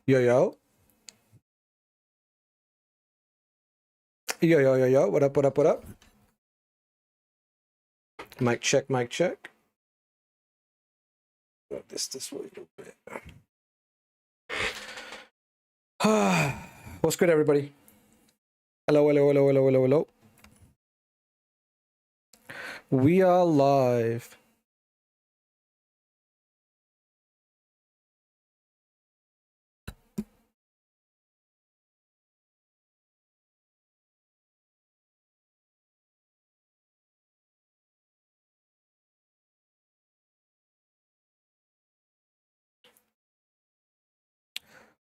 Yo, yo. Yo, yo, yo, yo. What up, what up, what up? Mic check, mic check. This way a little bit. What's good, everybody? Hello, hello, hello, hello, hello, hello. We are live.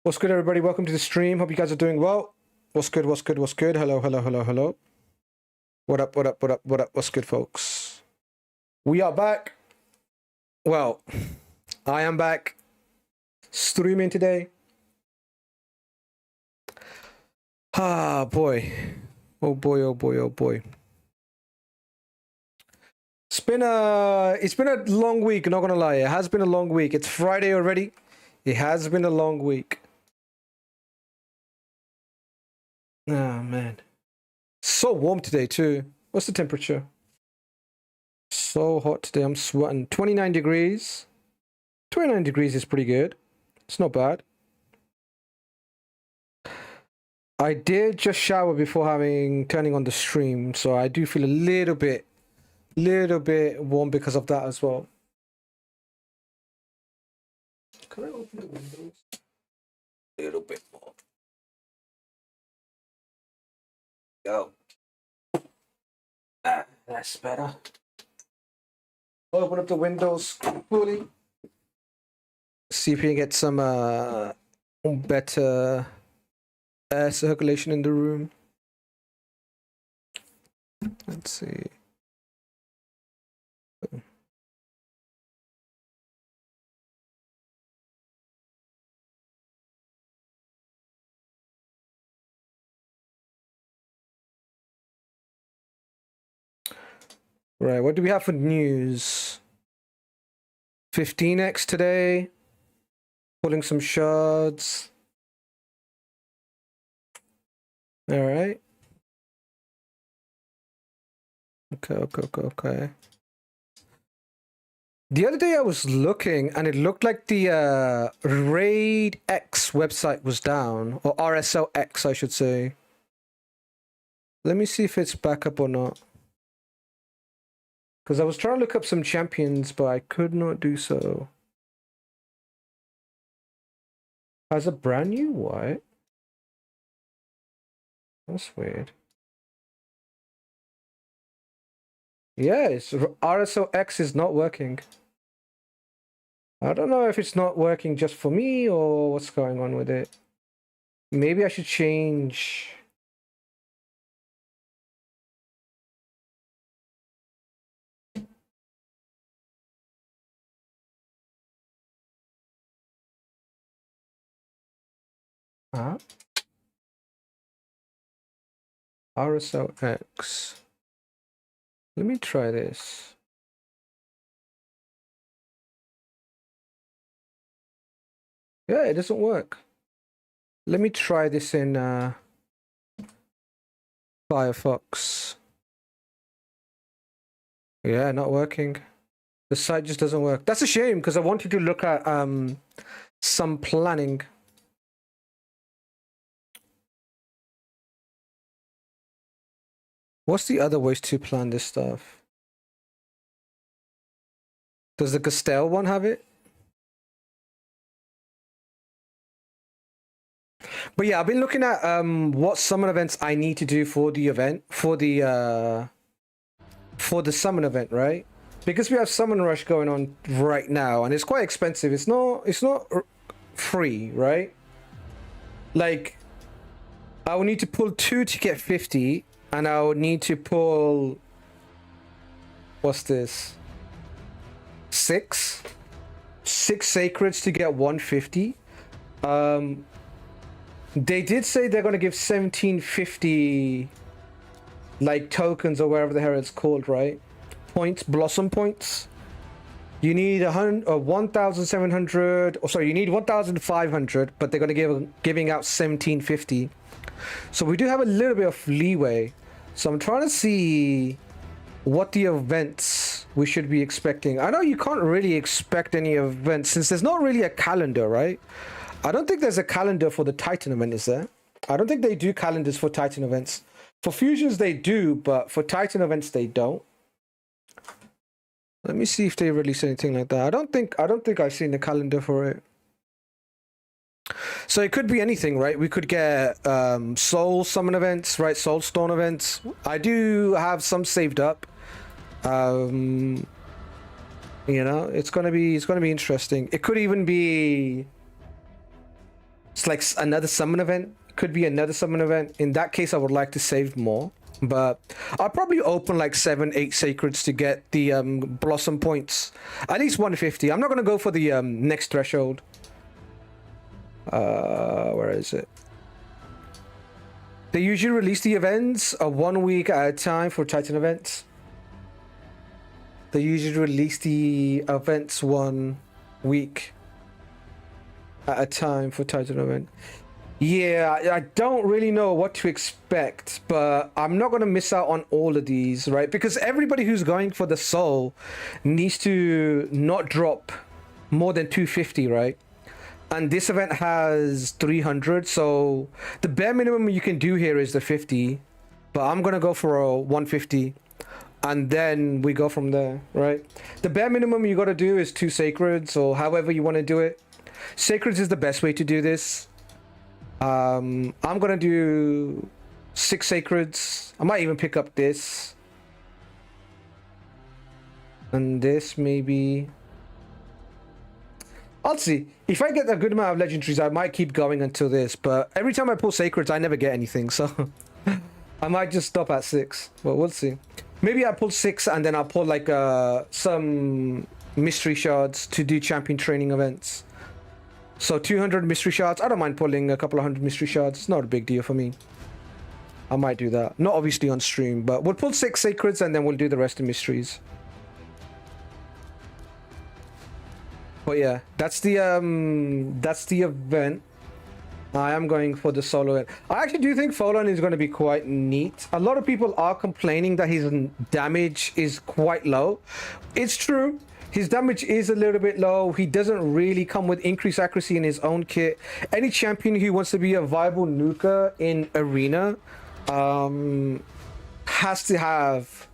What's good, everybody? Welcome to the stream. Hope you guys are doing well. What's good, what's good, what's good? Hello, hello, hello, hello. What up, what up, what up, what up? What's good, folks? We are back. Well, I am back streaming today. Ah, boy. Oh, boy, oh, boy, oh, boy. It's been a long week, not gonna lie. It has been a long week. It's Friday already. It has been a long week. Oh, man. So warm today, too. What's the temperature? So hot today. I'm sweating. 29 degrees. 29 degrees is pretty good. It's not bad. I did just shower before turning on the stream, so I do feel a little bit warm because of that as well. Can I open the windows a little bit more? Go. That's better. Open up the windows fully. See if we can get some better air circulation in the room. Let's see. Right, what do we have for news? 15x today. Pulling some shards. All right. Okay. The other day I was looking and it looked like the Raid X website was down, or RSL X, I should say. Let me see if it's back up or not. Because I was trying to look up some champions, but I could not do so. As a brand new what? That's weird. Yeah, RSO X is not working. I don't know if it's not working just for me or what's going on with it. Maybe I should change. Huh? RSO X. Let me try this. Yeah, it doesn't work. Let me try this in Firefox. Yeah, not working. The site just doesn't work. That's a shame because I wanted to look at some planning. What's the other ways to plan this stuff? Does the Castell one have it? But yeah, I've been looking at what summon events I need to do for the event, for the summon event, right? Because we have Summon Rush going on right now, and it's quite expensive. It's not free, right? Like, I will need to pull 2 to get 50, and I would need to pull, what's this? 6 sacreds to get 150. They did say they're gonna give 1750 like tokens or whatever the hell it's called, right? Points, blossom points. You need 1,700, or sorry, you need 1,500, but they're gonna giving out 1,750. So we do have a little bit of leeway. So I'm trying to see what the events we should be expecting. I know you can't really expect any events since there's not really a calendar, right? I don't think there's a calendar for the Titan event, is there? I don't think they do calendars for Titan events. For fusions they do, but for Titan events they don't. Let me see if they release anything like that. I don't think I've seen the calendar for it. So it could be anything, right? We could get Soul Summon events, right? Soul Stone events. I do have some saved up. You know, it's gonna be interesting. It could even be, it's like another summon event. It could be another summon event. In that case, I would like to save more. But I'll probably open like 7-8 sacreds to get the blossom points, at least 150. I'm not gonna go for the next threshold. Where is it? They usually release the events 1 week at a time for Titan events. They usually release the events 1 week at a time for Titan event. Yeah, I don't really know what to expect, but I'm not going to miss out on all of these, right? Because everybody who's going for the soul needs to not drop more than 250, right? And this event has 300, so the bare minimum you can do here is the 50, but I'm going to go for a 150, and then we go from there, right? The bare minimum you got to do is 2 sacreds, or however you want to do it. Sacreds is the best way to do this. I'm gonna do 6 sacreds. I might even pick up this and this, maybe. I'll see. If I get a good amount of legendaries, I might keep going until this, but every time I pull sacreds I never get anything, so I might just stop at 6, but we'll see. Maybe I pull 6 and then I'll pull like some mystery shards to do champion training events. So 200 mystery shards. I don't mind pulling a couple of 100 mystery shards. It's not a big deal for me. I might do that. Not obviously on stream, but we'll pull 6 sacreds and then we'll do the rest of mysteries. But yeah, that's the event. I am going for the solo event. I actually do think Folon is going to be quite neat. A lot of people are complaining that his damage is quite low. It's true. His damage is a little bit low. He doesn't really come with increased accuracy in his own kit. Any champion who wants to be a viable nuker in Arena has to have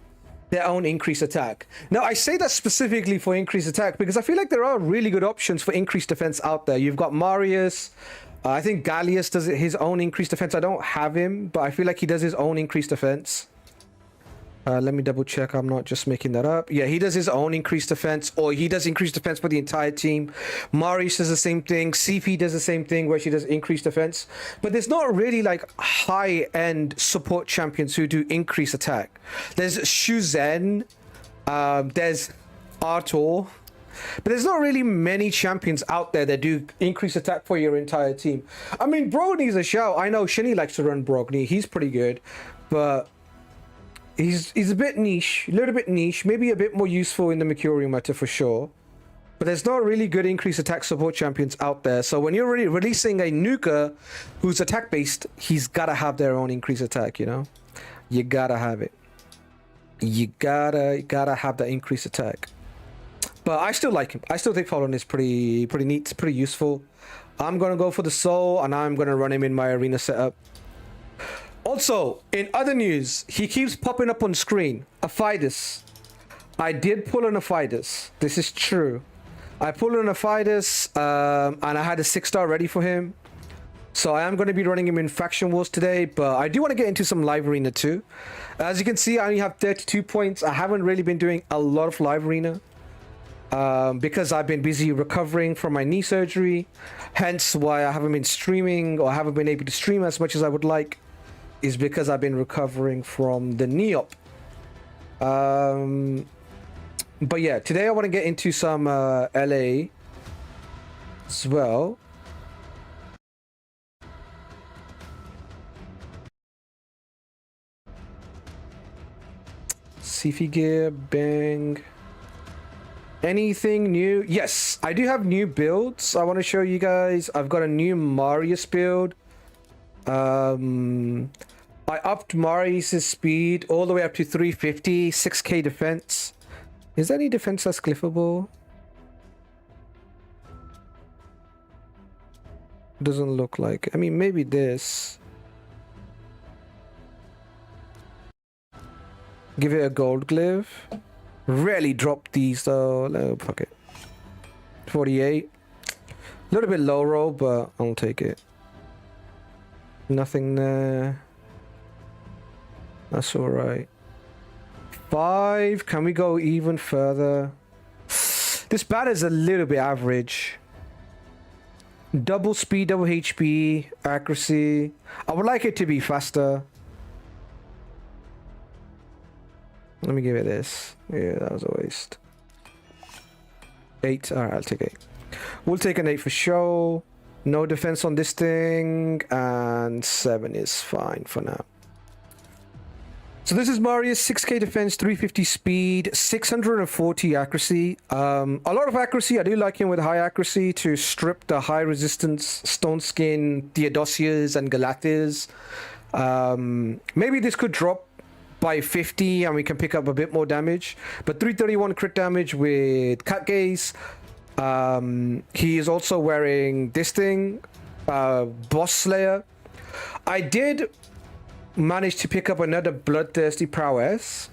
their own increased attack. Now, I say that specifically for increased attack because I feel like there are really good options for increased defense out there. You've got Marius. I think Gallius does his own increased defense. I don't have him, but I feel like he does his own increased defense. Let me double check. I'm not just making that up. Yeah, he does his own increased defense, or he does increased defense for the entire team. Marius does the same thing. CP does the same thing where she does increased defense. But there's not really like high-end support champions who do increased attack. There's Shuzen. There's Artor. But there's not really many champions out there that do increased attack for your entire team. I mean, Brogny's a shout. I know Shinny likes to run Brogny. He's pretty good. But he's a bit niche, a little bit niche, maybe a bit more useful in the Mercurial meta for sure. But there's not really good increased attack support champions out there. So when you're really releasing a nuker who's attack based, he's gotta have their own increased attack, you know? You gotta have it. You gotta have that increased attack. But I still like him. I still think Fallon is pretty neat, pretty useful. I'm gonna go for the soul and I'm gonna run him in my arena setup. Also, in other news, he keeps popping up on screen. Aphidus. I did pull an Aphidus. This is true. I pulled an Aphidus, and I had a 6-star ready for him. So I am going to be running him in Faction Wars today, but I do want to get into some live arena too. As you can see, I only have 32 points. I haven't really been doing a lot of live arena because I've been busy recovering from my knee surgery. Hence why I haven't been streaming or haven't been able to stream as much as I would like. Is because I've been recovering from the knee op. But yeah, today I want to get into some LA as well. Sifi gear, bang. Anything new? Yes, I do have new builds. I want to show you guys. I've got a new Marius build. I upped Marius' speed all the way up to 350, 6k defense. Is there any defense that's cliffable? Doesn't look like it. I mean, maybe this. Give it a gold glyph. Rarely drop these though. No, fuck it. 48. A little bit low roll, but I'll take it. Nothing there. That's alright. 5. Can we go even further? This bat is a little bit average. Double speed, double HP, accuracy. I would like it to be faster. Let me give it this. Yeah, that was a waste. 8. Alright, I'll take 8. We'll take an 8 for show. No defense on this thing. And 7 is fine for now. So this is Marius, 6k defense, 350 speed, 640 accuracy. A lot of accuracy. I do like him with high accuracy to strip the high resistance Stone Skin Theodosias and Galathis. Maybe this could drop by 50 and we can pick up a bit more damage. But 331 crit damage with Cat Gaze. He is also wearing this thing, Boss Slayer. I did manage to pick up another Bloodthirsty Prowess.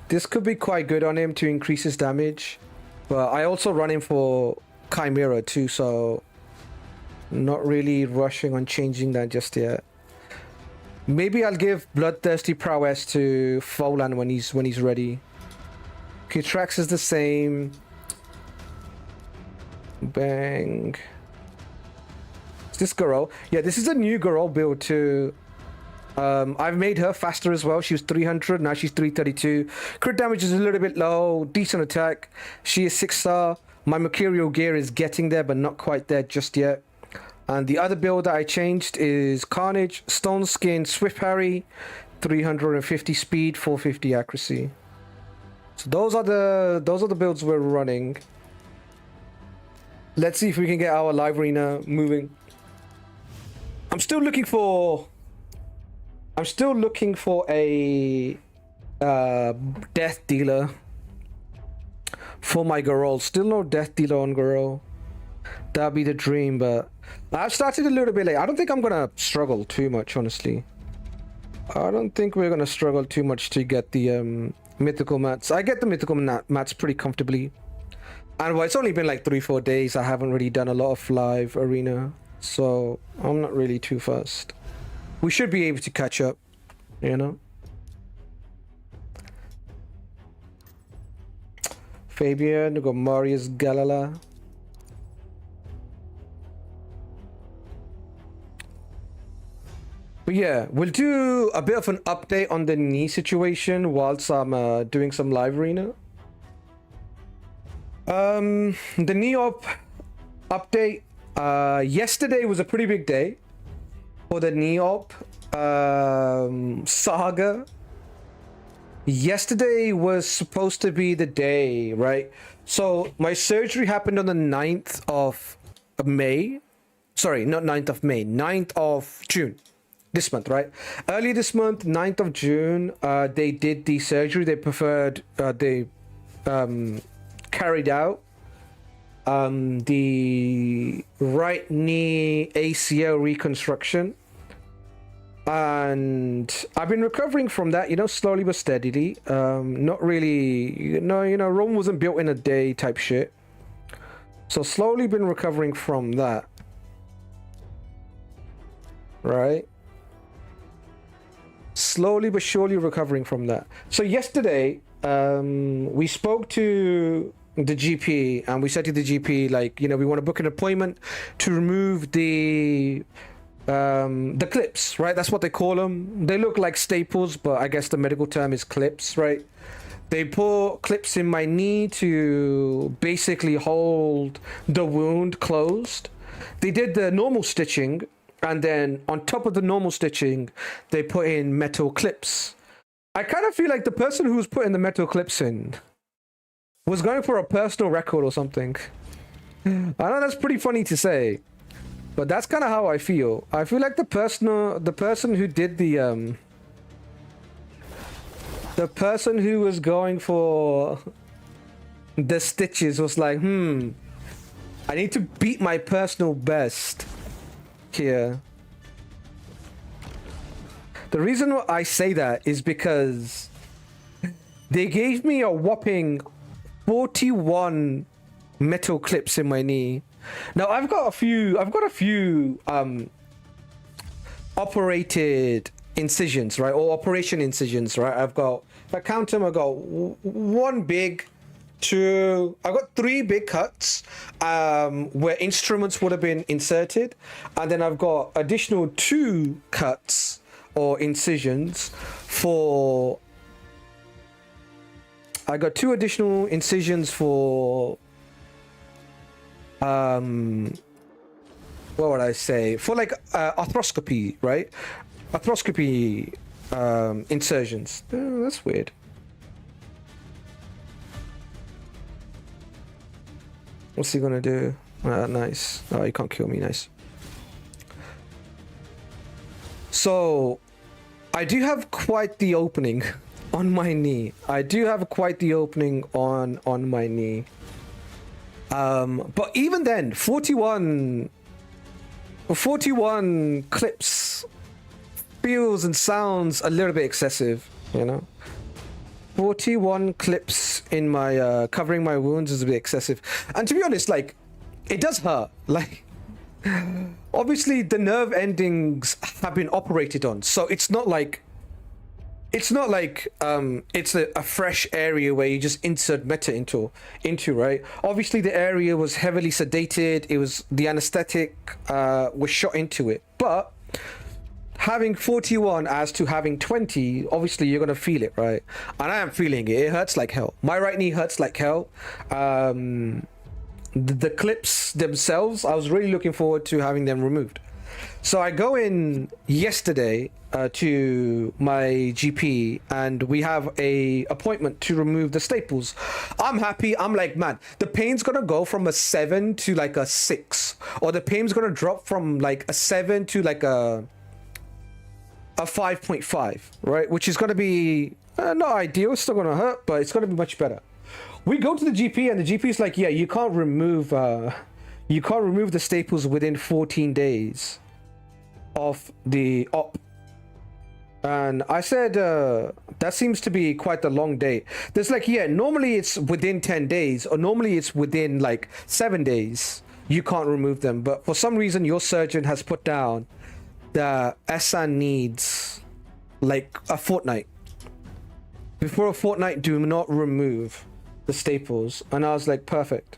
This could be quite good on him to increase his damage. But I also run him for Chimera too, so not really rushing on changing that just yet. Maybe I'll give Bloodthirsty Prowess to Folan when he's ready. Trax is the same. Bang. Is this Garou? Yeah, this is a new Garou build too. I've made her faster as well. She was 300, now she's 332. Crit damage is a little bit low, decent attack. She is 6-star. My Mercurial gear is getting there, but not quite there just yet. And the other build that I changed is Carnage, Stone Skin, Swift Harry, 350 speed, 450 accuracy. So those are the builds we're running. Let's see if we can get our live arena moving. I'm still looking for a death dealer for my Garou. Still no death dealer on Garou. That'd be the dream, but I've started a little bit late. I don't think I'm gonna struggle too much, honestly. I don't think we're gonna struggle too much to get the mythical mats. I get the mythical mats pretty comfortably. And well, it's only been like 3-4 days. I haven't really done a lot of live arena, so I'm not really too fussed. We should be able to catch up, you know. Fabian, we got Marius Galala. But yeah, we'll do a bit of an update on the knee situation whilst I'm doing some live arena. The knee update. Yesterday was a pretty big day for the knee saga. Yesterday was supposed to be the day, right? So my surgery happened on the 9th of May. Sorry, not 9th of May, 9th of June. This month, right? Early this month, 9th of June, they did the surgery. They carried out the right knee ACL reconstruction. And I've been recovering from that, you know, slowly but steadily. Not really, Rome wasn't built in a day type shit. So slowly been recovering from that. Right? Slowly but surely recovering from that. So yesterday, we spoke to the GP and we said to the GP, like, you know, we want to book an appointment to remove the clips, right? That's what they call them. They look like staples, but I guess the medical term is clips, right? They put clips in my knee to basically hold the wound closed. They did the normal stitching, and then on top of the normal stitching, they put in metal clips. I kind of feel like the person who's putting the metal clips in was going for a personal record or something. I know that's pretty funny to say, but that's kind of how I feel. I feel like the person who did the person who was going for the stitches was like, I need to beat my personal best here. The reason why I say that is because they gave me a whopping 41 metal clips in my knee. Now I've got a few operated incisions, right? Or operation incisions, right? I've got, if I count them, I've got one big, two, I've got 3 big cuts where instruments would have been inserted, and then I've got additional 2 cuts or incisions for, I got 2 additional incisions for what would I say, for like arthroscopy, right? Arthroscopy insertions. Oh, that's weird. What's he gonna do? Nice. Oh, you can't kill me. Nice. So I do have quite the opening on my knee. I do have quite the opening on my knee. But even then, 41 clips feels and sounds a little bit excessive, you know. 41 clips in my covering my wounds is a bit excessive, and to be honest, like, it does hurt. Like, obviously the nerve endings have been operated on, so it's not like it's a fresh area where you just insert meta into, right? Obviously the area was heavily sedated, it was, the anesthetic was shot into it, but having 41 as to having 20, obviously you're gonna feel it, right? And I am feeling it. It hurts like hell. My right knee hurts like hell. The clips themselves, I was really looking forward to having them removed. So I go in yesterday to my GP, and we have a appointment to remove the staples. I'm happy. I'm like, man, the pain's gonna go from a 7 to like a 6, or the pain's gonna drop from like a 7 to like a 5.5, right? Which is gonna be not ideal. It's still gonna hurt, but it's gonna be much better. We go to the GP, and the GP is like, yeah, you can't remove the staples within 14 days of the op. And I said, that seems to be quite a long date. There's like, yeah, normally it's within 10 days, or normally it's within like 7 days. You can't remove them. But for some reason, your surgeon has put down that Esan needs like a fortnight. Before a fortnight, do not remove the staples. And I was like, perfect.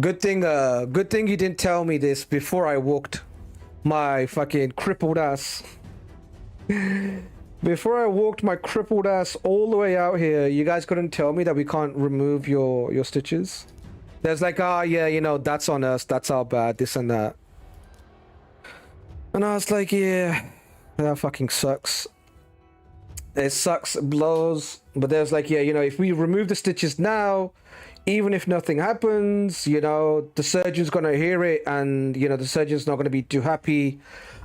Good thing you didn't tell me this before I walked my fucking crippled ass. Before I walked my crippled ass all the way out here, you guys couldn't tell me that we can't remove your stitches. There's like, ah, yeah, you know, that's on us, that's our bad, this and that. And I was like, yeah, that fucking sucks. It sucks, it blows. But there's like, yeah, you know, if we remove the stitches now, even if nothing happens, you know, the surgeon's gonna hear it, and you know, the surgeon's not gonna be too happy,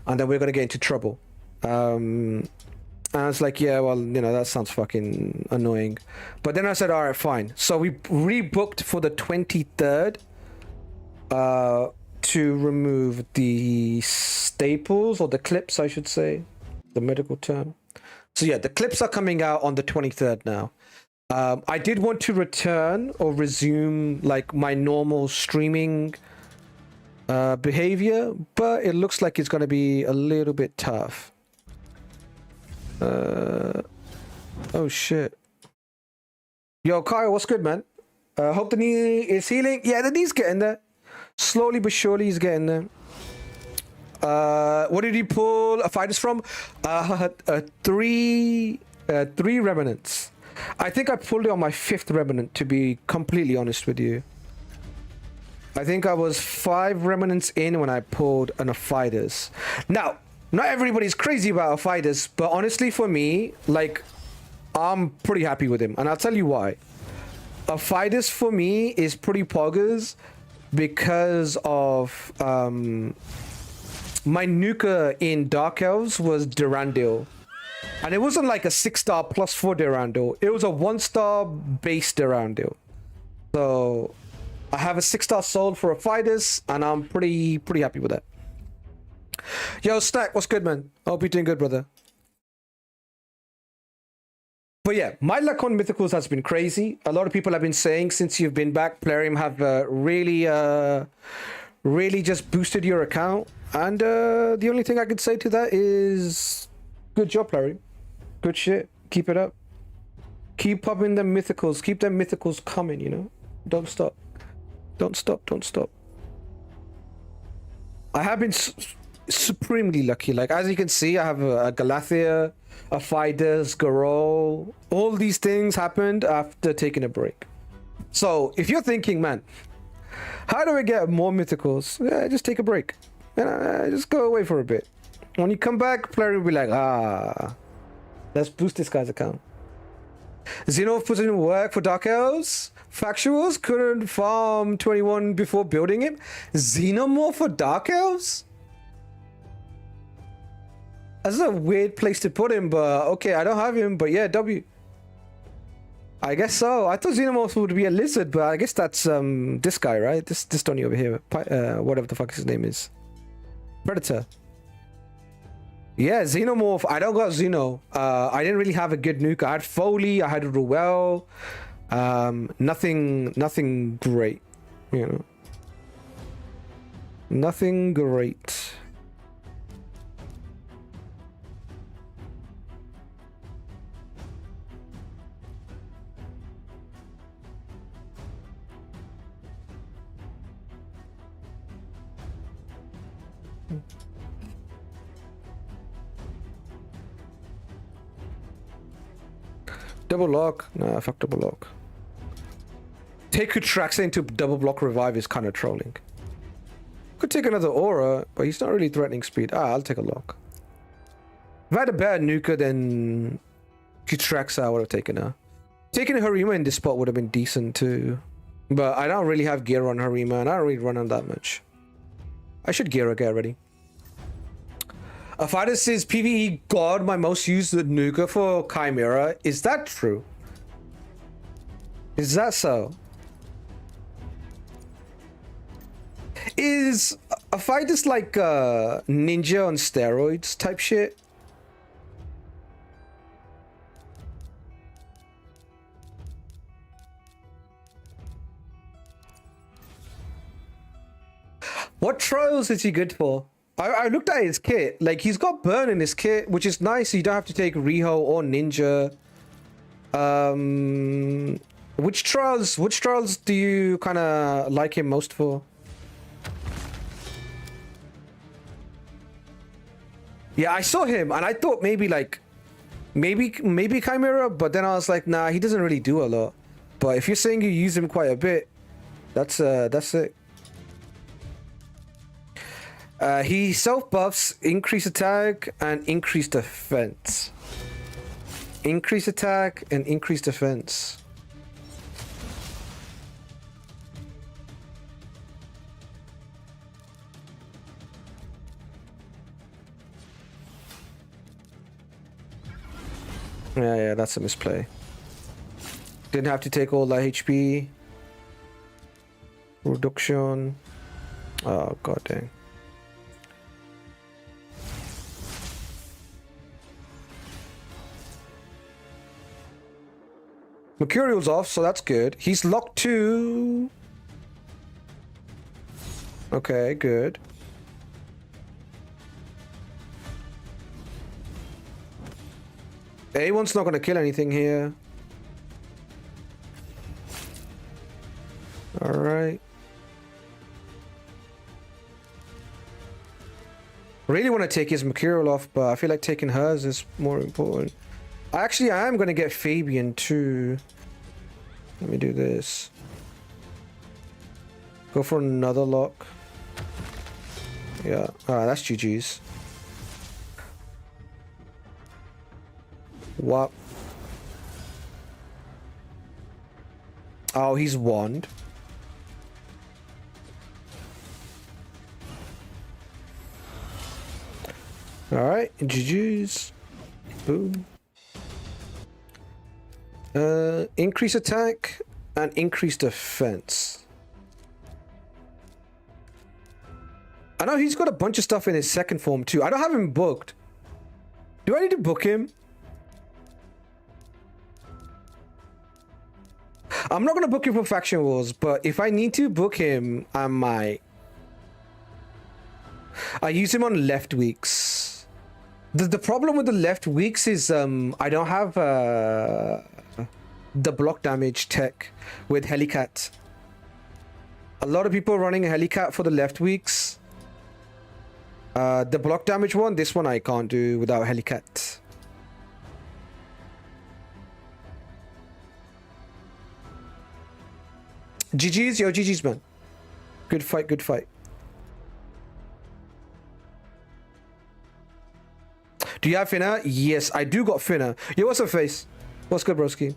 and then we're gonna get into trouble. And I was like, yeah, well, you know, that sounds fucking annoying. But then I said, all right, fine. So we rebooked for the 23rd to remove the staples, or the clips, I should say, the medical term. So yeah, the clips are coming out on the 23rd now. I did want to return or resume like my normal streaming behavior, but it looks like it's going to be a little bit tough. Oh shit. Yo, Kyle, what's good, man? Hope the knee is healing. Yeah, the knee's getting there. Slowly but surely he's getting there. What did he pull Aphidus from? Three remnants. I think I pulled it on my 5th remnant, to be completely honest with you. I think I was 5 remnants in when I pulled an Aphidus. Now, not everybody's crazy about Aphidus, but honestly for me, like, I'm pretty happy with him, and I'll tell you why. Aphidus for me is pretty poggers because of my nuka in Dark Elves was Durandil. And it wasn't like a 6-star plus 4 Durandil. It was a 1-star base Durandil. So I have a 6-star sold for Aphidus, and I'm pretty happy with that. Yo, Snack, what's good, man? Hope you're doing good, brother. But yeah, my luck on mythicals has been crazy. A lot of people have been saying since you've been back, Plarium have really just boosted your account. And the only thing I could say to that is good job, Plarium. Good shit. Keep it up. Keep popping them mythicals. Keep them mythicals coming, you know? Don't stop. Don't stop. Don't stop. I have been supremely lucky. Like, as you can see, I have a Galathea, a Aphidus, Garol. All these things happened after taking a break. So, if you're thinking, man, how do I get more mythicals? Yeah, just take a break. Just go away for a bit. When you come back, player will be like, let's boost this guy's account. Xenolf put in work for Dark Elves. Factuals couldn't farm 21 before building him. Xenomorph for Dark Elves? That's a weird place to put him, but okay, I don't have him, but yeah, W. I guess so. I thought Xenomorph would be a lizard, but I guess that's this guy, right? This Tony over here. Whatever the fuck his name is. Predator. Yeah, Xenomorph. I don't got Xeno. I didn't really have a good nuke. I had Foley, I had Ruel. Nothing great, you know. Nothing great. Double lock? Nah, fuck double lock. Take Kutraxa into double block revive is kind of trolling. Could take another aura, but he's not really threatening speed. I'll take a lock. If I had a better nuker than Kutraxa, I would have taken her. Taking Harima in this spot would have been decent too. But I don't really have gear on Harima, and I don't really run on that much. I should gear her, get ready. Aphidus is PvE god, my most used nuker for Chimera. Is that true? Is that so? Is Aphidus like ninja on steroids type shit? What trials is he good for? I looked at his kit. Like, he's got burn in his kit, which is nice. You don't have to take Riho or Ninja. Which trials do you kind of like him most for? Yeah, I saw him and I thought maybe Chimera, but then I was like, nah, he doesn't really do a lot. But if you're saying you use him quite a bit, that's it. He self-buffs increase attack and increase defense. Increase attack and increase defense. Yeah, that's a misplay. Didn't have to take all that HP. Reduction. Oh, god dang. Mercurial's off, so that's good. He's locked too. Okay, good. A1's not going to kill anything here. Alright. Really want to take his Mercurial off, but I feel like taking hers is more important. Actually, I am going to get Fabian too. Let me do this. Go for another lock. Yeah. That's GG's. What? Oh, he's wand. Alright, GG's. Boom. Increase attack and increase defense. I know he's got a bunch of stuff in his second form too. I don't have him booked. Do I need to book him? I'm not going to book him for Faction Wars, but if I need to book him, I might. I use him on left weeks. The problem with the left weeks is I don't have the block damage tech with Helicat. A lot of people are running a Helicat for the left weeks. The block damage one, this one I can't do without Helicat. GG's, yo, GG's, man. Good fight, good fight. Do you have Finna? Yes, I do got Finna. Yo, what's up, face? What's good, broski?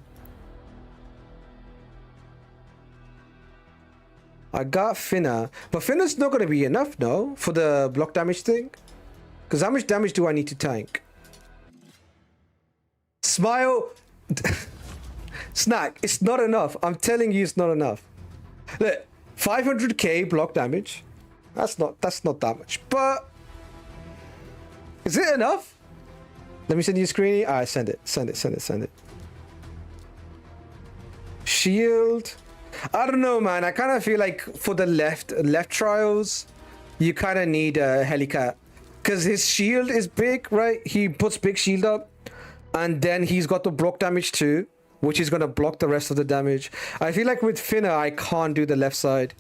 I got Finna. But Finna's not going to be enough, no? For the block damage thing? Because how much damage do I need to tank? Smile. Snack, it's not enough. I'm telling you, it's not enough. Look, 500k block damage. That's not that much. But is it enough? Let me send you a screen. Alright, send it. Send it. Shield. I don't know, man. I kind of feel like for the left trials, you kind of need a Helicat. Because his shield is big, right? He puts big shield up. And then he's got the block damage too, which is going to block the rest of the damage. I feel like with Finna, I can't do the left side.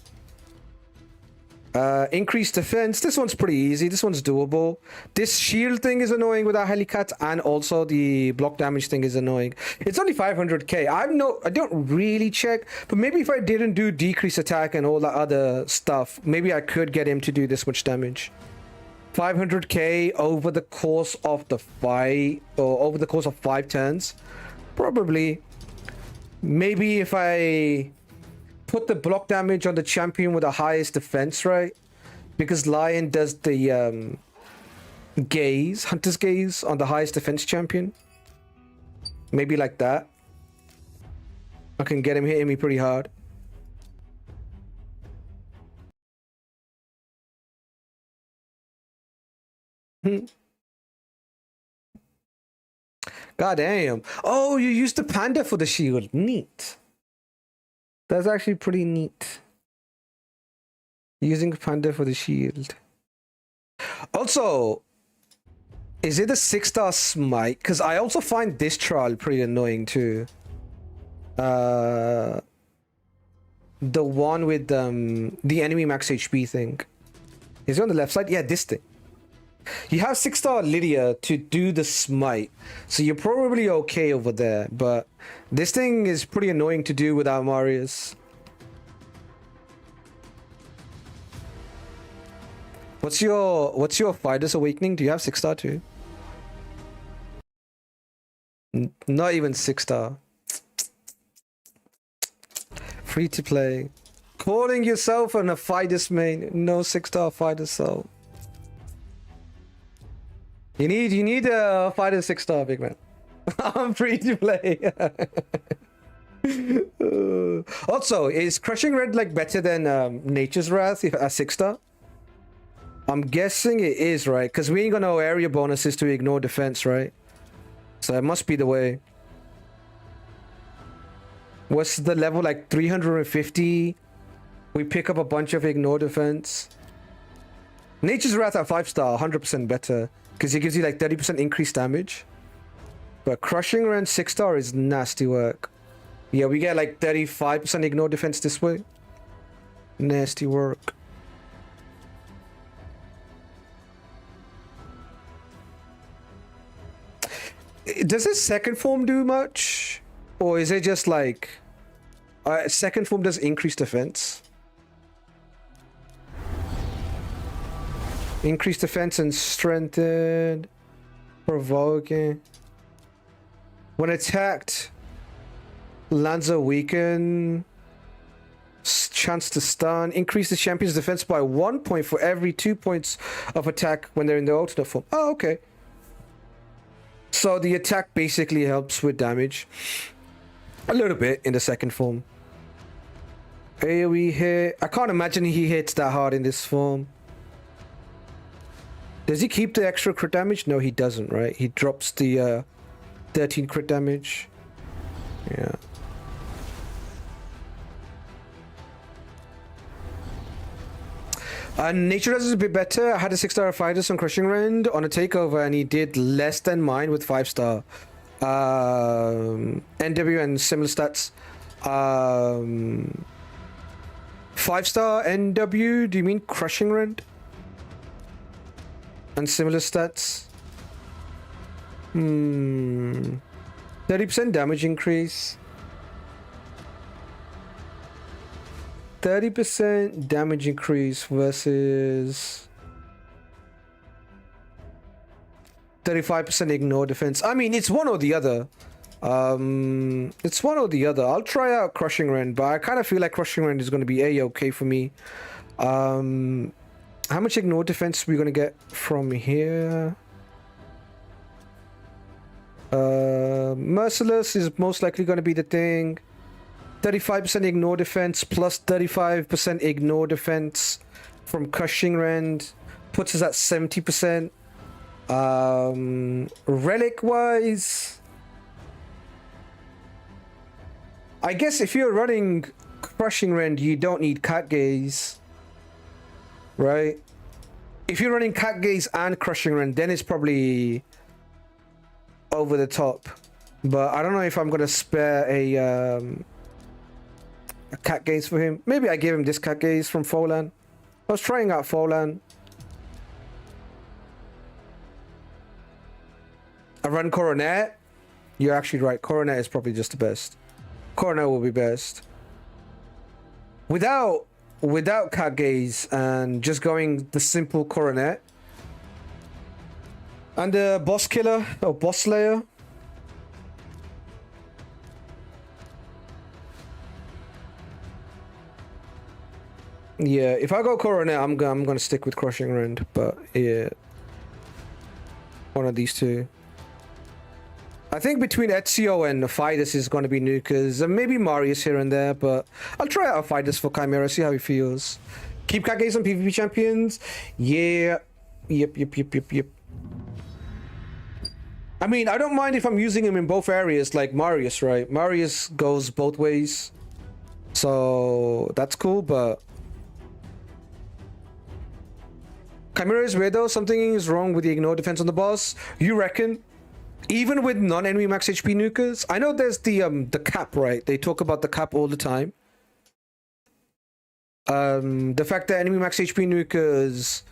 Increased defense. This one's pretty easy. This one's doable. This shield thing is annoying without Helicat, and also the block damage thing is annoying. It's only 500k. I don't really check, but maybe if I didn't do decrease attack and all that other stuff, maybe I could get him to do this much damage. 500k over the course of the fight, or over the course of 5 turns, probably. Maybe if I put the block damage on the champion with the highest defense, right? Because Lion does the hunter's gaze on the highest defense champion. Maybe like that. I can get him hitting me pretty hard. God damn. Oh, you used the panda for the shield. Neat. That's actually pretty neat. Using panda for the shield. Also, is it a 6-star smite? Because I also find this trial pretty annoying too. The one with the enemy max HP thing. Is it on the left side? Yeah, this thing. You have 6-star Lydia to do the smite, so you're probably okay over there, but this thing is pretty annoying to do without Marius. What's your Aphidus awakening? Do you have 6-star too? Not even 6-star. Free to play. Calling yourself an Aphidus main. No 6-star Aphidus soul. You need a fighter 6-star, big man. I'm free to play. Also, is Crushing Red like better than Nature's Wrath if a 6-star? I'm guessing it is, right? Because we ain't got no area bonuses to ignore defense, right? So it must be the way. What's the level, like 350? We pick up a bunch of ignore defense. Nature's Wrath at 5-star, 100% better. Because it gives you like 30% increased damage. But Crushing Red 6-star is nasty work. Yeah, we get like 35% ignore defense this way. Nasty work. Does this second form do much? Or is it just like... second form does increase defense. Increase defense and strengthened. Provoking. When attacked, lands a weaken. Chance to stun. Increase the champion's defense by 1 point for every 2 points of attack when they're in the alternate form. Oh, okay. So the attack basically helps with damage. A little bit in the second form. AoE hit. I can't imagine he hits that hard in this form. Does he keep the extra crit damage? No, he doesn't, right? He drops the 13 crit damage. Yeah. Nature Res is a bit better. I had a 6-star Aphidus on Crushing Rend on a takeover, and he did less than mine with 5-star. NW and similar stats. 5-star NW, do you mean Crushing Rend? And similar stats? 30% damage increase. 30% damage increase versus 35% ignore defense. I mean, it's one or the other. It's one or the other. I'll try out Crushing Rend, but I kind of feel like Crushing Rend is going to be a-okay for me. How much ignore defense are we going to get from here? Merciless is most likely going to be the thing. 35% ignore defense plus 35% ignore defense from Crushing Rend puts us at 70%. Relic wise, I guess if you're running Crushing Rend, you don't need Cat Gaze, right? If you're running Cat Gaze and Crushing Rend, then it's probably over the top. But I don't know if I'm gonna spare a Cat Gaze for him. Maybe I give him this Cat Gaze from Folan. I was trying out Folan. I run Coronet. You're actually right. Coronet is probably just the best. Coronet will be best. Without Cat Gaze and just going the simple Coronet. And the Boss Killer or Boss Slayer. Yeah, if I go Coronet, I'm gonna stick with Crushing Rend, but yeah, one of these two. I think between Ezio and Aphidus is going to be Nukas, and maybe Marius here and there, but I'll try out Aphidus for Chimera, see how he feels. Keep Cat Gaze on PvP champions? Yeah. Yep. I mean, I don't mind if I'm using him in both areas, like Marius, right? Marius goes both ways, so that's cool, but Chimera is weird though. Something is wrong with the ignore defense on the boss. You reckon? Even with non-enemy max HP nukers? I know there's the cap, right? They talk about the cap all the time. The fact that enemy max HP nukers,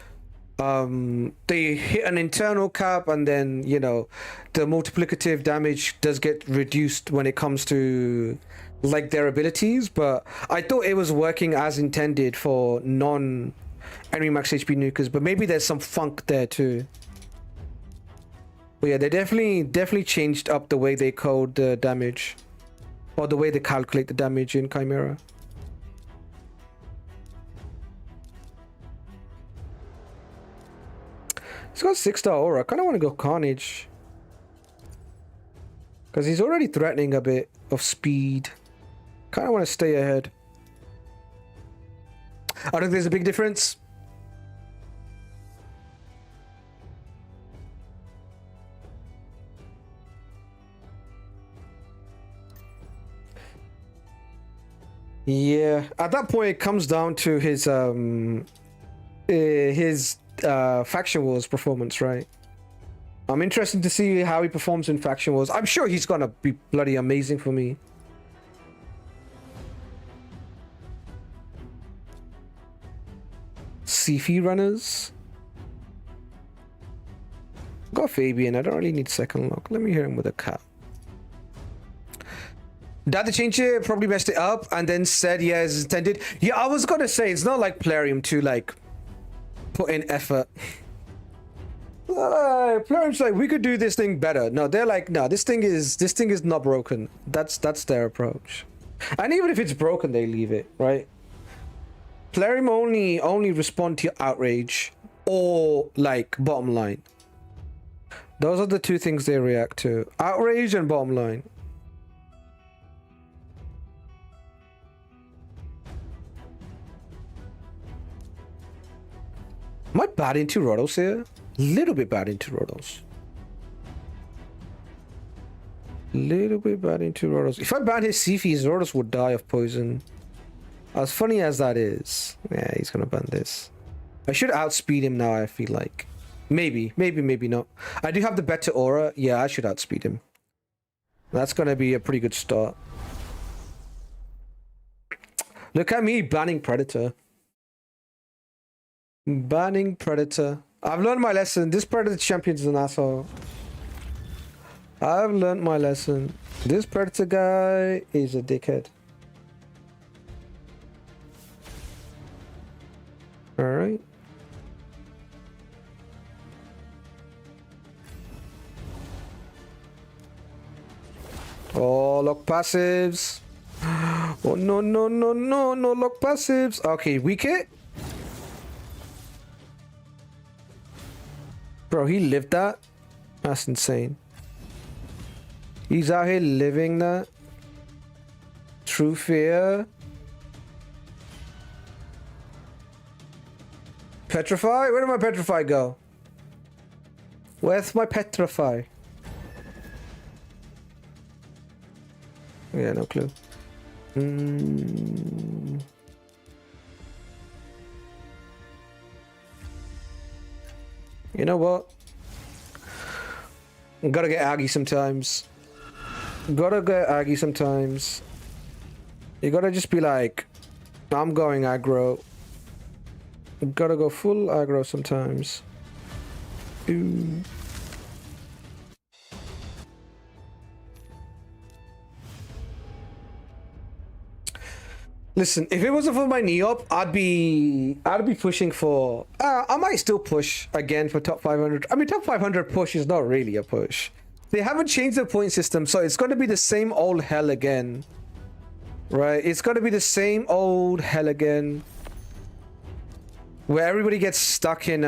they hit an internal cap, and then, you know, the multiplicative damage does get reduced when it comes to like their abilities, but I thought it was working as intended for non-enemy max HP nukers, but maybe there's some funk there too. But yeah, they definitely changed up the way they code the damage, or the way they calculate the damage in Chimera. He's got 6-star aura. I kind of want to go Carnage, because he's already threatening a bit of speed. Kind of want to stay ahead. I don't think there's a big difference. Yeah, at that point it comes down to his Faction Wars performance, right? I'm interested to see how he performs in Faction Wars. I'm sure he's gonna be bloody amazing for me. Sifi runners. Got Fabian. I don't really need second lock. Let me hear him with a cap. Did they change it? Probably messed it up and then said, yeah, as intended. Yeah, I was gonna say, it's not like Plarium to like put in effort. Plarium's like, we could do this thing better. No, they're like, no, this thing is not broken. That's their approach. And even if it's broken, they leave it, right? Plarium only respond to your outrage or like bottom line. Those are the two things they react to. Outrage and bottom line. Am I bad into Rotos here? Little bit bad into Rotos. Little bit bad into Rotos. If I ban his Sifis, Rotos would die of poison. As funny as that is. Yeah, he's gonna ban this. I should outspeed him now, I feel like. Maybe not. I do have the better aura. Yeah, I should outspeed him. That's gonna be a pretty good start. Look at me banning Predator. Banning Predator. I've learned my lesson. This Predator champion is an asshole. I've learned my lesson. This Predator guy is a dickhead. Alright. Oh, lock passives. Oh, no lock passives. Okay, weak hit. Bro, he lived that? That's insane. He's out here living that. True fear. Petrify? Where did my Petrify go? Where's my Petrify? Yeah, no clue. You know what? Gotta get aggy sometimes. Gotta get aggy sometimes. You gotta just be like, I'm going aggro. Gotta go full aggro sometimes. Ooh. Listen, if it wasn't for my Neop, I'd be pushing for. I might still push again for top 500. I mean, top 500 push is not really a push. They haven't changed the point system, so it's going to be the same old hell again, right? It's going to be the same old hell again, where everybody gets stuck in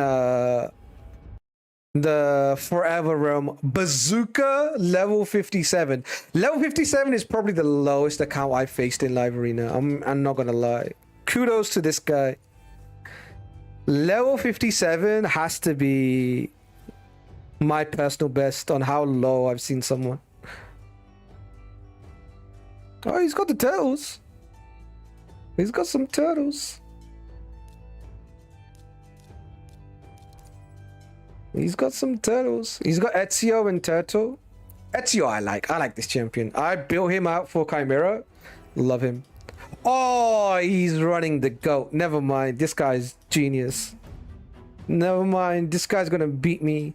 the forever realm. Bazooka level 57. Level 57 is probably the lowest account I faced in live arena. I'm not gonna lie. Kudos to this guy. Level 57 has to be my personal best on how low I've seen someone. Oh, he's got the turtles. He's got some turtles. He's got some turtles. He's got Ezio and Turtle. Ezio I like this champion. I built him out for Chimera. Love him. Oh, he's running the GOAT. Never mind. This guy's genius. Never mind. This guy's gonna beat me.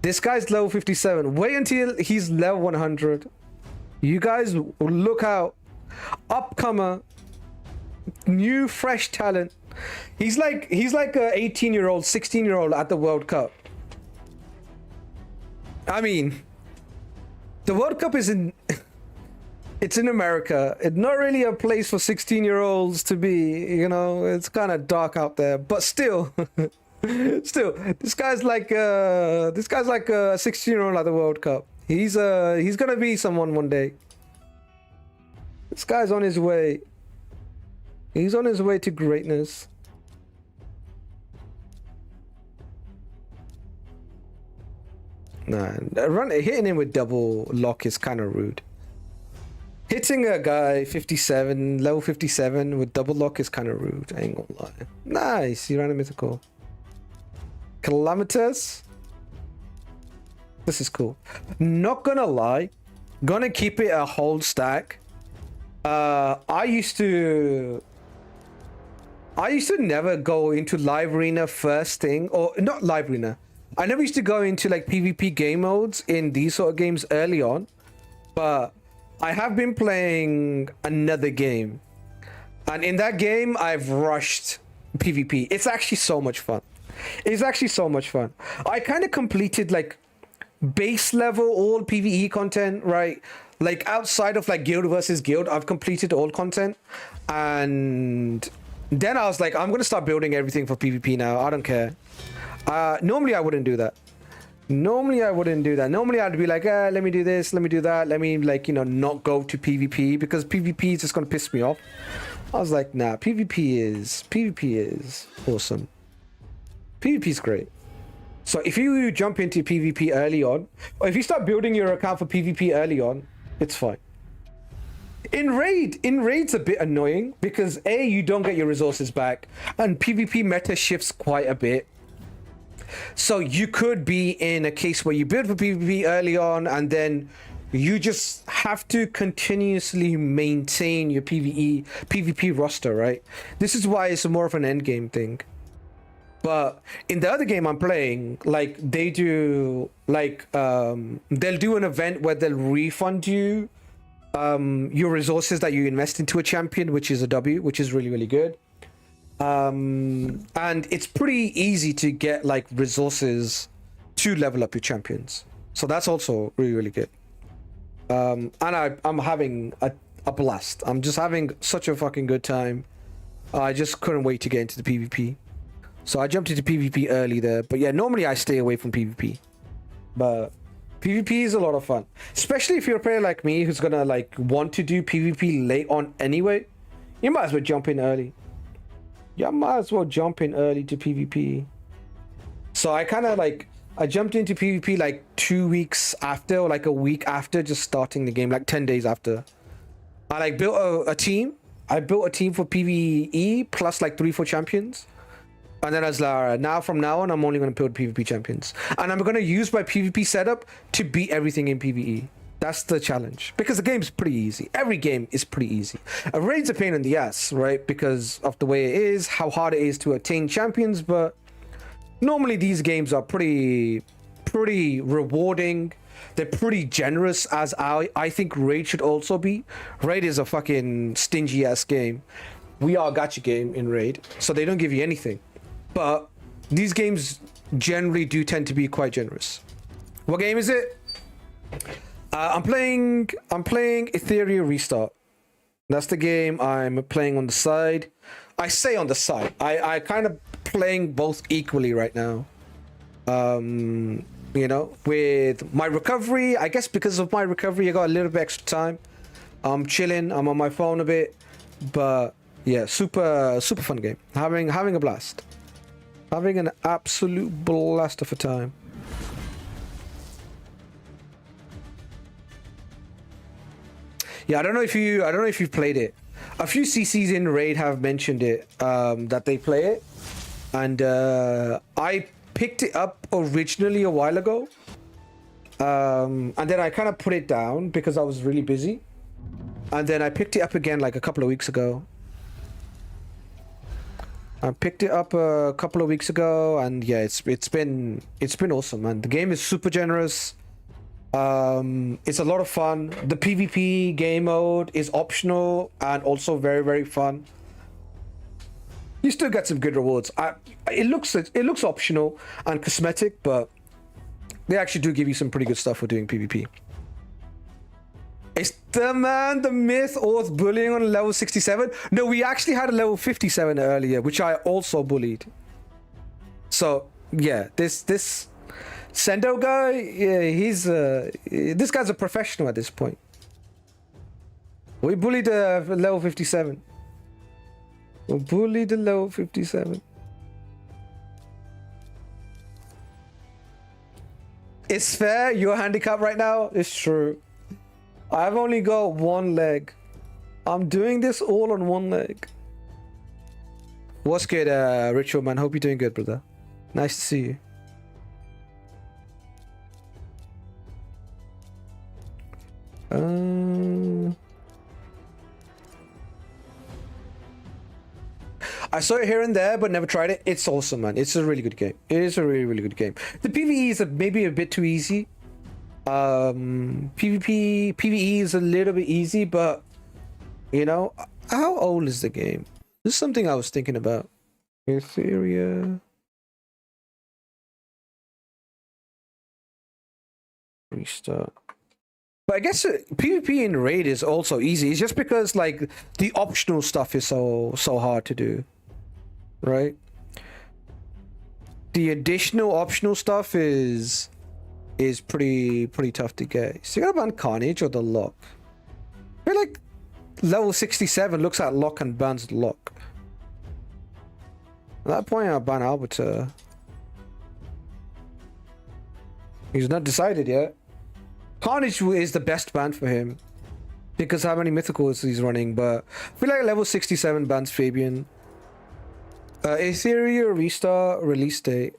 This guy's level 57. Wait until he's level 100. You guys look out. Upcomer. New fresh talent. He's like a 18-year-old, 16-year-old at the World Cup. I mean, the World Cup is in it's in America. It's not really a place for 16-year-olds to be, you know. It's kind of dark out there, but still this guy's like a 16-year-old at the World Cup. He's gonna be someone one day. This guy's on his way. He's on his way to greatness. Nah, hitting him with double lock is kind of rude. Hitting a guy 57, level 57 with double lock is kind of rude. I ain't gonna lie. Nice, you ran a mythical. Kilometers. This is cool. Not gonna lie. Gonna keep it a whole stack. I used to never go into live arena first thing, or not live arena. I never used to go into like PvP game modes in these sort of games early on, but I have been playing another game, and in that game I've rushed PvP. It's actually so much fun. It's actually so much fun. I kind of completed like base level all PvE content, right? Like outside of like guild versus guild, I've completed all content, and Then I was like, I'm gonna start building everything for PvP now. I don't care. Normally I wouldn't do that. Normally I'd be like, let me do this, let me do that, let me, like, you know, not go to PvP because PvP is just gonna piss me off. I was like, nah, PvP is awesome. PvP is great. So if you jump into PvP early on, or if you start building your account for PvP early on, it's fine. In raid's a bit annoying because A, you don't get your resources back, and PvP meta shifts quite a bit. So you could be in a case where you build for PvP early on, and then you just have to continuously maintain your PvP roster, right? This is why it's more of an end game thing. But in the other game I'm playing, like, they do, like, they'll do an event where they'll refund you your resources that you invest into a champion, which is a W, which is really, really good. And it's pretty easy to get, like, resources to level up your champions. So that's also really, really good. And I'm having a blast. I'm just having such a fucking good time. I just couldn't wait to get into the PvP. So I jumped into PvP early there. But yeah, normally I stay away from PvP. But PvP is a lot of fun. Especially if you're a player like me who's gonna, like, want to do PvP late on anyway. You might as well jump in early. You might as well jump in early to PvP. So I kind of, like, I jumped into PvP like 2 weeks after, or like a week after just starting the game, like 10 days after. I, like, built a team. I built a team for PvE plus like 3-4 champions. And then I was like, all right, now from now on, I'm only going to build PvP champions. And I'm going to use my PvP setup to beat everything in PvE. That's the challenge. Because the game's pretty easy. Every game is pretty easy. A raid's a pain in the ass, right? Because of the way it is, how hard it is to attain champions. But normally these games are pretty rewarding. They're pretty generous, as I think Raid should also be. Raid is a fucking stingy ass game. We are a gacha game in Raid, so they don't give you anything. But these games generally do tend to be quite generous. What game is it? I'm playing Ethereum Restart. That's the game I'm playing on the side. I say on the side. I kind of playing both equally right now. You know, with my recovery, I guess because of my recovery, I got a little bit extra time. I'm chilling. I'm on my phone a bit, but yeah, super fun game. Having a blast. Having an absolute blast of a time. Yeah, I don't know if you've played it. A few CCs in Raid have mentioned it, that they play it, and I picked it up originally a while ago, and then I kind of put it down because I was really busy, and then I picked it up again like a couple of weeks ago. I picked it up a couple of weeks ago, and yeah, it's been awesome, man. The game is super generous. It's a lot of fun. The PvP game mode is optional and also very, very fun. You still get some good rewards. It looks optional and cosmetic, but they actually do give you some pretty good stuff for doing PvP. Is the man, the myth, Orth bullying on level 67? No, we actually had a level 57 earlier, which I also bullied. So yeah, this Sendo guy, yeah, he's this guy's a professional at this point. We bullied level 57. We bullied the level 57. It's fair, you're handicapped right now. It's true. I've only got one leg. I'm doing this all on one leg. What's good, Ritual man? Hope you're doing good, brother. Nice to see you. I saw it here and there, but never tried it. It's awesome, man. It's a really good game. It is a really, really good game. The PvE is maybe a bit too easy. PvE is a little bit easy, but you know, how old is the game? This is something I was thinking about. Ethereum Restart. But I guess PvP in Raid is also easy. It's just because, like, the optional stuff is so hard to do. right? The additional optional stuff is pretty tough to get. So you gotta ban Carnage or the Lock. I feel like level 67 looks at Lock and bans Lock. At that point, I'll ban Arbiter. He's not decided yet. Carnage is the best ban for him because how many mythicals he's running, but I feel like level 67 bans Fabian. Ethereal restart release date.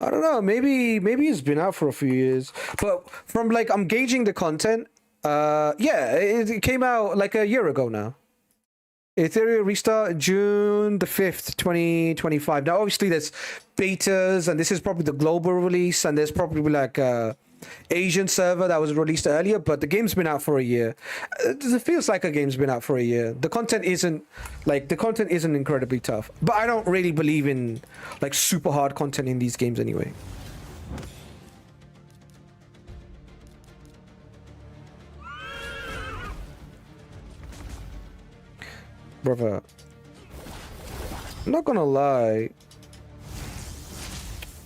I don't know, maybe it's been out for a few years, but from like I'm gauging the content, yeah, it came out like a year ago now. Ethereal restart June the 5th, 2025. Now obviously there's betas and this is probably the global release and there's probably like Asian server that was released earlier, but the game's been out for a year. It feels like a game's been out for a year. The content isn't incredibly tough, but I don't really believe in like super hard content in these games anyway. Brother, I'm not gonna lie,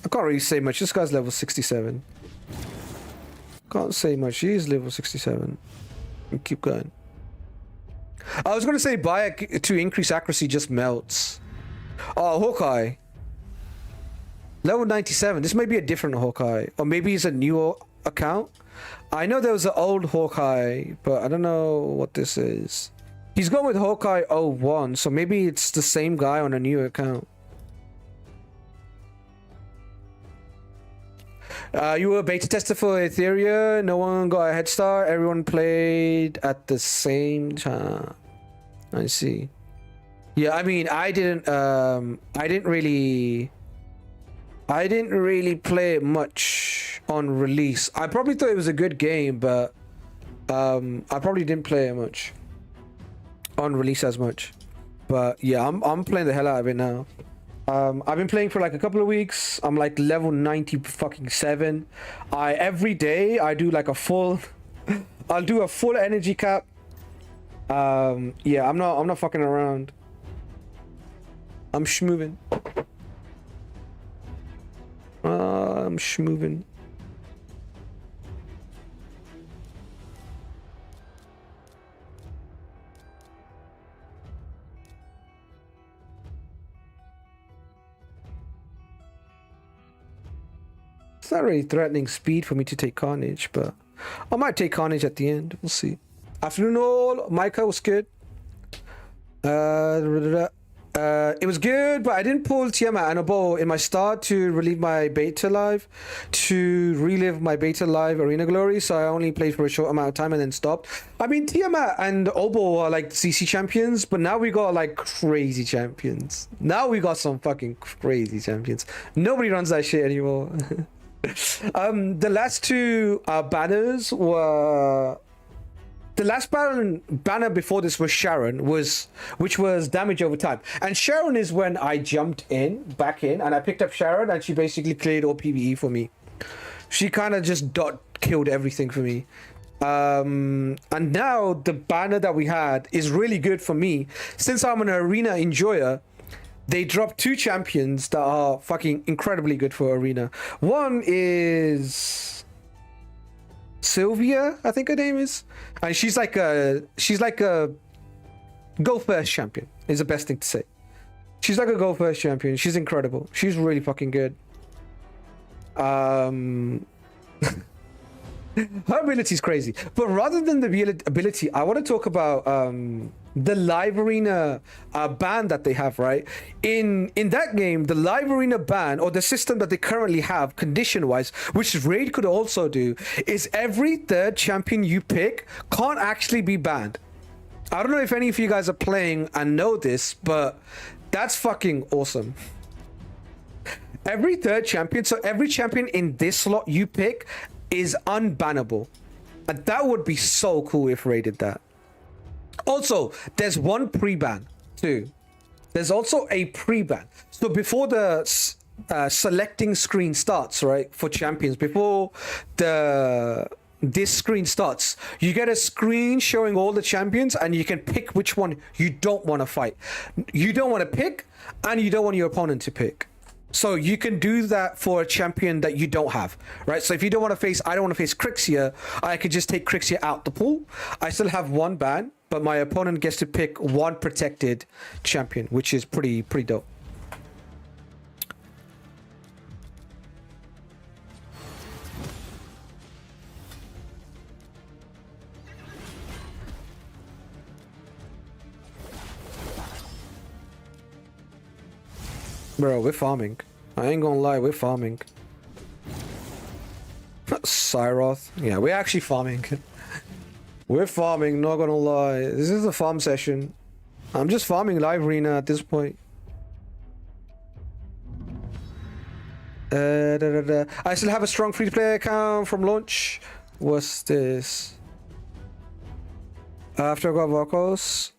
I can't really say much. This guy's level 67. Can't say much. He is level 67. And keep going. I was gonna say buy it to increase accuracy just melts. Oh, Hawkeye. Level 97. This may be a different Hawkeye. Or maybe it's a new account. I know there was an old Hawkeye, but I don't know what this is. He's gone with Hawkeye 01, so maybe it's the same guy on a new account. You were a beta tester for Ethereum. No one got a head start. Everyone played at the same time. I see. Yeah, I mean, I didn't really play it much on release. I probably thought it was a good game, but I probably didn't play it much on release as much. But yeah, I'm playing the hell out of it now. I've been playing for like a couple of weeks. I'm like level 97. Every day I do like a full I'll do a full energy cap. Yeah, I'm not fucking around. I'm schmoving. I'm schmoving. It's not really threatening speed for me to take Carnage, but I might take Carnage at the end. We'll see. Afternoon all. Micah was good. It was good, but I didn't pull Tiamat and a bow in my start to relive my beta live arena glory, so I only played for a short amount of time and then stopped. I mean, Tiamat and Obo are like CC champions, but now we got like crazy champions. Now we got some fucking crazy champions. Nobody runs that shit anymore. The last two banners were... The last banner before this was Sharon, which was damage over time. And Sharon is when I jumped back in, and I picked up Sharon, and she basically cleared all PvE for me. She kind of just killed everything for me. And now the banner that we had is really good for me. Since I'm an arena enjoyer, they dropped two champions that are fucking incredibly good for arena. One is Sylvia, I think her name is, and she's like a go first champion is the best thing to say. She's like a go first champion. She's incredible. She's really fucking good. Her ability is crazy, but rather than the ability, I want to talk about the live arena ban that they have, right? In that game, the live arena ban, or the system that they currently have condition wise, which Raid could also do, is every third champion you pick can't actually be banned. I don't know if any of you guys are playing and know this, but that's fucking awesome. Every third champion, so every champion in this slot you pick is unbannable, and that would be so cool if Raid did that. Also, there's one pre-ban too. There's also a pre-ban. So before the selecting screen starts, right, for champions, before the this screen starts. You get a screen showing all the champions, and you can pick which one you don't want to fight. You don't want to pick, and you don't want your opponent to pick. So you can do that for a champion that you don't have, right? So if you don't want to face, I don't want to face Crixia, I could just take Crixia out the pool. I still have one ban, but my opponent gets to pick one protected champion, which is pretty dope. Bro, we're farming. I ain't gonna lie, we're farming. Cyroth. Yeah, we're actually farming. We're farming, not gonna lie. This is a farm session. I'm just farming live arena at this point. I still have a strong free-to-play account from launch. What's this? After I got Varkos.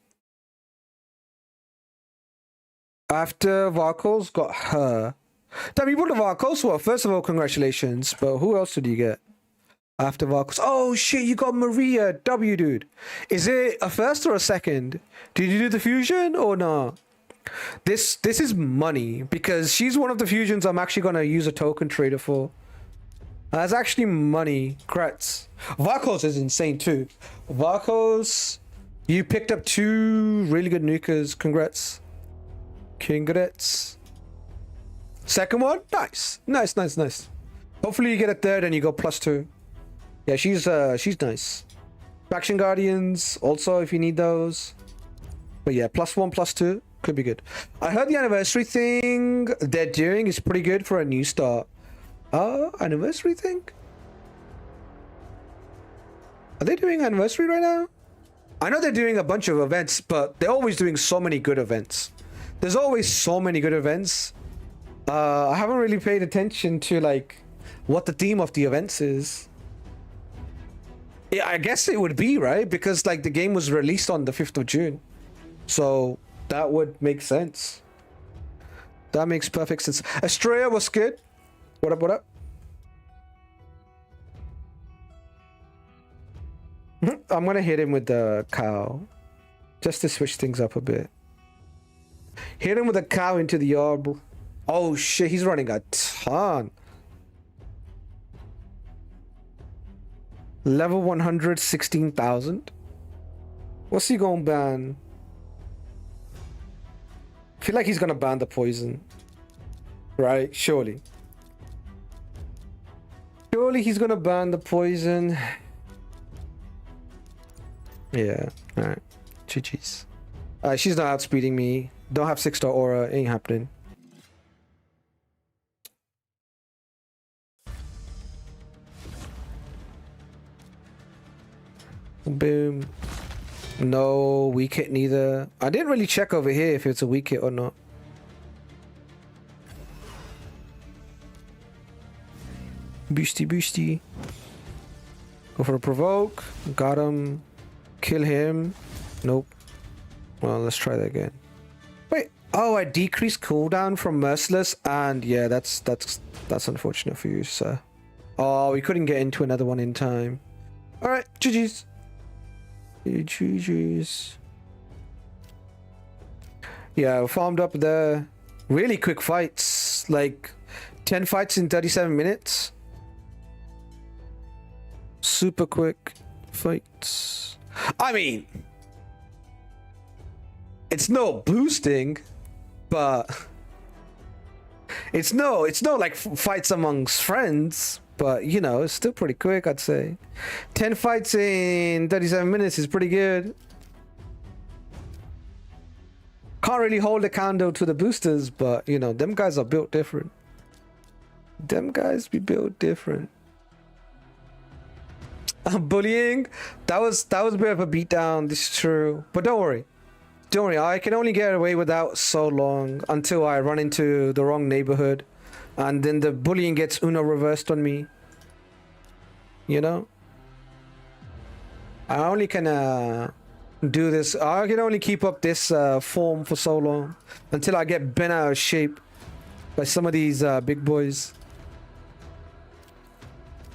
After Varkos got her. Damn, you bought the Varkos? Well, first of all, congratulations. But who else did you get? After Varkos. Oh shit, you got Maria W, dude. Is it a first or a second? Did you do the fusion or not? This is money because she's one of the fusions I'm actually gonna use a token trader for. That's actually money. Congrats. Varkos is insane too. Varkos, you picked up 2 really good nukers. Congrats. Congrats. Second one? Nice. Nice. Hopefully you get a third and you go +2. Yeah, she's nice. Faction Guardians, also if you need those. But yeah, +1, +2 could be good. I heard the anniversary thing they're doing is pretty good for a new start. Anniversary thing? Are they doing anniversary right now? I know they're doing a bunch of events, but they're always doing so many good events. There's always so many good events. I haven't really paid attention to like what the theme of the events is. Yeah, I guess it would be, right? Because like the game was released on the 5th of June. So that would make sense. That makes perfect sense. Estrella was good. What up? I'm gonna hit him with the cow. Just to switch things up a bit. Hit him with a cow into the orb. Oh shit, he's running a ton. Level 100, 16,000. What's he gonna ban? I feel like he's gonna ban the poison. Right? Surely. Surely he's gonna ban the poison. Yeah. Alright. GG's. She's not outspeeding me. Don't have 6-star aura. Ain't happening. Boom. No weak hit neither. I didn't really check over here if it's a weak hit or not. Boosty. Go for a provoke. Got him. Kill him. Nope. Well, let's try that again. Wait. Oh, I decreased cooldown from Merciless, and yeah, that's unfortunate for you, sir. Oh, we couldn't get into another one in time. All right, GG's. GG's. Yeah, farmed up there. Really quick fights, like 10 fights in 37 minutes. Super quick fights. I mean, it's no boosting, but it's no like fights amongst friends. But, you know, it's still pretty quick, I'd say. 10 fights in 37 minutes is pretty good. Can't really hold a candle to the boosters, but, you know, them guys are built different. Them guys be built different. Bullying? That was a bit of a beatdown, this is true. But don't worry. Don't worry, I can only get away without so long until I run into the wrong neighborhood. And then the bullying gets Uno reversed on me. You know? I only can do this. I can only keep up this form for so long. Until I get bent out of shape by some of these big boys.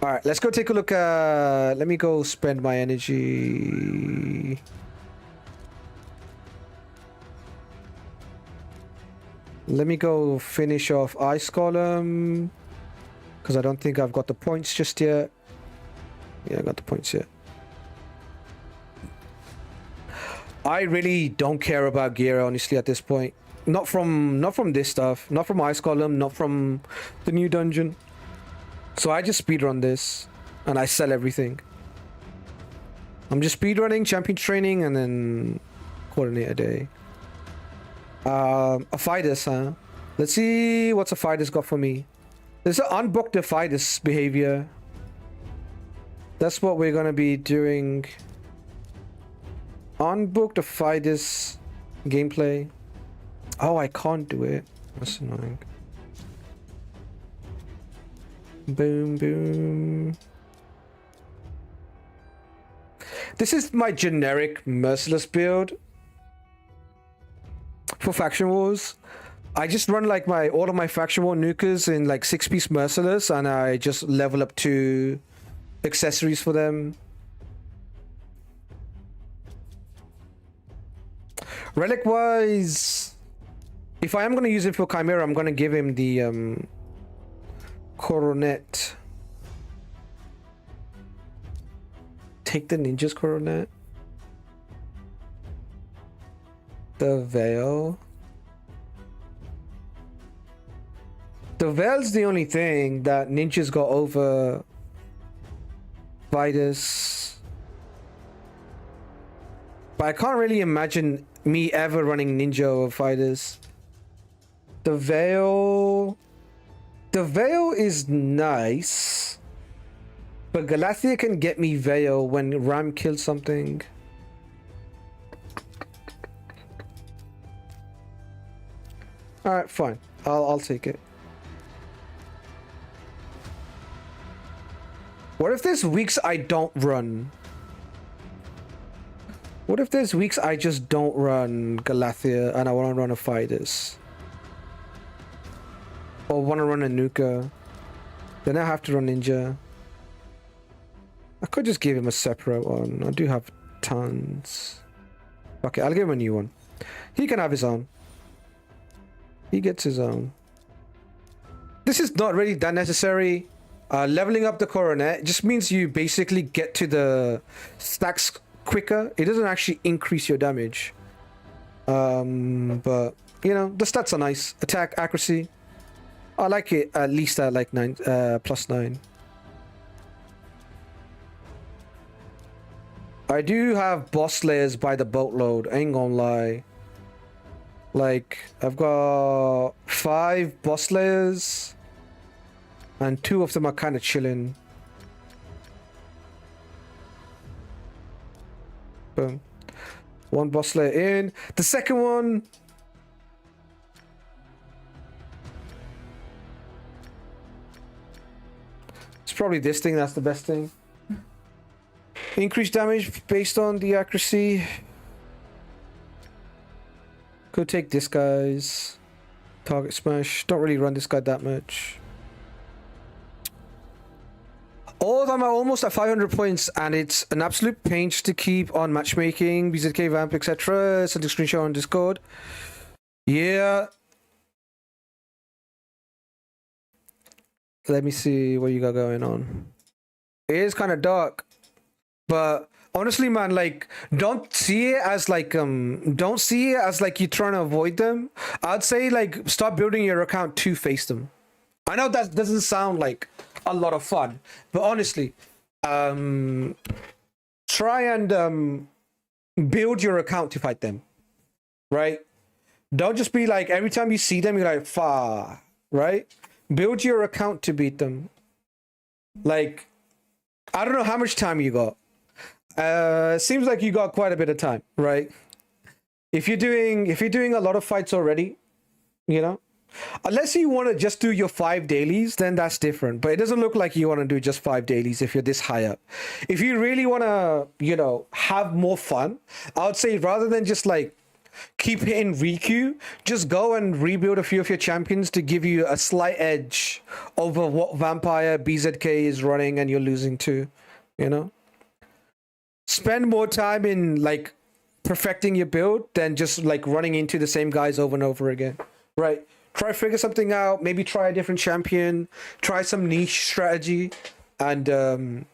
All right, let's go take a look. Let me go spend my energy. Let me go finish off Ice Column, because I don't think I've got the points just yet. Yeah, I got the points yet. I really don't care about gear, honestly, at this point. Not from this stuff. Not from Ice Column. Not from the new dungeon. So I just speedrun this, and I sell everything. I'm just speedrunning, champion training, and then coordinate a day. Aphidus, huh? Let's see what's Aphidus got for me. There's an unbooked Aphidus behavior. That's what we're gonna be doing. Unbooked Aphidus gameplay. Oh, I can't do it. That's annoying. Boom, boom. This is my generic merciless build for faction wars. I just run like all of my faction war nukers in like 6-piece merciless, and I just level up 2 accessories for them. Relic wise, if I am going to use him for Chimera, I'm going to give him the Coronet. Take the ninja's Coronet. The Veil. The Veil's the only thing that ninjas got over Aphidus. But I can't really imagine me ever running ninja over Aphidus. The Veil... The Veil is nice. But Galathea can get me Veil when Ram kills something. Alright, fine. I'll take it. What if there's weeks I don't run? What if there's weeks I just don't run Galathea and I want to run a Aphidus? Or want to run a Nuka? Then I have to run Ninja. I could just give him a separate one. I do have tons. Okay, I'll give him a new one. He can have his own. He gets his own. This is not really that necessary. Leveling up the Coronet just means you basically get to the stacks quicker. It doesn't actually increase your damage. But, you know, the stats are nice. Attack, accuracy. I like it at least at like +9. I do have boss layers by the boatload, I ain't gonna lie. Like, I've got 5 boss layers, and 2 of them are kind of chilling. Boom. 1 boss layer in. The second one... It's probably this thing, that's the best thing. Increased damage based on the accuracy. Could take this guy's target smash. Don't really run this guy that much. All of them are almost at 500 points, and it's an absolute pain to keep on matchmaking, BZK Vamp, etc. Send a screenshot on Discord. Yeah. Let me see what you got going on. It is kind of dark. But honestly, man, like, don't see it as like you're trying to avoid them. I'd say like start building your account to face them. I know that doesn't sound like a lot of fun, but honestly, try and build your account to fight them, right? Don't just be like every time you see them you're like far, right? Build your account to beat them. Like, I don't know how much time you got. Seems like you got quite a bit of time, right? If you're doing a lot of fights already, you know, unless you want to just do your 5 dailies, then that's different. But it doesn't look like you want to do just 5 dailies if you're this high up. If you really want to, you know, have more fun, I would say rather than just like keep hitting Riku, just go and rebuild a few of your champions to give you a slight edge over what Vampire BZK is running and you're losing to, you know? Spend more time in like perfecting your build than just like running into the same guys over and over again, right? Try figure something out, maybe try a different champion, try some niche strategy, and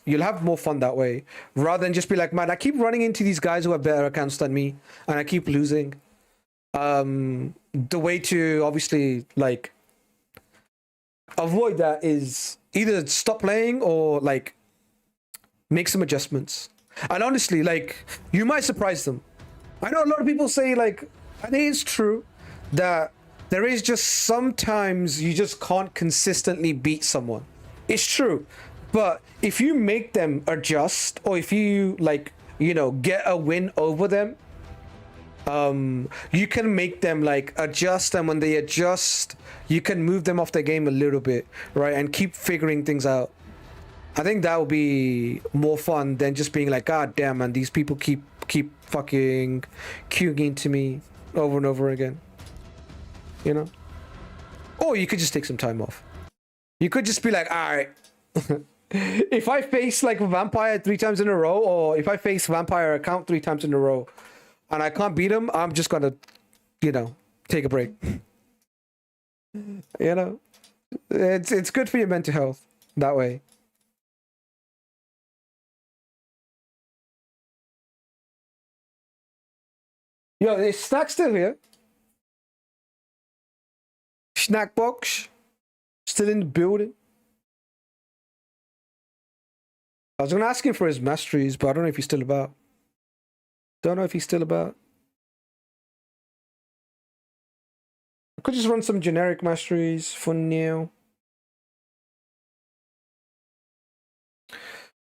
you'll have more fun that way, rather than just be like, man, I keep running into these guys who have better accounts than me and I keep losing. The way to obviously like avoid that is either stop playing or like make some adjustments. And honestly, like, you might surprise them. I know a lot of people say, like, I think it's true that there is just sometimes you just can't consistently beat someone. It's true. But if you make them adjust, or if you, like, you know, get a win over them, you can make them, like, adjust. And when they adjust, you can move them off their game a little bit, right? And keep figuring things out. I think that would be more fun than just being like, God damn, man, these people keep fucking queuing into me over and over again. You know? Or you could just take some time off. You could just be like, all right, if I face like a vampire 3 times in a row, or if I face vampire account 3 times in a row, and I can't beat him, I'm just gonna, you know, take a break. You know? It's good for your mental health that way. Yo, is Snack still here? Snack box still in the building. I was gonna ask him for his masteries, but I don't know if he's still about. Don't know if he's still about. I could just run some generic masteries for now.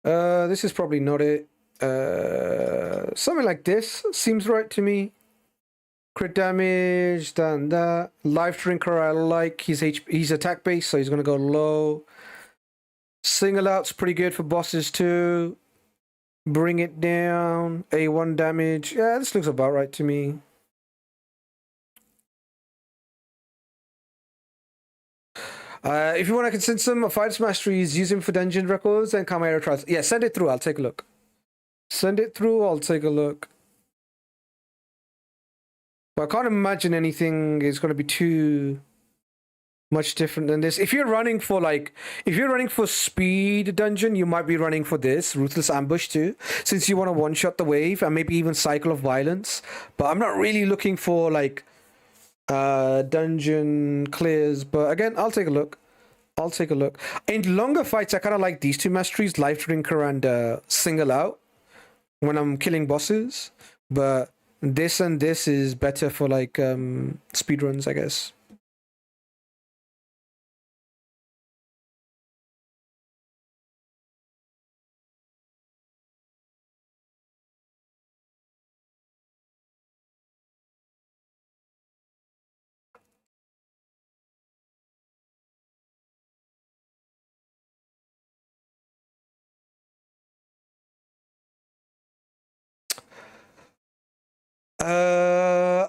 This is probably not it. Something like this seems right to me. Crit damage, done that. Life Drinker I like. He's attack based, so he's gonna go low. Single out's pretty good for bosses too. Bring it down. A1 damage. Yeah, this looks about right to me. If you want, I can send some Aphidus masteries, use him for dungeon records and Chimera trials. Yeah, send it through. I'll take a look. Send it through. I'll take a look. But I can't imagine anything is going to be too much different than this. If you're running for speed dungeon, you might be running for this Ruthless Ambush too, since you want to one-shot the wave and maybe even Cycle of Violence. But I'm not really looking for like dungeon clears. But again, I'll take a look. I'll take a look. In longer fights, I kind of like these two masteries, Life Drinker and Single Out, when I'm killing bosses. But this and this is better for like speedruns, I guess.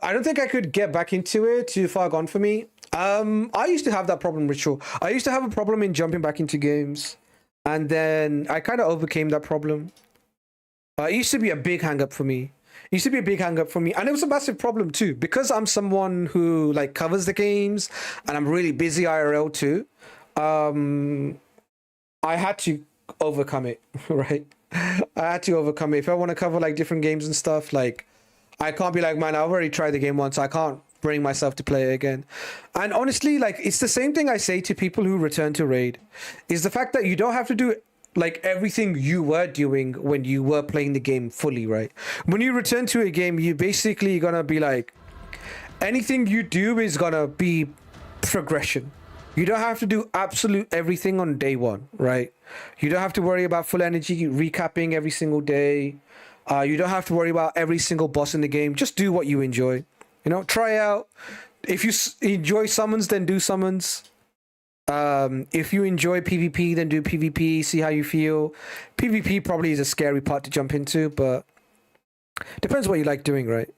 I don't think I could get back into it. Too far gone for me. I used to have that problem, Ritual. I used to have a problem in jumping back into games, and then I kind of overcame that problem. It used to be a big hang up for me. It used to be a big hang up for me, and it was a massive problem too, because I'm someone who like covers the games, and I'm really busy IRL too. I had to overcome it, right? I had to overcome it. If I want to cover like different games and stuff, like I can't be like, man, I've already tried the game once. I can't bring myself to play it again. And honestly, like it's the same thing I say to people who return to raid, is the fact that you don't have to do like everything you were doing when you were playing the game fully, right? When you return to a game, you basically gonna be like, anything you do is gonna be progression. You don't have to do absolute everything on day one, right? You don't have to worry about full energy recapping every single day. You don't have to worry about every single boss in the game. Just do what you enjoy. You know, try out. If you enjoy summons, then do summons. If you enjoy PvP, then do PvP. See how you feel. PvP probably is a scary part to jump into, but depends what you like doing, right?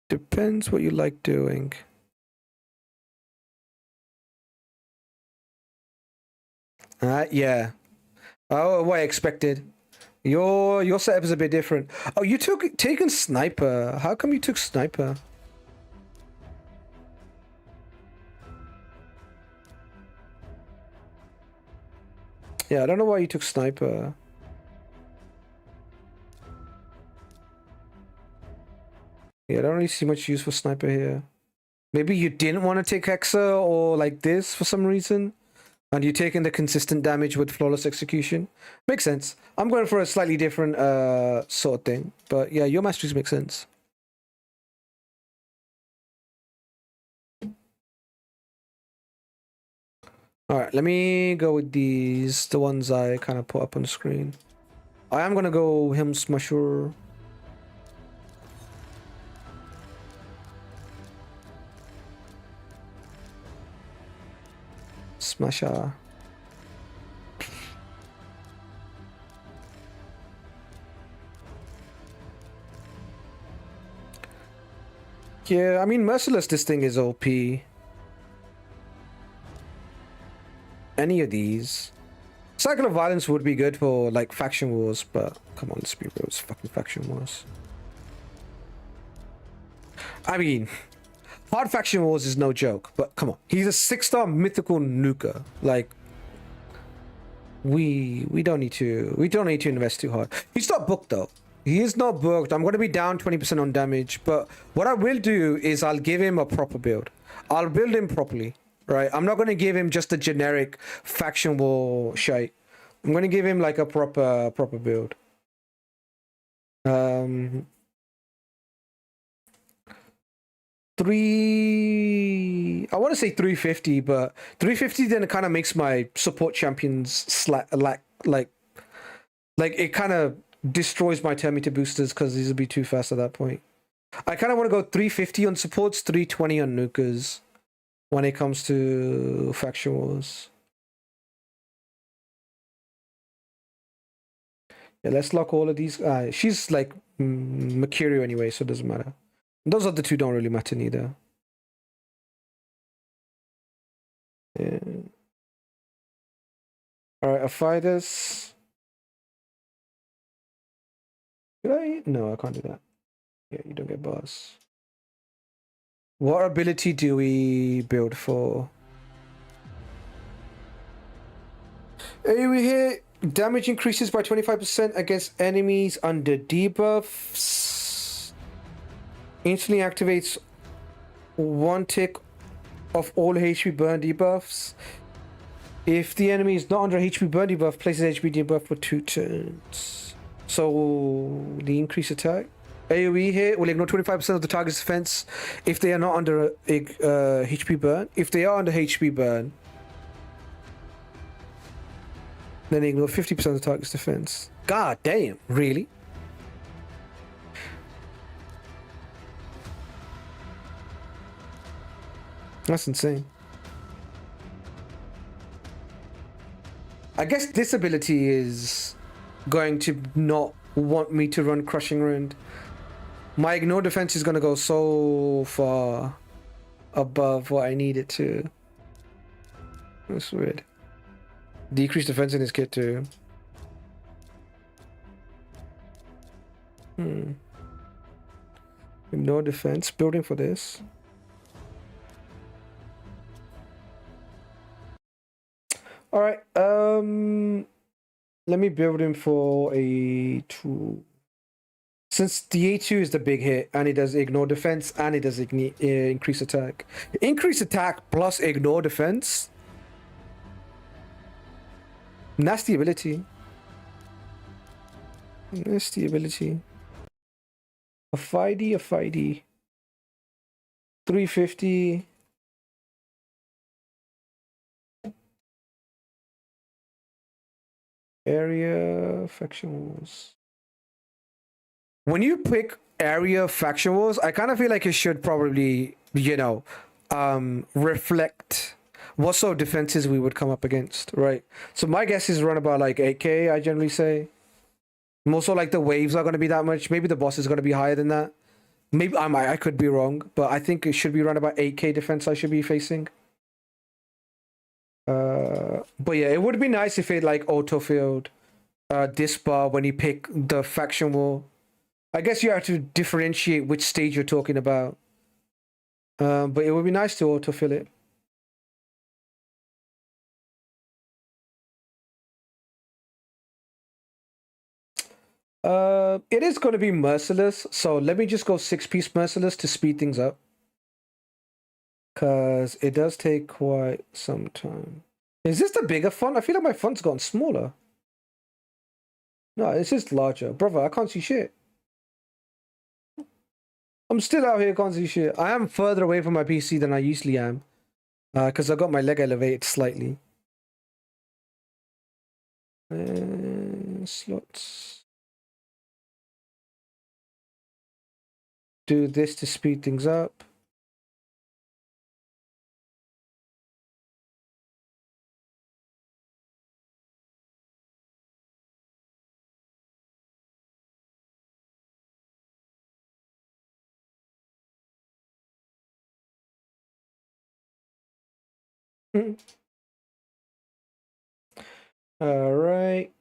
Depends what you like doing. Yeah. Oh, what I expected. Your setup is a bit different. Oh, you taken sniper. How come you took sniper? Yeah, I don't know why you took sniper. Yeah, I don't really see much use for sniper here. Maybe you didn't want to take Hexa or like this for some reason, and you're taking the consistent damage with flawless execution. Makes sense. I'm going for a slightly different sort of thing, but yeah, your masteries make sense. All right, let me go with these, the ones I kind of put up on the screen. I am gonna go him smasher. Smasher. Yeah, I mean, Merciless, this thing is OP. Any of these. Cycle of Violence would be good for, like, Faction Wars, but come on, let's be real, it's fucking Faction Wars. I mean, Hard Faction Wars is no joke, but come on. He's a 6-star mythical nuker. Like, we don't need to invest too hard. He's not booked, though. He is not booked. I'm going to be down 20% on damage, but what I will do is I'll give him a proper build. I'll build him properly. Right, I'm not going to give him just a generic faction war shite. I'm going to give him like a proper build. I want to say 350, but 350 then it kind of makes my support champions like it kind of destroys my Terminator boosters because these will be too fast at that point. I kind of want to go 350 on supports, 320 on nukers when it comes to faction wars. Yeah, let's lock all of these. She's like Mercurio anyway, so it doesn't matter. Those other two don't really matter neither. Yeah. All right, Aphidus. Did I? No, I can't do that. Yeah, you don't get boss. What ability do we build for? Hey, we hit damage increases by 25% against enemies under debuffs. Instantly activates one tick of all HP burn debuffs. If the enemy is not under HP burn debuff, places HP debuff for 2 turns. So the increased attack. AoE hit will ignore 25% of the target's defense if they are not under HP burn. If they are under HP burn, then they ignore 50% of the target's defense. God damn, really? That's insane. I guess this ability is going to not want me to run Crushing Rend. My ignore defense is going to go so far above what I need it to. That's weird. Decrease defense in his kit too. Ignore defense. Building for this. Alright, let me build him for a 2. Since the A2 is the big hit, and it does ignore defense, and it does increase attack. Increase attack plus ignore defense? Nasty ability. Nasty ability. A 5D. 350. Area faction wars. When you pick area faction wars, I kind of feel like it should probably, reflect what sort of defenses we would come up against, right? So my guess is run about like 8k, I generally say. Also, like the waves are going to be that much. Maybe the boss is going to be higher than that. Maybe I could be wrong, but I think it should be around about 8k defense I should be facing. But yeah, it would be nice if it like autofilled this bar when you pick the faction war. I guess you have to differentiate which stage you're talking about. But it would be nice to autofill it. It is going to be merciless, so let me just go 6-piece merciless to speed things up. Because it does take quite some time. Is this the bigger font? I feel like my font's gotten smaller. No, it's just larger. Brother, I can't see shit. I'm still out here, can't see shit. I am further away from my PC than I usually am. Because I got my leg elevated slightly. Slots. Do this to speed things up. All right.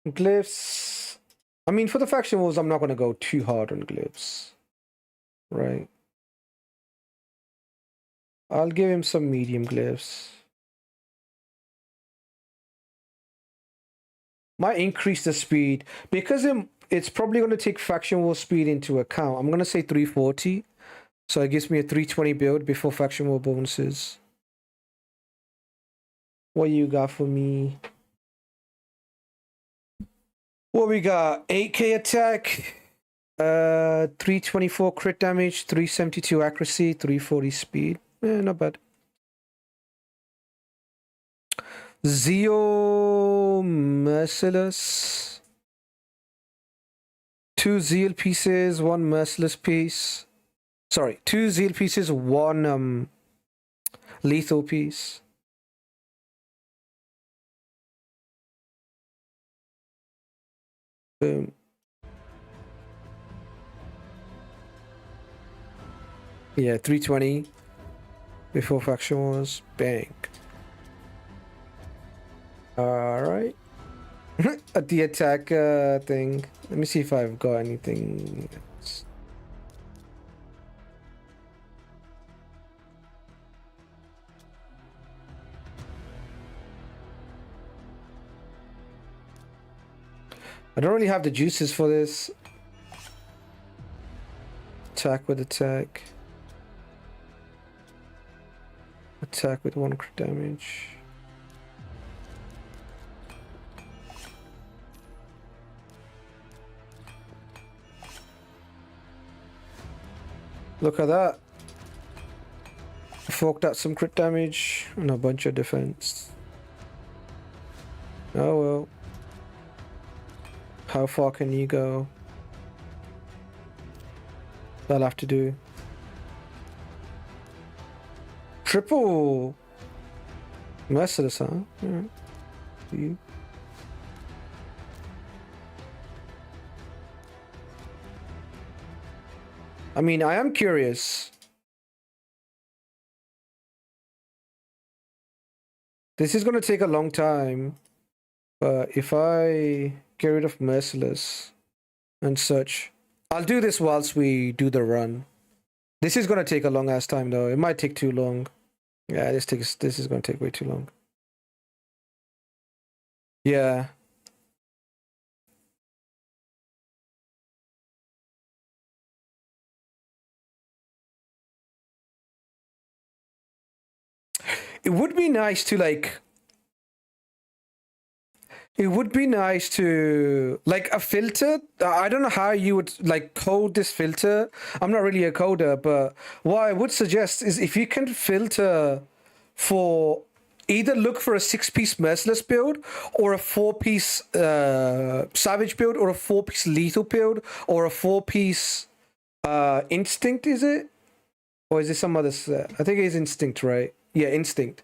Glyphs. I mean, for the faction wars, I'm not going to go too hard on glyphs. Right. I'll give him some medium glyphs. Might increase the speed. Because it's probably going to take faction war speed into account. I'm going to say 340. So it gives me a 320 build before faction war bonuses. What you got for me? What we got? 8k attack, 324 crit damage, 372 accuracy, 340 speed. Not bad. Zeal Merciless. 2 Zeal pieces, 1 Merciless piece. Sorry, 2 Zeal pieces, 1 lethal piece. Boom. Yeah, 320 before faction wars. Bang. Alright. At the attack thing. Let me see if I've got anything else. I don't really have the juices for this. Attack with attack. Attack with 1 crit damage. Look at that. Forked out some crit damage and a bunch of defense. Oh well. How far can you go? That'll have to do. Triple Merciless, huh? Alright. You. I mean, I am curious. This is going to take a long time. But if I get rid of Merciless and such, I'll do this whilst we do the run. This is going to take a long ass time though. It might take too long. Yeah, this is going to take way too long. Yeah. It would be nice to like... It would be nice to like a filter. I don't know how you would like code this filter. I'm not really a coder, but what I would suggest is if you can filter for either look for a 6-piece merciless build or a 4-piece savage build or a 4-piece lethal build or a 4-piece instinct, is it? Or is it some other set? I think it is instinct, right? Yeah, instinct.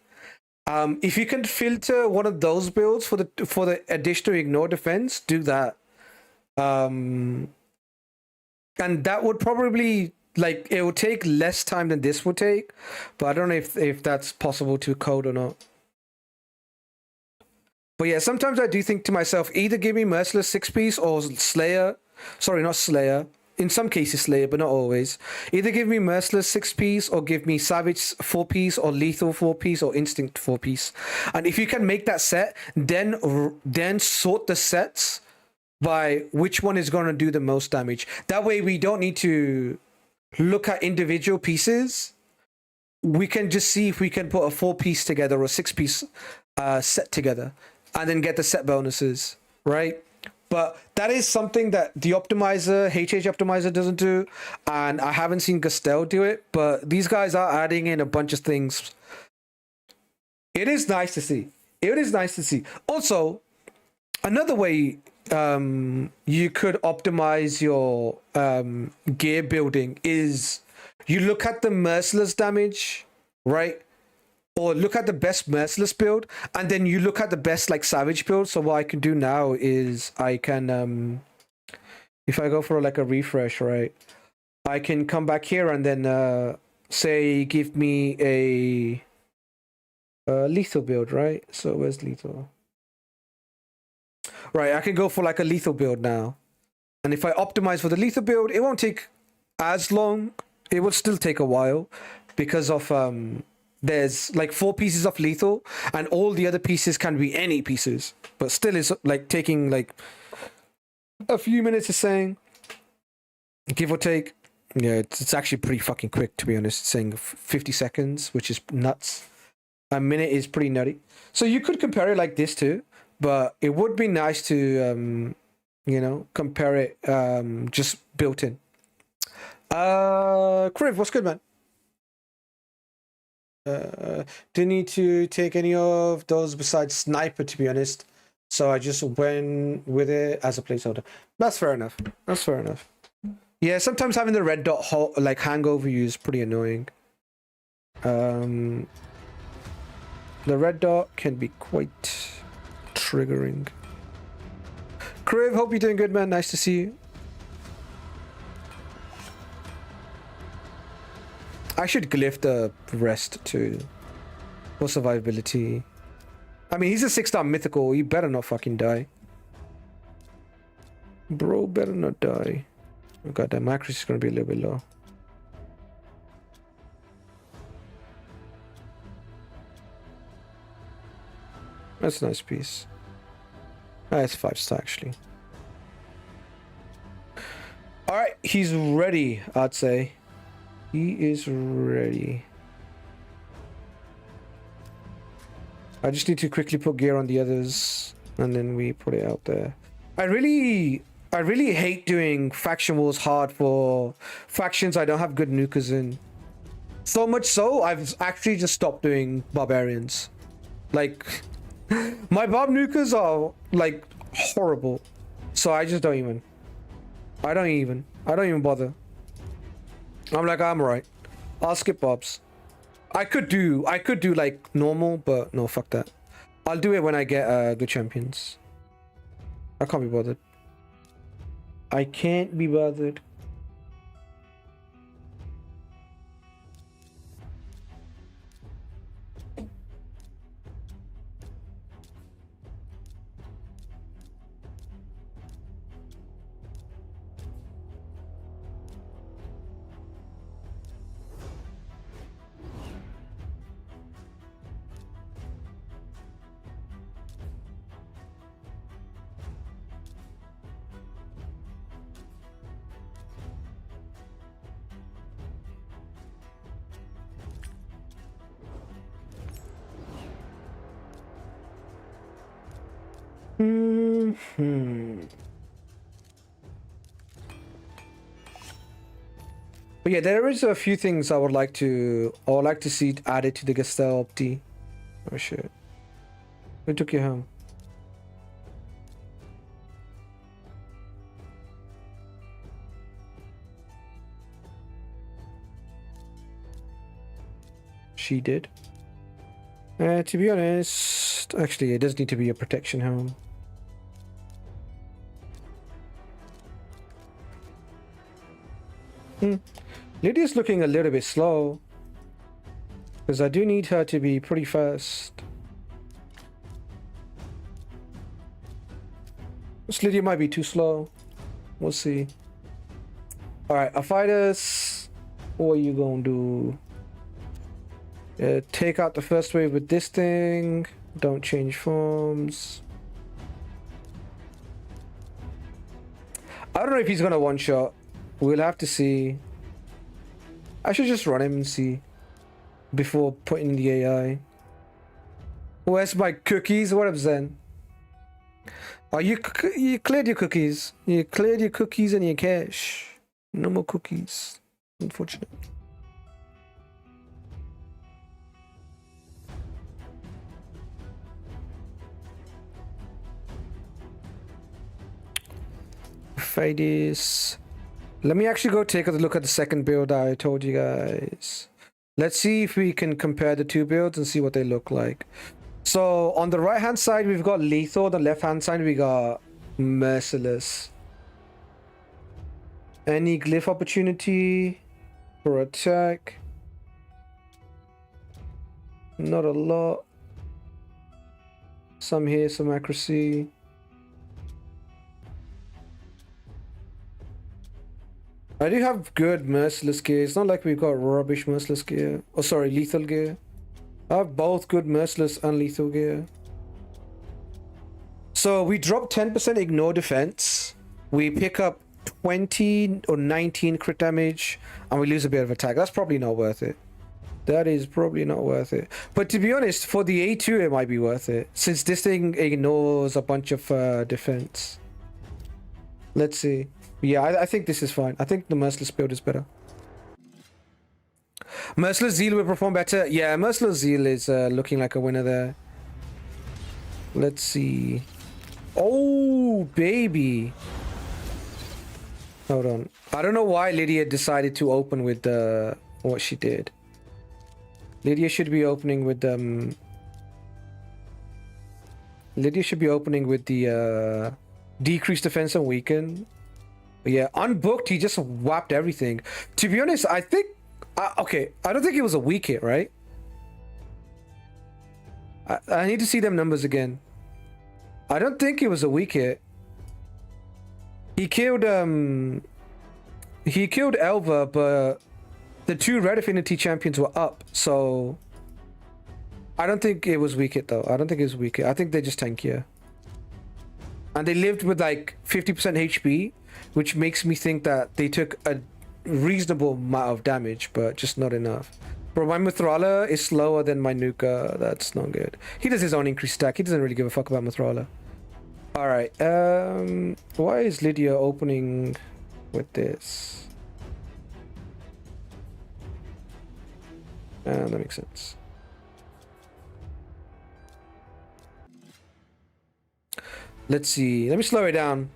If you can filter one of those builds for the additional ignore defense, do that. And that would probably like it will take less time than this will take, but I don't know if that's possible to code or not. But yeah, sometimes I do think to myself, either give me Merciless 6-piece or Slayer. Sorry, not Slayer. In some cases Slayer, but not always. Either give me Merciless 6-piece or give me Savage 4-piece or Lethal 4-piece or Instinct 4-piece. And if you can make that set, then sort the sets by which one is going to do the most damage. That way we don't need to look at individual pieces. We can just see if we can put a 4-piece together or a 6-piece set together and then get the set bonuses, right? But that is something that the optimizer, HH optimizer doesn't do, and I haven't seen Gastel do it, but these guys are adding in a bunch of things. It is nice to see. It is nice to see. Also, another way you could optimize your gear building is you look at the merciless damage, right? Or look at the best merciless build, and then you look at the best like savage build. So what I can do now is I can if I go for like a refresh, right, I can come back here and then say give me a lethal build, right? So where's lethal? Right, I can go for like a lethal build now. And if I optimize for the lethal build, it won't take as long. It will still take a while because of there's like 4 pieces of lethal and all the other pieces can be any pieces, but still it's like taking like a few minutes, is saying, give or take. Yeah, it's actually pretty fucking quick, to be honest. It's saying 50 seconds, which is nuts. A minute is pretty nutty. So you could compare it like this too, but it would be nice to you know, compare it just built in. Kriv, what's good, man? Didn't need to take any of those besides sniper, to be honest, so I just went with it as a placeholder. That's fair enough. That's fair enough. Yeah, sometimes having the red dot like hangover you is pretty annoying. The red dot can be quite triggering. Kriv, hope you're doing good, man. Nice to see you. I should glyph the rest too. For survivability. I mean, he's a 6-star mythical. He better not fucking die. Bro, better not die. Oh god, that macros is gonna be a little bit low. That's a nice piece. That's 5-star actually. Alright, he's ready, I'd say. He is ready. I just need to quickly put gear on the others and then we put it out there. I really hate doing faction wars hard for factions I don't have good nukers in. So much so, I've actually just stopped doing barbarians. Like, my barb nukers are like horrible. So I just don't even. I don't even bother. I'm like, I'm alright. I'll skip bobs. I could do like normal, but no, fuck that. I'll do it when I get good champions. I can't be bothered. I can't be bothered. But yeah, there is a few things I would like to see added to the Gastel opti. Oh shit. Who took you home? She did. To be honest, actually it does need to be a protection home. Lydia's looking a little bit slow. Because I do need her to be pretty fast. This Lydia might be too slow. We'll see. Alright, Aphidus. What are you gonna do? Take out the first wave with this thing. Don't change forms. I don't know if he's gonna one-shot. We'll have to see. I should just run him and see. Before putting the AI. Where's my cookies? What up, Zen? Oh, you cleared your cookies. You cleared your cookies and your cache. No more cookies. Unfortunate. Aphidus. Let me actually go take a look at the second build I told you guys. Let's see if we can compare the two builds and see what they look like. So on the right hand side we've got lethal, on the left hand side we got merciless. Any glyph opportunity for attack? Not a lot. Some here, some accuracy. I do have good merciless gear. It's not like we've got rubbish merciless gear. Oh, sorry, lethal gear. I have both good merciless and lethal gear. So we drop 10% ignore defense. We pick up 20 or 19 crit damage. And we lose a bit of attack. That's probably not worth it. That is probably not worth it. But to be honest, for the A2, it might be worth it. Since this thing ignores a bunch of defense. Let's see. Yeah, I think this is fine. I think the Merciless build is better. Merciless Zeal will perform better. Yeah, Merciless Zeal is looking like a winner there. Let's see. Oh, baby. Hold on. I don't know why Lydia decided to open with what she did. Lydia should be opening with Lydia should be opening with the decreased defense and weaken. Yeah, unbooked, he just whapped everything. To be honest, I think... okay, I don't think it was a weak hit, right? I need to see them numbers again. I don't think it was a weak hit. He killed Elva, but the two Red Affinity champions were up, so... I don't think it was weak hit, though. I don't think it was weak hit. I think they're just tankier. And they lived with like 50% HP, which makes me think that they took a reasonable amount of damage, but just not enough. Bro, my Mithrala is slower than my Nuka. That's not good. He does his own increased stack. He doesn't really give a fuck about Mithrala. Alright, why is Lydia opening with this? That makes sense. Let's see. Let me slow it down.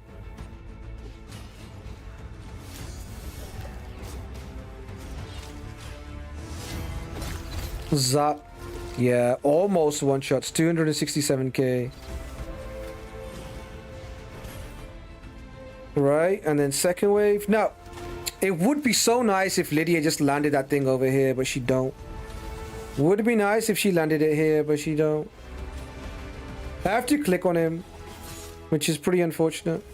Zap. Yeah, almost one shots. 267k. Right, and then second wave. Now, it would be so nice if Lydia just landed that thing over here, but she don't. Would be nice if she landed it here, but she don't. I have to click on him, which is pretty unfortunate.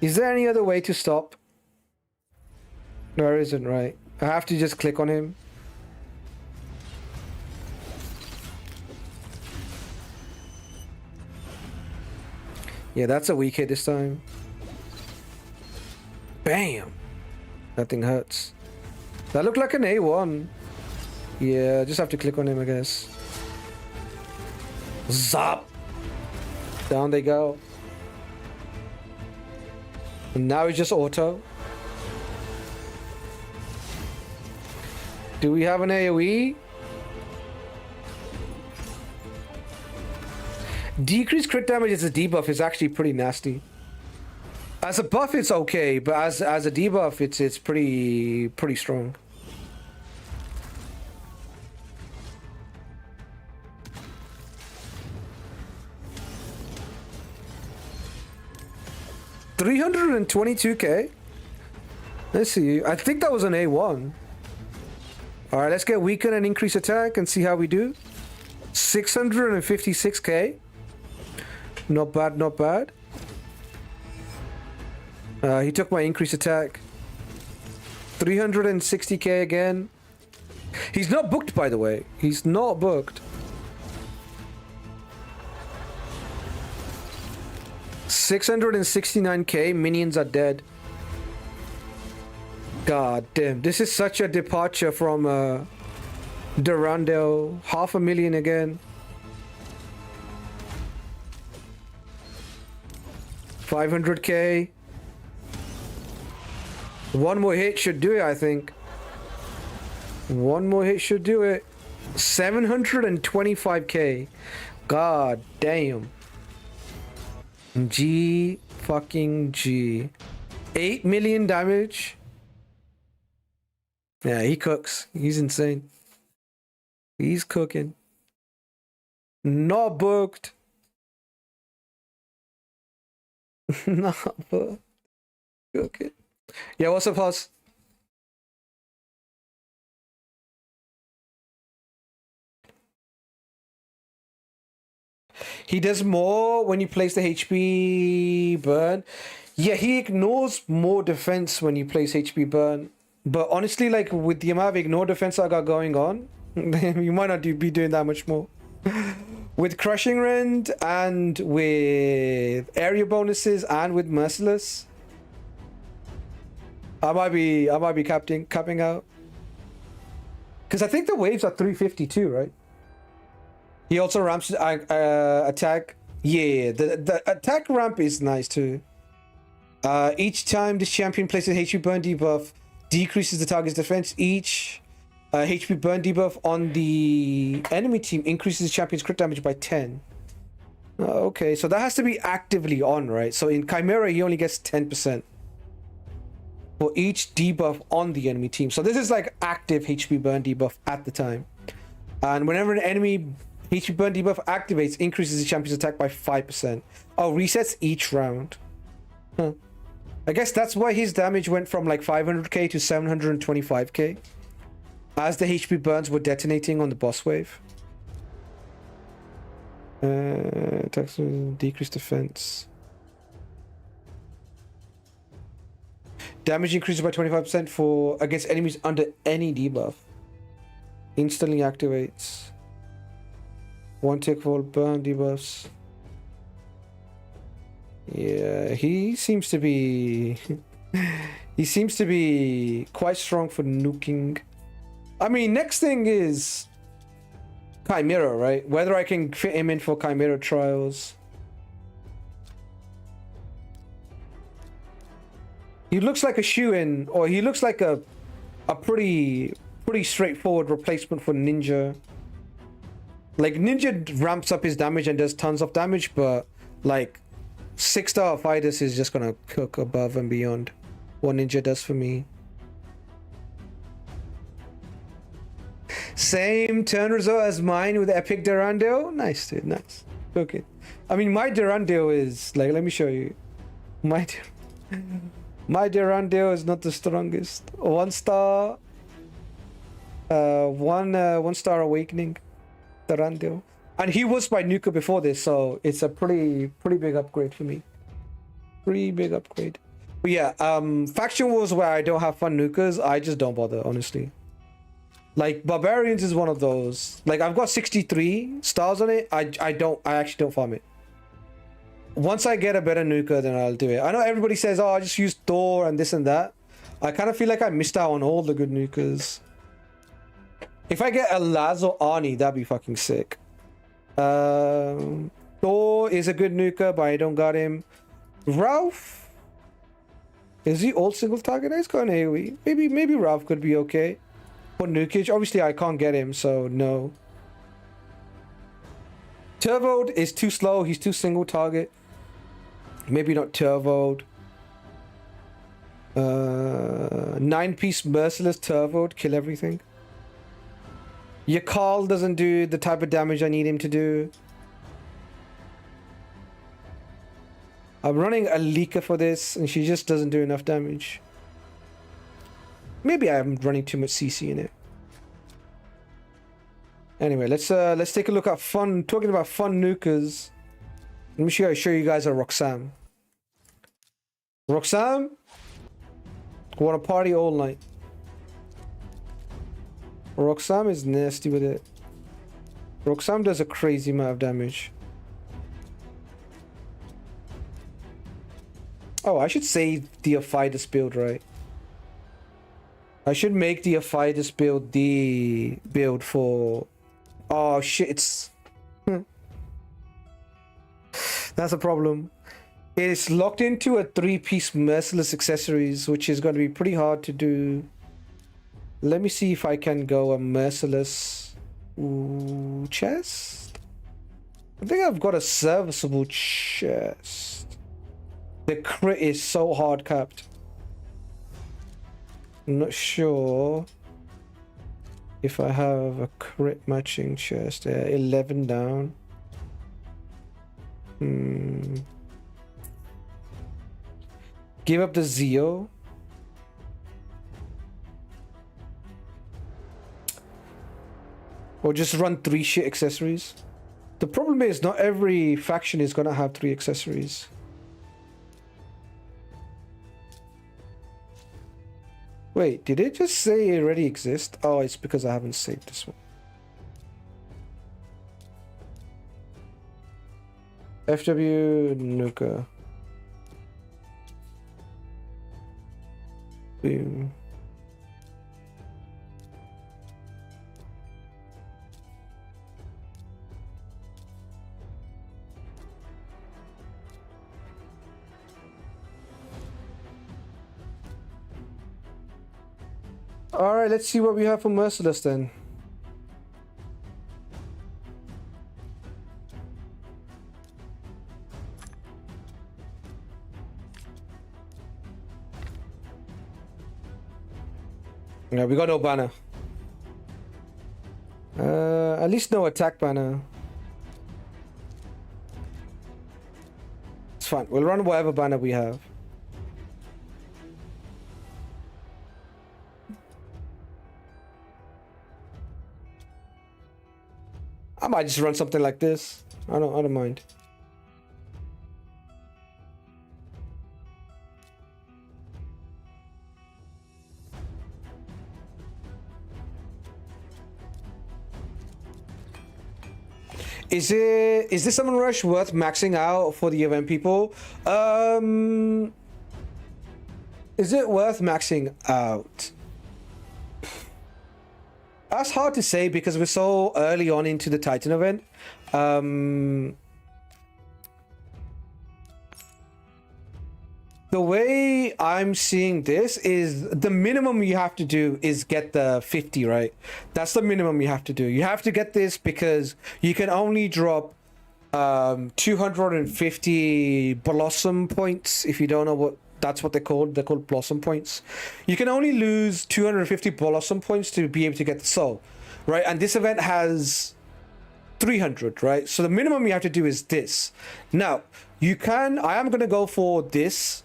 Is there any other way to stop? No, there isn't, right? I have to just click on him. Yeah, that's a weak hit this time. Bam! That thing hurts. That looked like an A1. Yeah, just have to click on him, I guess. Zap! Down they go. And now it's just auto. Do we have an AoE? Decreased crit damage as a debuff is actually pretty nasty. As a buff, it's okay, but as a debuff, it's pretty strong. 322k. Let's see. I think that was an A1. All right, let's get weaken and increase attack and see how we do. 656k. Not bad, not bad. He took my increase attack. 360k again. He's not booked, by the way. He's not booked. 669k. Minions are dead. God damn. This is such a departure from Durandal. 500,000 again. 500k. One more hit should do it, I think. One more hit should do it. 725k. God damn. G fucking G. 8 million damage. Yeah, he cooks. He's insane. He's cooking. Not booked. Not booked. Cooking. Yeah, what's up, Hoss? He does more when you place the HP burn. Yeah, he ignores more defense when you place HP burn. But honestly, like with the amount of ignore defense I got going on, you might not be doing that much more. With Crushing Rend and with area bonuses and with Merciless, I might be capping out. Because I think the waves are 352, right? He also ramps attack. Yeah, the attack ramp is nice too. Each time this champion places HP burn debuff, decreases the target's defense. Each HP burn debuff on the enemy team increases the champion's crit damage by 10. Okay, so that has to be actively on, right? So in Chimera, he only gets 10% for each debuff on the enemy team. So this is like active HP burn debuff at the time. And whenever an enemy HP burn debuff activates, increases the champion's attack by 5%. Oh, resets each round. Huh. I guess that's why his damage went from like 500k to 725k. As the HP burns were detonating on the boss wave. Attacks decreased defense. Damage increases by 25% for against enemies under any debuff. Instantly activates. One tick for all burn debuffs. Yeah, he seems to be he seems to be quite strong for nuking. I mean, next thing is Chimera, right? Whether I can fit him in for Chimera trials. He looks like a shoe-in, or he looks like a pretty straightforward replacement for Ninja. Like, Ninja ramps up his damage and does tons of damage, but like 6-star Aphidus is just gonna cook above and beyond what Ninja does for me. Same turn result as mine with Epic Durandal. Nice, dude, nice. Okay. I mean, my Durandal is like, let me show you. My Durandal is not the strongest. 1-star, one star awakening Durandal. And he was my nuker before this, so it's a pretty big upgrade for me. Pretty big upgrade. But yeah, faction wars where I don't have fun nukers, I just don't bother, honestly. Like Barbarians is one of those. Like I've got 63 stars on it. I actually don't farm it. Once I get a better nuker, then I'll do it. I know everybody says, oh, I just use Thor and this and that. I kind of feel like I missed out on all the good nukers. If I get a Laz or Arnie, that'd be fucking sick. Thor is a good nuker, but I don't got him. Ralph, is he all single target? He's got an AoE. Maybe Ralph could be okay. For nukage, obviously I can't get him, so no. Turvold is too slow. He's too single target. Maybe not Turvold. 9-piece Merciless Turvold, kill everything. Yakal doesn't do the type of damage I need him to do. I'm running a leaker for this, and she just doesn't do enough damage. Maybe I'm running too much CC in it. Anyway, let's take a look at fun. Talking about fun nukers. Let me show you guys a Roxanne. Roxanne, want to party all night. Roxanne is nasty with it. Roxanne does a crazy amount of damage. Oh, I should save the Aphidus build, right? I should make the Aphidus build the build for... Oh shit, it's... That's a problem. It's locked into a 3-piece merciless accessories, which is going to be pretty hard to do. Let me see if I can go a merciless chest. I think I've got a serviceable chest. The crit is so hard capped. I'm not sure if I have a crit matching chest. 11 down. Give up the Zeo. Or just run 3 shit accessories. The problem is not every faction is gonna have 3 accessories. Wait, did it just say it already exists? Oh, it's because I haven't saved this one. FW Nuka. Boom. All right, let's see what we have for Merciless then. Yeah, we got no banner. At least no attack banner. It's fine. We'll run whatever banner we have. I might just run something like this. I don't mind. Is this summon rush worth maxing out for the event people? Is it worth maxing out? That's hard to say because we're so early on into the Titan event. The way I'm seeing this is the minimum you have to do is get the 50, right? That's the minimum you have to do. You have to get this because you can only drop 250 blossom points. If you don't know what that's what they're called blossom points. You can only lose 250 blossom points to be able to get the soul, right? And this event has 300, right? So the minimum you have to do is this. Now, I am going to go for this.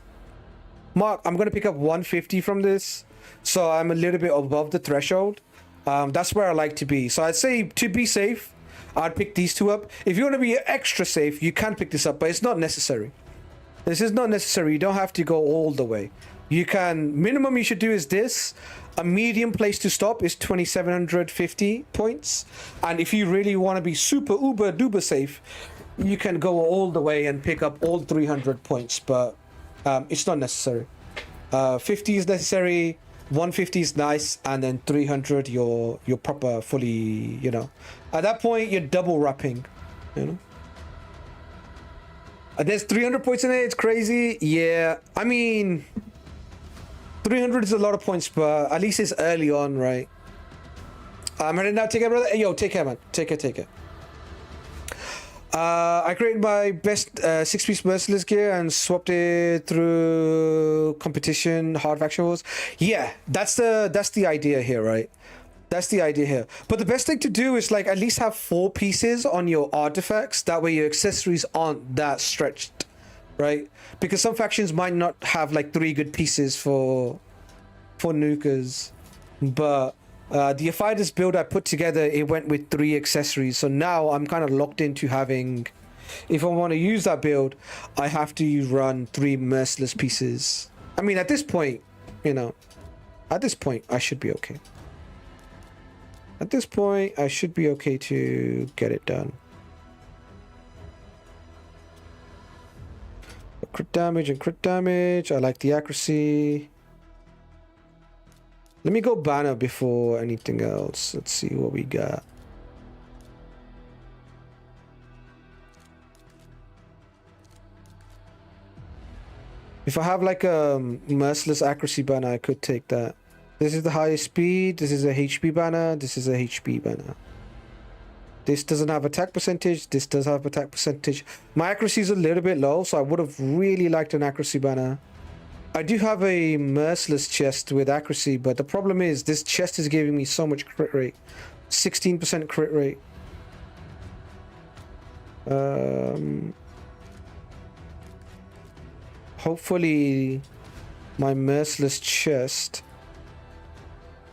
Mark, I'm going to pick up 150 from this. So I'm a little bit above the threshold. That's where I like to be. So I'd say to be safe, I'd pick these two up. If you want to be extra safe, you can pick this up, but it's not necessary. This is not necessary. You don't have to go all the way. You can, minimum you should do is this. A medium place to stop is 2750 points. And if you really want to be super uber duper safe, you can go all the way and pick up all 300 points, but it's not necessary. 50 is necessary, 150 is nice, and then 300 you're proper fully, you know. At that point you're double wrapping, you know. There's 300 points in it. It's crazy. Yeah, I mean, 300 is a lot of points, but at least it's early on, right? I'm heading now. Take care, brother. Yo, take care, man. Take care. I created my best 6-piece merciless gear and swapped it through competition, hard faction wars. Yeah, that's the idea here, right? That's the idea here. But the best thing to do is like at least have 4 pieces on your artifacts. That way your accessories aren't that stretched. right? Because some factions might not have like 3 good pieces for nukers, but the Aphidus build I put together, it went with 3 accessories. So now I'm kind of locked into having, if I want to use that build, I have to run 3 merciless pieces. I mean, at this point, you know, at this point, I should be okay. At this point, I should be okay to get it done. Crit damage and crit damage. I like the accuracy. Let me go banner before anything else. Let's see what we got. If I have like a merciless accuracy banner, I could take that. This is the highest speed. This is a HP banner. This is a HP banner. This doesn't have attack percentage. This does have attack percentage. My accuracy is a little bit low, so I would have really liked an accuracy banner. I do have a merciless chest with accuracy, but the problem is this chest is giving me so much crit rate. 16% crit rate. Hopefully my merciless chest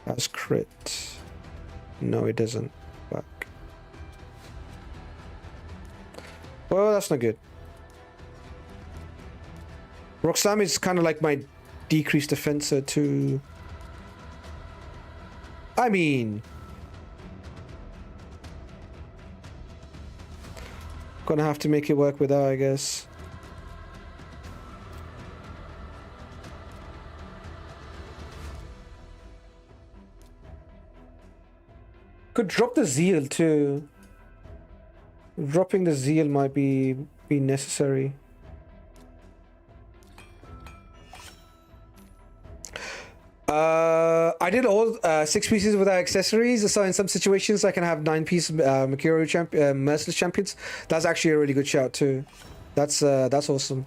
has crit. No, it doesn't. Fuck. Well, that's not good. Roxam is kind of like my decreased defensor too. I mean, gonna have to make it work with that, I guess. Could drop the zeal too. Dropping the zeal might be necessary. I did all 6 pieces without accessories, so in some situations I can have 9-piece Merciless champions. That's actually a really good shout too. That's awesome.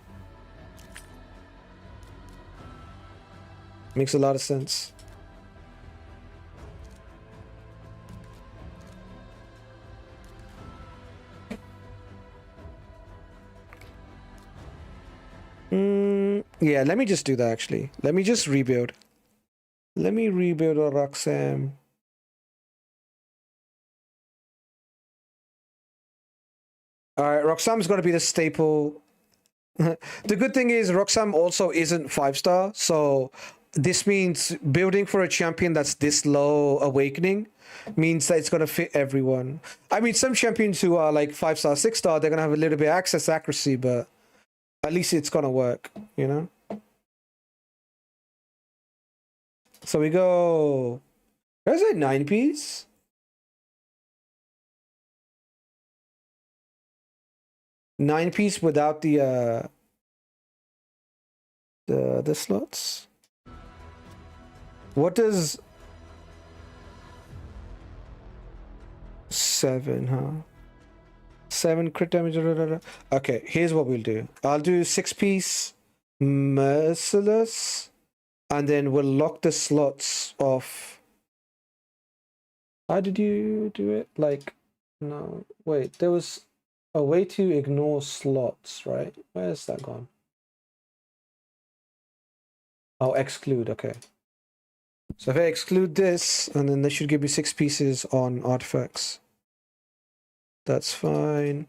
Makes a lot of sense. Yeah, let me just do that actually. Let me just rebuild. Let me rebuild a Roxam. Alright, Roxam's gonna be the staple. The good thing is Roxam also isn't 5-star, so this means building for a champion that's this low awakening means that it's gonna fit everyone. I mean, some champions who are like 5-star, 6-star, they're gonna have a little bit of access accuracy, but at least it's gonna work, you know? So we go... There's a 9-piece. Nine piece without the slots. What does 7, huh? 7 crit damage. Okay, here's what we'll do. I'll do 6-piece merciless, and then we'll lock the slots off. How did you do it? Like, no, wait, there was a way to ignore slots, right? Where's that gone? Oh, exclude, okay. So if I exclude this, and then they should give me 6 pieces on artifacts. That's fine.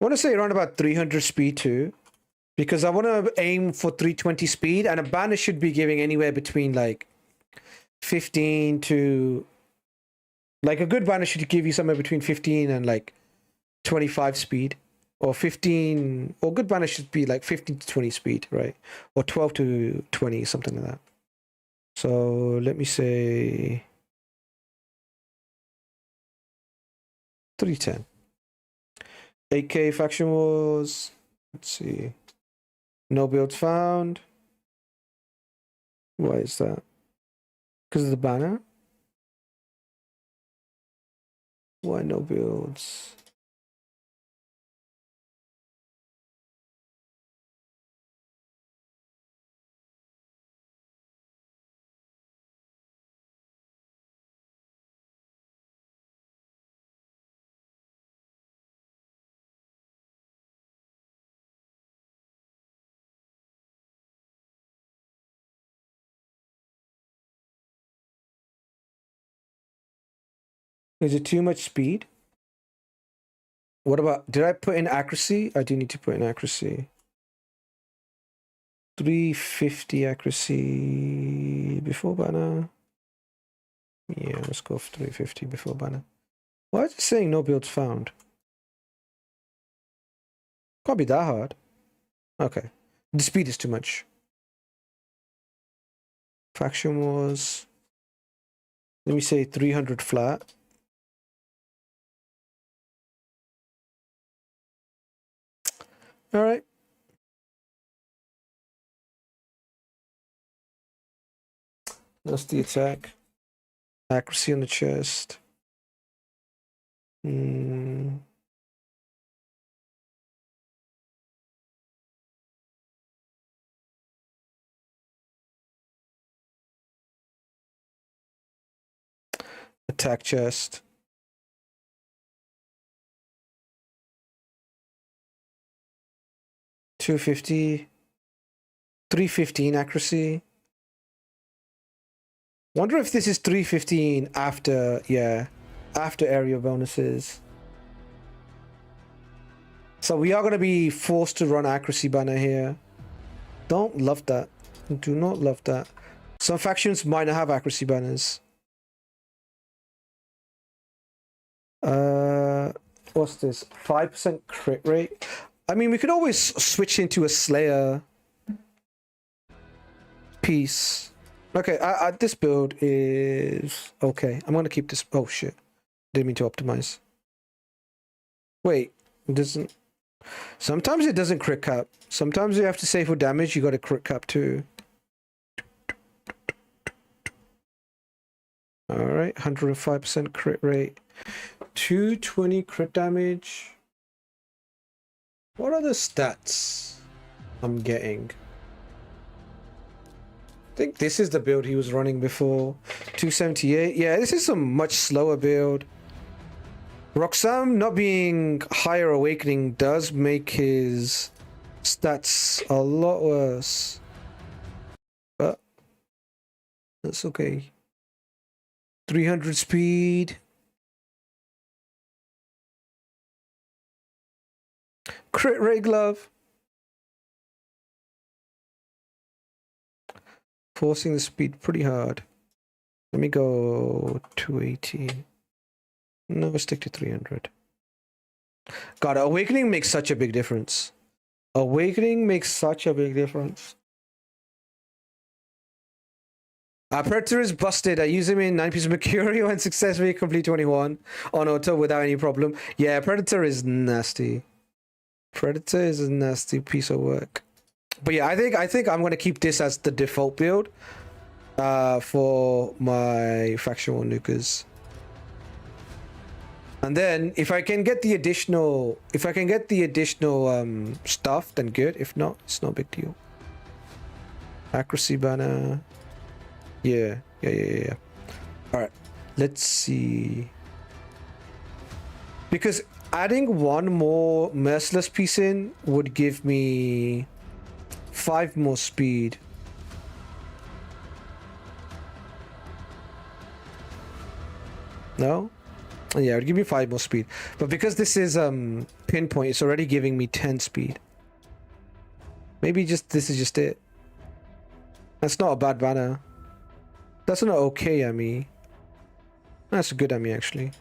I want to say around about 300 speed too, because I want to aim for 320 speed, and a banner should be giving anywhere between like 15 to... Like a good banner should give you somewhere between 15 and like 25 speed, or 15, or good banner should be like 15 to 20 speed, right? Or 12 to 20, something like that. So let me say 310. 8k faction wars. Let's see. No builds found. Why is that? Because of the banner? Why no builds? Is it too much speed? What about, did I put in accuracy? I do need to put in accuracy. 350 accuracy before banner. Yeah, let's go for 350 before banner. Why is it saying no builds found? Can't be that hard. Okay. The speed is too much. Faction Wars. Let me say 300 flat. All right. That's the attack. Accuracy on the chest. Attack chest. $250. 315 accuracy. Wonder if this is 315 after, yeah, after area bonuses. So we are going to be forced to run accuracy banner here. Don't love that. Do not love that. Some factions might not have accuracy banners. What's this? 5% crit rate. I mean, we could always switch into a Slayer piece. Okay, this build is okay. I'm gonna keep this. Oh shit! Didn't mean to optimize. Wait, it doesn't. Sometimes it doesn't crit cap. Sometimes you have to save for damage. You got a crit cap too. All right, 105% crit rate, 220 crit damage. What are the stats I'm getting? I think this is the build he was running before. 278. Yeah, this is a much slower build. Roxam not being higher awakening does make his stats a lot worse. But that's okay. 300 speed. Crit rate glove. Forcing the speed pretty hard. Let me go 280. No, let's stick to 300. God, awakening makes such a big difference. Awakening makes such a big difference. Predator is busted. I use him in 9 pieces of Mercurio and successfully complete 21 on auto without any problem. Yeah, Predator is nasty. Predator is a nasty piece of work. But yeah, I think I'm gonna keep this as the default build for my faction war nukers. And then if I can get the additional stuff, then good. If not, it's no big deal. Accuracy banner. Yeah. Alright. Let's see. Because adding one more merciless piece in would give me 5 more speed. No? Yeah, it would give me 5 more speed. But because this is pinpoint, it's already giving me 10 speed. Maybe this is just it. That's not a bad banner. That's not okay Emmy. That's a good Emmy actually.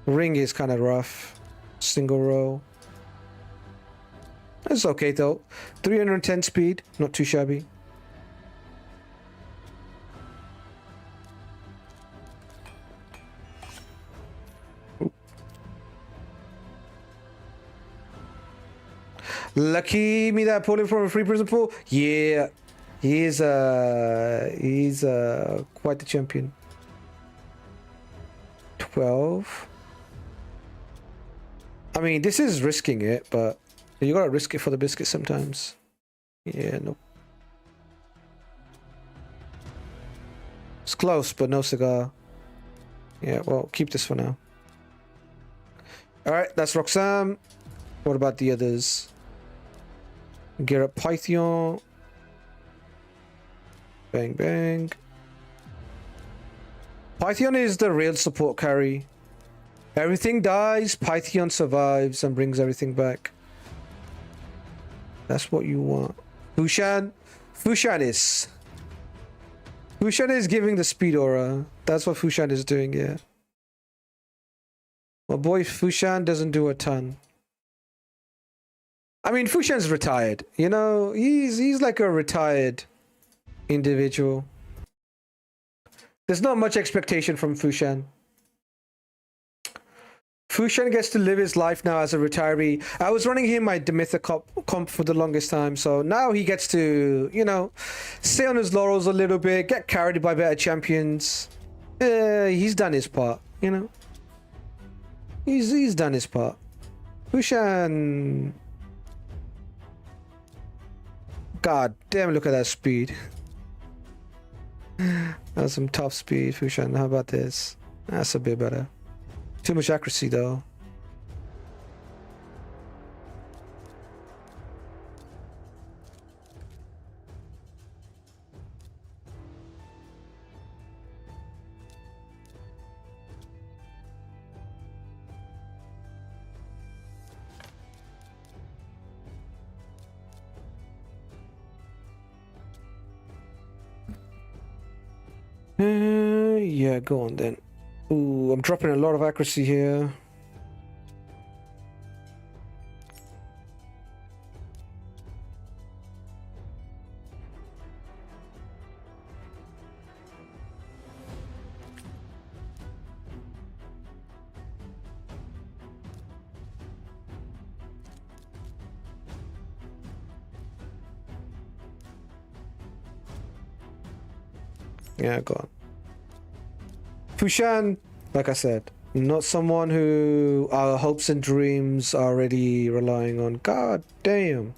Ring is kind of rough. Single row. That's okay though. 310 speed, not too shabby. Lucky me that pulling from a free prison pool. Yeah, he's quite the champion. 12. I mean, this is risking it, but you gotta risk it for the biscuit sometimes. Yeah, nope. It's close, but no cigar. Yeah, well, keep this for now. Alright, that's Roxanne. What about the others? Gear up Python. Bang, bang. Python is the real support carry. Everything dies, Python survives and brings everything back. That's what you want. Fushan is giving the speed aura. That's what Fushan is doing here. My boy Fushan doesn't do a ton. I mean, Fushan's retired. You know, he's like a retired individual. There's not much expectation from Fushan. Fushan gets to live his life now as a retiree. I was running him my Demetha comp for the longest time, so now he gets to, you know, stay on his laurels a little bit, get carried by better champions. He's done his part, you know. He's done his part. Fushan... God damn, look at that speed. That's some tough speed, Fushan. How about this? That's a bit better. Too much accuracy, though. Yeah, go on then. Ooh, I'm dropping a lot of accuracy here. Yeah, go on. Fushan, like I said, not someone who our hopes and dreams are already relying on. God damn.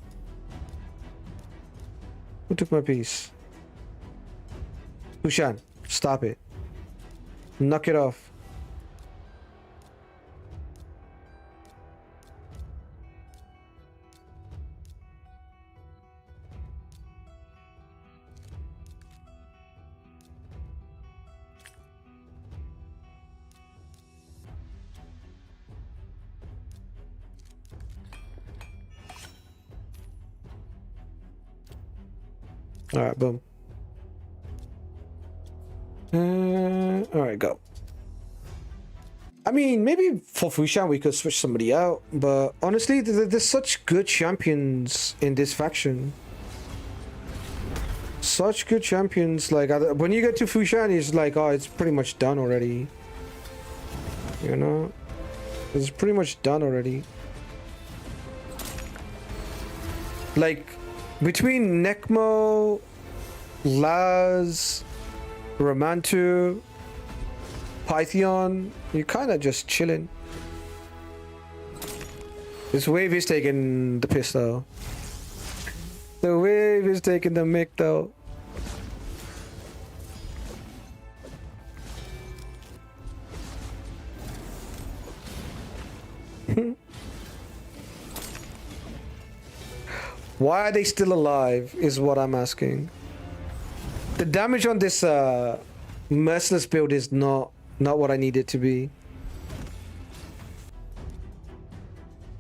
Who took my piece? Fushan, stop it. Knock it off. All right, boom. All right, go. I mean, maybe for Fushan we could switch somebody out, but honestly, there's such good champions in this faction. Such good champions. Like, when you get to Fushan, it's like, oh, it's pretty much done already. You know? It's pretty much done already. Like, between Necmo, Laz, Romantu, Python, you're kind of just chilling. This wave is taking the piss though. The wave is taking the mick though. Why are they still alive is what I'm asking. The damage on this merciless build is not what I need it to be.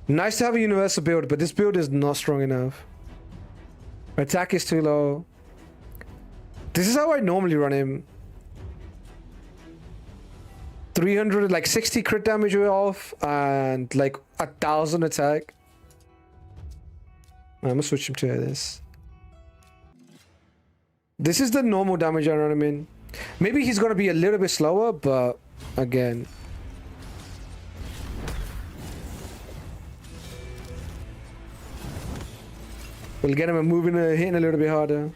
Nice to have a universal build, but this build is not strong enough. Attack is too low. This is how I normally run him. 300, like 60 crit damage off and like 1,000 attack. I'm gonna switch him to this. This is the normal damage I run him in. Maybe he's gonna be a little bit slower, but again. We'll get him moving, hitting a little bit harder.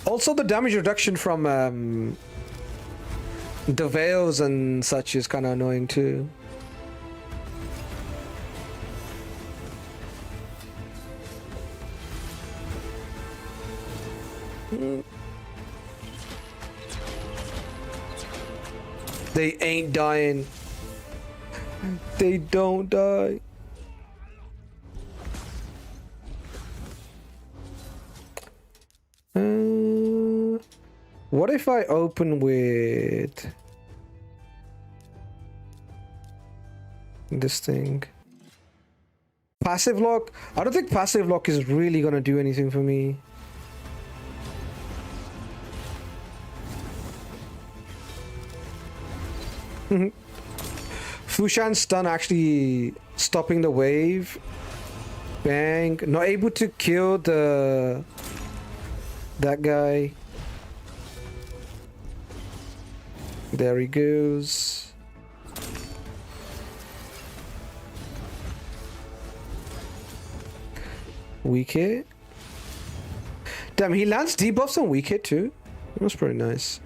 Also, the damage reduction from the veils and such is kind of annoying too. They ain't dying. They don't die. What if I open with this thing? Passive lock? I don't think passive lock is really gonna do anything for me. Fushan stun actually stopping the wave. Bang. Not able to kill that guy. There he goes. Weak hit. Damn, he lands debuffs on weak hit too. That's pretty nice.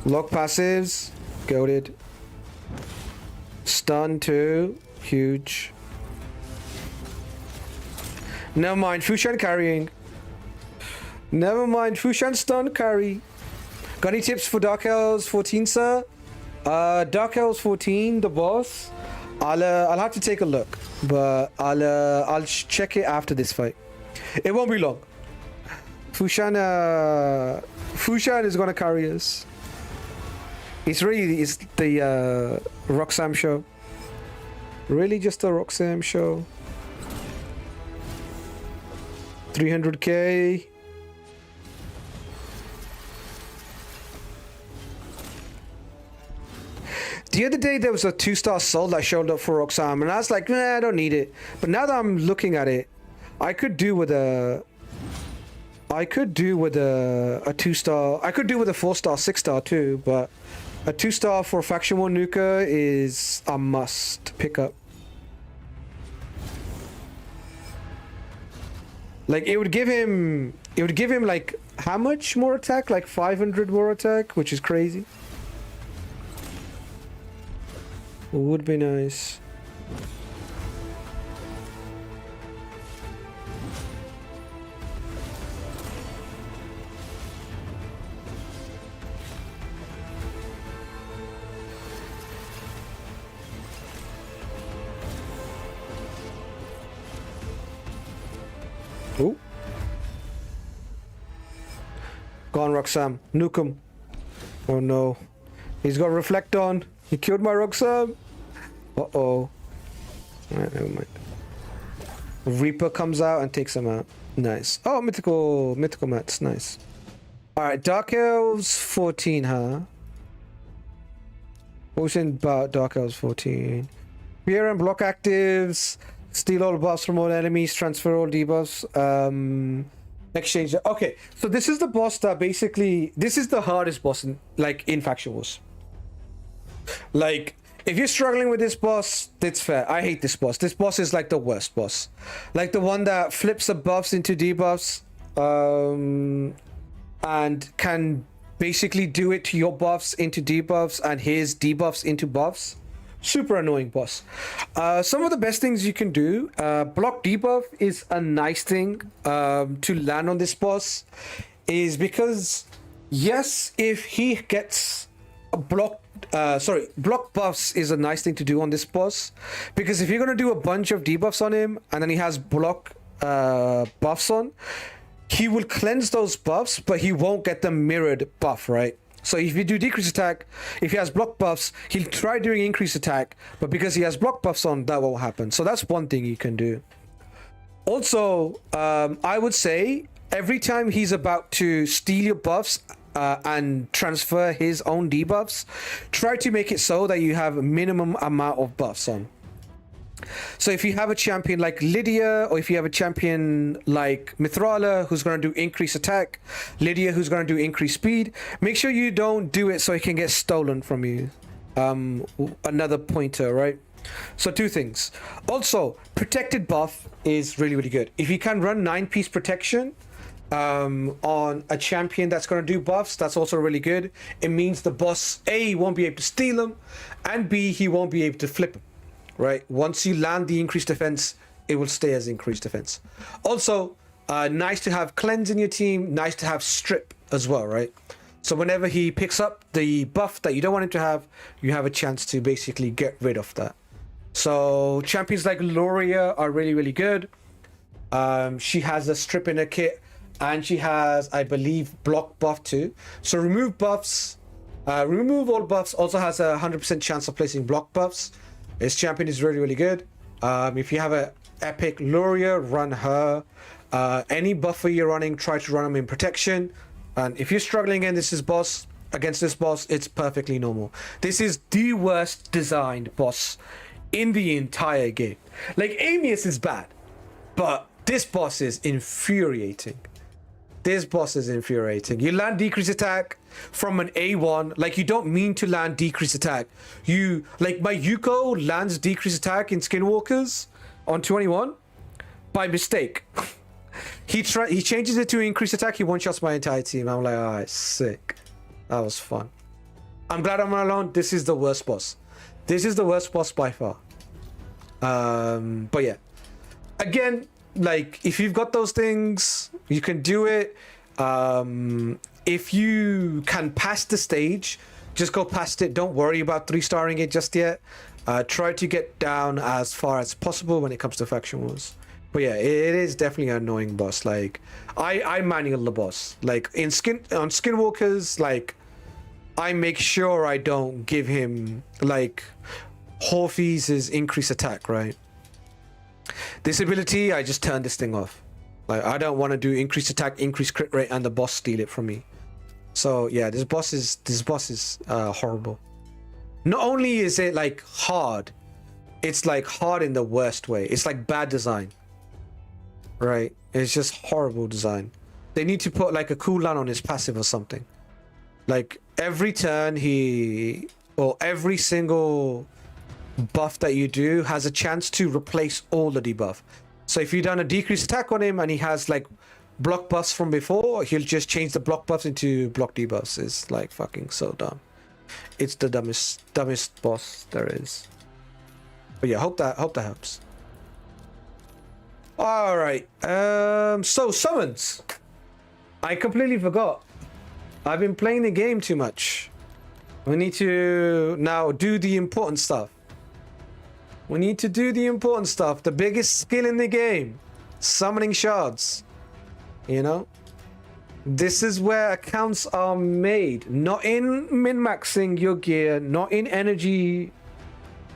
Lock passives. Goated. Stun too. Huge. Never mind. Fushan carrying. Never mind. Fushan stun carry. Got any tips for Dark Elves 14, sir? Dark Elves 14, the boss. I'll have to take a look, but I'll check it after this fight. It won't be long. Fushan is gonna carry us. It's the Roxam show. Really, just a Roxam show. 300k. The other day there was a 2-star soul that showed up for Roxam, and I was like, nah, I don't need it. But now that I'm looking at it, I could do with a 2-star. I could do with a 4-star, 6-star too, but a 2-star for Faction 1 Nuka is a must pick up. Like it would give him like how much more attack? Like 500 more attack, which is crazy. Would be nice. Oh. Gone, Roxam. Nuke him. Oh no. He's got reflect on. He killed my Roxam. Uh-oh. Alright, never mind. Reaper comes out and takes him out. Nice. Oh, mythical mats. Nice. Alright, Dark Elves 14, huh? What was in about Dark Elves 14? Fear and block actives. Steal all buffs from all enemies. Transfer all debuffs. Exchange. Okay, so this is the boss that basically... This is the hardest boss in Faction Wars. Like, if you're struggling with this boss, it's fair. I hate this boss. This boss is like the worst boss. Like the one that flips the buffs into debuffs. And can basically do it to your buffs into debuffs and his debuffs into buffs. Super annoying boss. Some of the best things you can do. Block debuff is a nice thing to land on this boss. Is because, yes, if he gets a block buffs is a nice thing to do on this boss, because if you're going to do a bunch of debuffs on him and then he has block buffs on, he will cleanse those buffs, but he won't get the mirrored buff, right? So if you do decrease attack, if he has block buffs, he'll try doing increase attack, but because he has block buffs on, that won't happen. So that's one thing you can do. Also, I would say every time he's about to steal your buffs and transfer his own debuffs, try to make it so that you have a minimum amount of buffs on. So if you have a champion like Lydia, or if you have a champion like Mithrala who's going to do increased attack, Lydia who's going to do increased speed, make sure you don't do it so it can get stolen from you. Another pointer, right? So two things. Also, protected buff is really, really good. If you can run 9-piece protection on a champion that's going to do buffs, that's also really good. It means the boss A won't be able to steal them, and B, he won't be able to flip them. Right, once you land the increased defense, it will stay as increased defense. Also, nice to have cleanse in your team, nice to have strip as well, right? So whenever he picks up the buff that you don't want him to have, you have a chance to basically get rid of that. So champions like Loria are really, really good. She has a strip in her kit. and she has, I believe, block buff too. So remove buffs. Remove all buffs also has a 100% chance of placing block buffs. This champion is really, really good. If you have a epic Luria, run her. Any buffer you're running, try to run them in protection. And if you're struggling against this boss, it's perfectly normal. This is the worst designed boss in the entire game. Like, Amius is bad, but this boss is infuriating. This boss is infuriating. You land decrease attack from an A1. Like, you don't mean to land decrease attack. You, like, my Yuko lands decrease attack in Skinwalkers on 21 by mistake. He changes it to increase attack. He one-shots my entire team. I'm like, alright, sick. That was fun. I'm glad I'm not alone. This is the worst boss. This is the worst boss by far. But yeah. Again, like, if you've got those things, you can do it. If you can pass the stage, just go past it. Don't worry about 3-starring it just yet. Try to get down as far as possible when it comes to faction wars. But yeah, it is definitely an annoying boss. Like, I manual the boss. Like, on Skinwalkers, like, I make sure I don't give him, like, Horfies' increase attack, right? This ability, I just turn this thing off. Like, I don't want to do increased attack, increased crit rate, and the boss steal it from me. So yeah, this boss is horrible. Not only is it like hard, it's like hard in the worst way. It's like bad design, right? It's just horrible design. They need to put like a cooldown on his passive or something. Like, every turn every single buff that you do has a chance to replace all the debuff. So if you've done a decreased attack on him and he has like block buffs from before, he'll just change the block buffs into block debuffs. It's like fucking so dumb. It's the dumbest boss there is. But yeah, hope that helps. All right. So summons. I completely forgot. I've been playing the game too much. We need to now do the important stuff. We need to do the important stuff. The biggest skill in the game. Summoning shards. You know? This is where accounts are made. Not in min-maxing your gear. Not in energy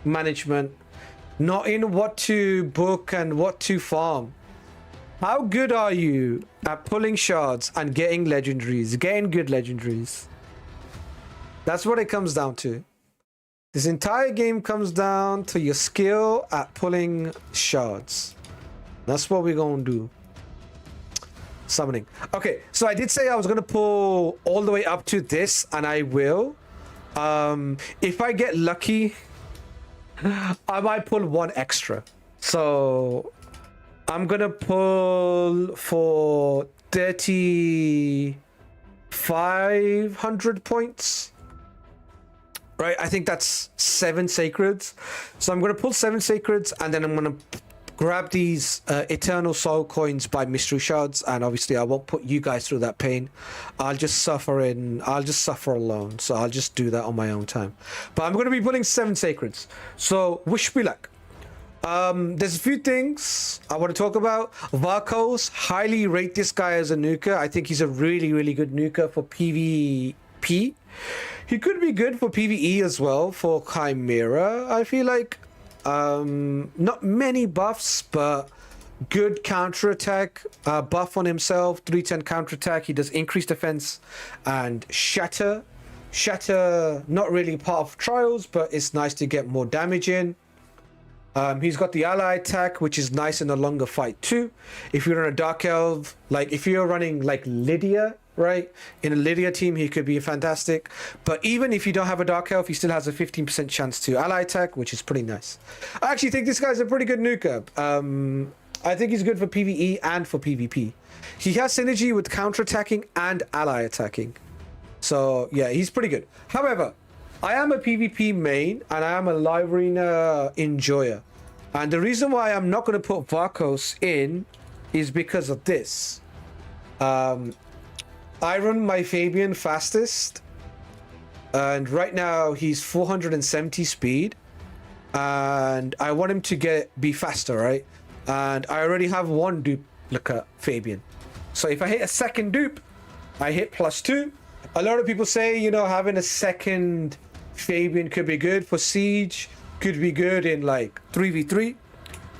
management. Not in what to book and what to farm. How good are you at pulling shards and getting legendaries? Getting good legendaries. That's what it comes down to. This entire game comes down to your skill at pulling shards. That's what we're going to do. Summoning. Okay, so I did say I was going to pull all the way up to this, and I will. If I get lucky, I might pull one extra. So I'm going to pull for 3,500 points. Right, I think that's 7 sacreds. So I'm going to pull 7 sacreds, and then I'm going to grab these eternal soul coins by mystery shards, and obviously I won't put you guys through that pain. I'll just suffer alone. So I'll just do that on my own time. But I'm going to be pulling 7 sacreds. So wish me luck. There's a few things I want to talk about. Varkos, highly rate this guy as a nuker. I think he's a really, really good nuker for PvP. He could be good for PvE as well for Chimera. I feel like not many buffs, but good counterattack buff on himself. 310 counterattack. He does increased defense and shatter. Shatter, not really part of trials, but it's nice to get more damage in. He's got the ally attack, which is nice in a longer fight too. If you're in a dark elf, like if you're running like Lydia, right, in a Lydia team, he could be fantastic. But even if you don't have a dark elf, he still has a 15% chance to ally attack, which is pretty nice. I actually think this guy's a pretty good nuker. I think he's good for PvE and for PvP. He has synergy with counterattacking and ally attacking. So yeah, he's pretty good. However, I am a PvP main and I am a live arena enjoyer. And the reason why I'm not going to put Varkos in is because of this. I run my Fabian fastest, and right now he's 470 speed, and I want him to be faster, right? And I already have one duplicate Fabian. So if I hit a second dupe, I hit +2. A lot of people say, you know, having a second Fabian could be good for Siege, could be good in like 3v3.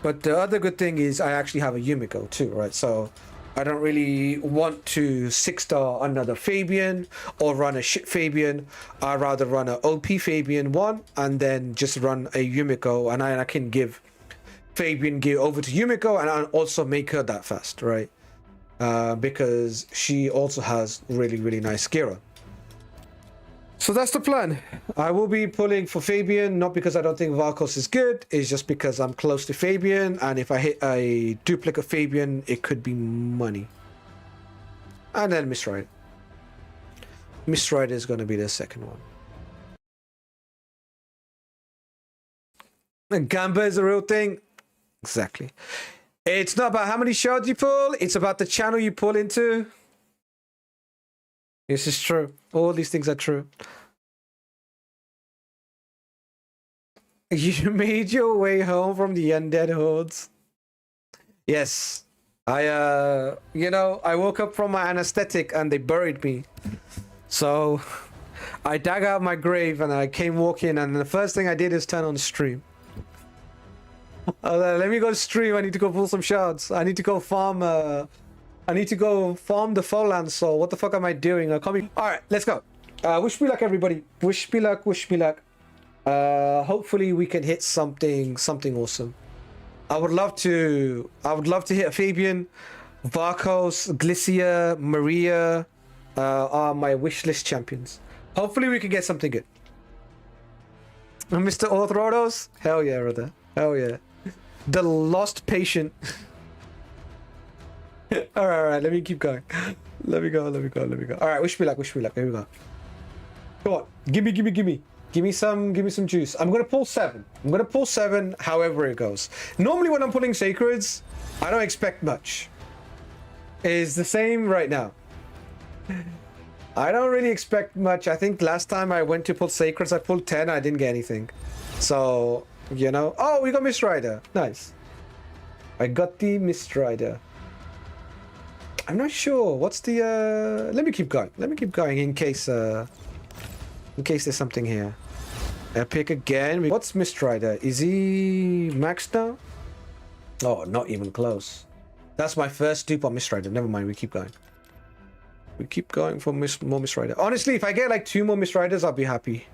But the other good thing is I actually have a Yumiko too, right? So I don't really want to 6-star another Fabian or run a shit Fabian. I'd rather run an OP Fabian 1 and then just run a Yumiko, and I can give Fabian gear over to Yumiko and I'll also make her that fast, right? Because she also has really nice gear on. So that's the plan. I will be pulling for Fabian, not because I don't think Varkos is good, it's just because I'm close to Fabian, and if I hit a duplicate Fabian, it could be money. And then Mistrider. Mistrider is going to be the second one. And Gamba is a real thing. Exactly. It's not about how many shards you pull, it's about the channel you pull into. This is true. All these things are true. You made your way home from the undead hordes. Yes. You know, I woke up from my anesthetic and they buried me. So I dug out my grave and I came walking, and the first thing I did is turn on stream. Let me go stream. I need to go pull some shards. I need to go farm. I need to go farm the Foland Soul. What the fuck am I doing? All right, let's go. Wish me luck, everybody. Wish me luck. Wish me luck. Hopefully we can hit something awesome. I would love to hit a Fabian. Varkos, Glycia, Maria are my wish list champions. Hopefully we can get something good. Mr. Orthrodos? Hell yeah, brother. Hell yeah. The lost patient. All right, let me keep going. Let me go. All right, wish me luck. Here we go. Come on, give me some juice. I'm gonna pull 7. However it goes. Normally when I'm pulling sacreds, I don't expect much. It's the same right now. I don't really expect much. I think last time I went to pull sacreds, I pulled 10. I didn't get anything. So, you know. Oh, we got Mistrider. Nice. I got the Mistrider. I'm not sure. What's the let me keep going in case there's something here. Epic again. What's Mistrider? Is he maxed now? Oh, not even close. That's my first dupe on Mistrider. Never mind, we keep going. We keep going for more Mistrider. Honestly, if I get like 2 more Mistriders, I'll be happy.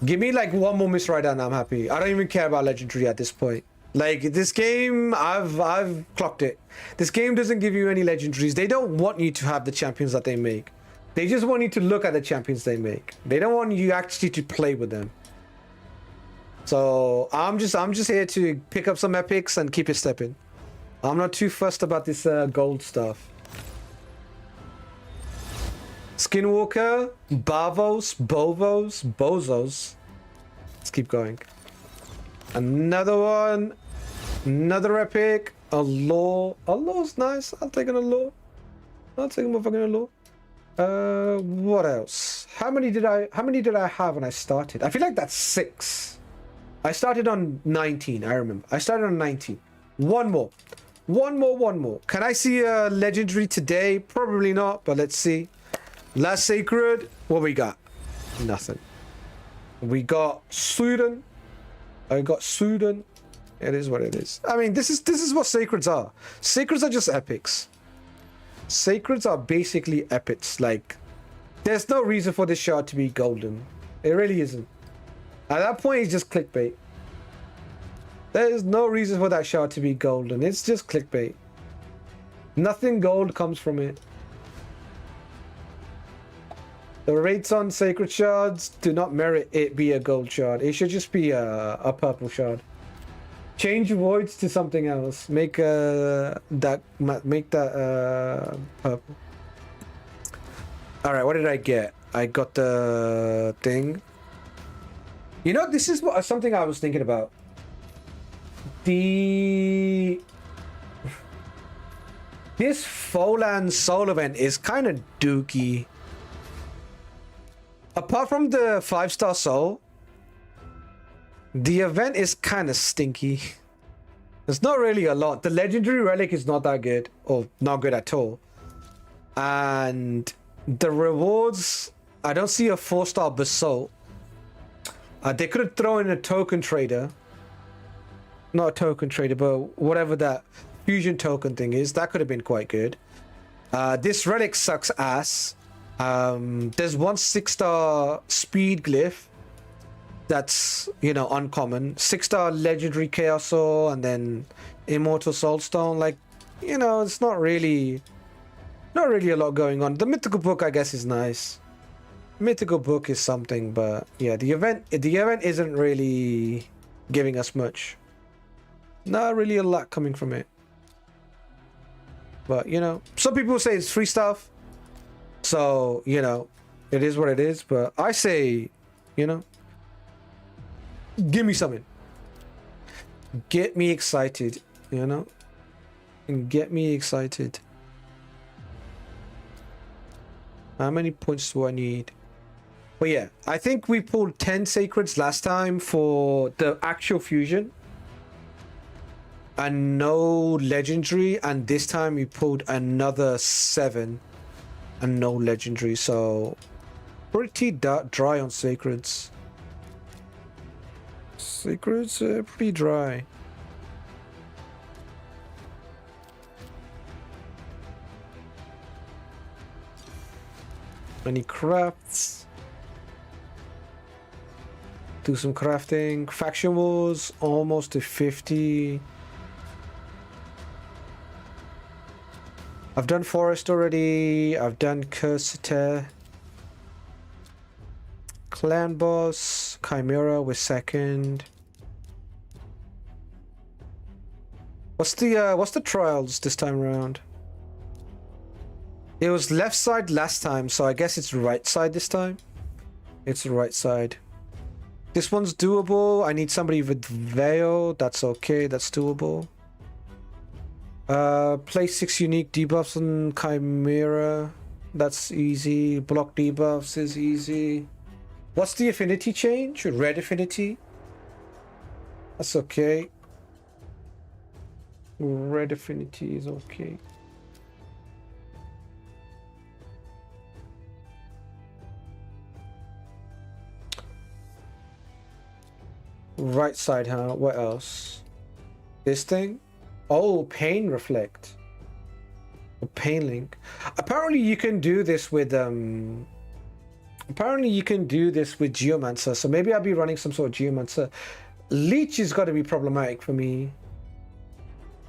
Give me like 1 more Mistrider and I'm happy. I don't even care about Legendary at this point. Like, this game, I've clocked it. This game doesn't give you any legendaries. They don't want you to have the champions that they make. They just want you to look at the champions they make. They don't want you actually to play with them. So I'm just here to pick up some epics and keep it stepping. I'm not too fussed about this gold stuff. Skinwalker, Bavos, Bovos, Bozos. Let's keep going. Another one. Another epic. A law. A law's nice. I'll take an allure. I'll take a fucking allure. What else? How many did I have when I started? I feel like that's 6. I started on 19, I remember. I started on 19. One more. Can I see a legendary today? Probably not, but let's see. Last sacred. What we got? Nothing. We got Sudan. I got Sudan. It is what it is. I mean, this is what sacreds are. Sacreds are just epics. Sacreds are basically epics. Like, there's no reason for this shard to be golden. It really isn't. At that point, it's just clickbait. There is no reason for that shard to be golden. It's just clickbait. Nothing gold comes from it. The rates on sacred shards do not merit it be a gold shard. It should just be a purple shard. Change voids to something else. Make that purple. All right, what did I get? I got the thing. You know, this is something I was thinking about. This Foland Soul event is kind of dookie. Apart from the 5-star soul, the event is kind of stinky. There's not really a lot. The legendary relic is not that good, or not good at all. And the rewards, I don't see a 4-star basalt. They could have thrown in a token trader. Not a token trader, but whatever that fusion token thing is, that could have been quite good. This relic sucks ass. There's one 6-star speed glyph that's, you know, uncommon. 6-star legendary chaos ore, and then immortal soulstone. Like, you know, it's not really a lot going on. The mythical book, I guess, is nice. Mythical book is something, but yeah, the event isn't really giving us much. Not really a lot coming from it. But, you know, some people say it's free stuff. So, you know, it is what it is. But I say, you know, give me something. Get me excited, you know? And get me excited. How many points do I need? But yeah, I think we pulled 10 sacreds last time for the actual fusion. And no legendary, and this time we pulled another 7 and no legendary, so pretty dry on sacreds. Sacreds are pretty dry. Any crafts? Do some crafting. Faction wars almost to 50. I've done Forest already. I've done Cursiter. Clan Boss. Chimera with second. What's the trials this time around? It was left side last time, so I guess it's right side this time. It's the right side. This one's doable. I need somebody with Veil. That's okay. That's doable. Place 6 unique debuffs on Chimera. That's easy. Block debuffs is easy. What's the affinity change? Red affinity? That's okay. Red affinity is okay. Right side, huh? What else? This thing? Oh, pain reflect. Pain link. Apparently you can do this with Geomancer, so maybe I'll be running some sort of Geomancer. Leech has got to be problematic for me.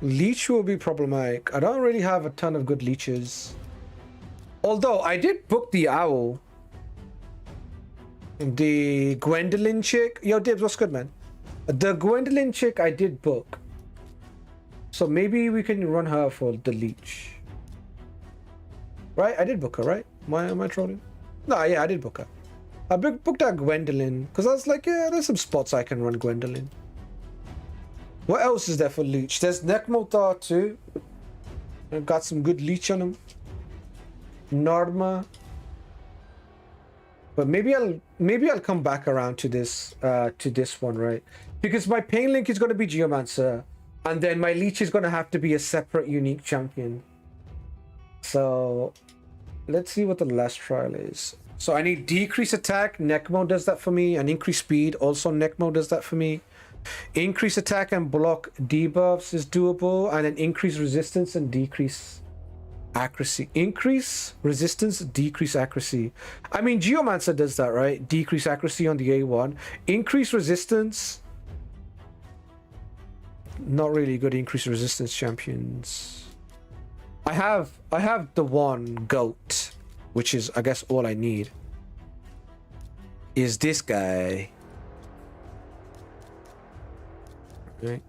Leech will be problematic. I don't really have a ton of good leeches. Although I did book the owl. The Gwendolyn chick. Yo, Dibs, what's good, man? The Gwendolyn chick I did book. So maybe we can run her for the leech. Right? I did book her, right? Am I trolling? No, yeah, I did book her. I booked that Gwendolyn because I was like, yeah, there's some spots I can run Gwendolyn. What else is there for leech? There's Nekmotar too. I've got some good leech on him. Norma. But maybe I'll come back around to this one, right? Because my pain link is going to be Geomancer, and then my leech is going to have to be a separate unique champion. So let's see what the last trial is. So I need decrease attack. Necmo does that for me, and increase speed. Also, Necmo does that for me. Increase attack and block debuffs is doable, and then increase resistance and decrease accuracy. Increase resistance, decrease accuracy. I mean, Geomancer does that, right? Decrease accuracy on the A1. Increase resistance. Not really good increase resistance champions. I have the one goat, which is, I guess, all I need. Is this guy. Right.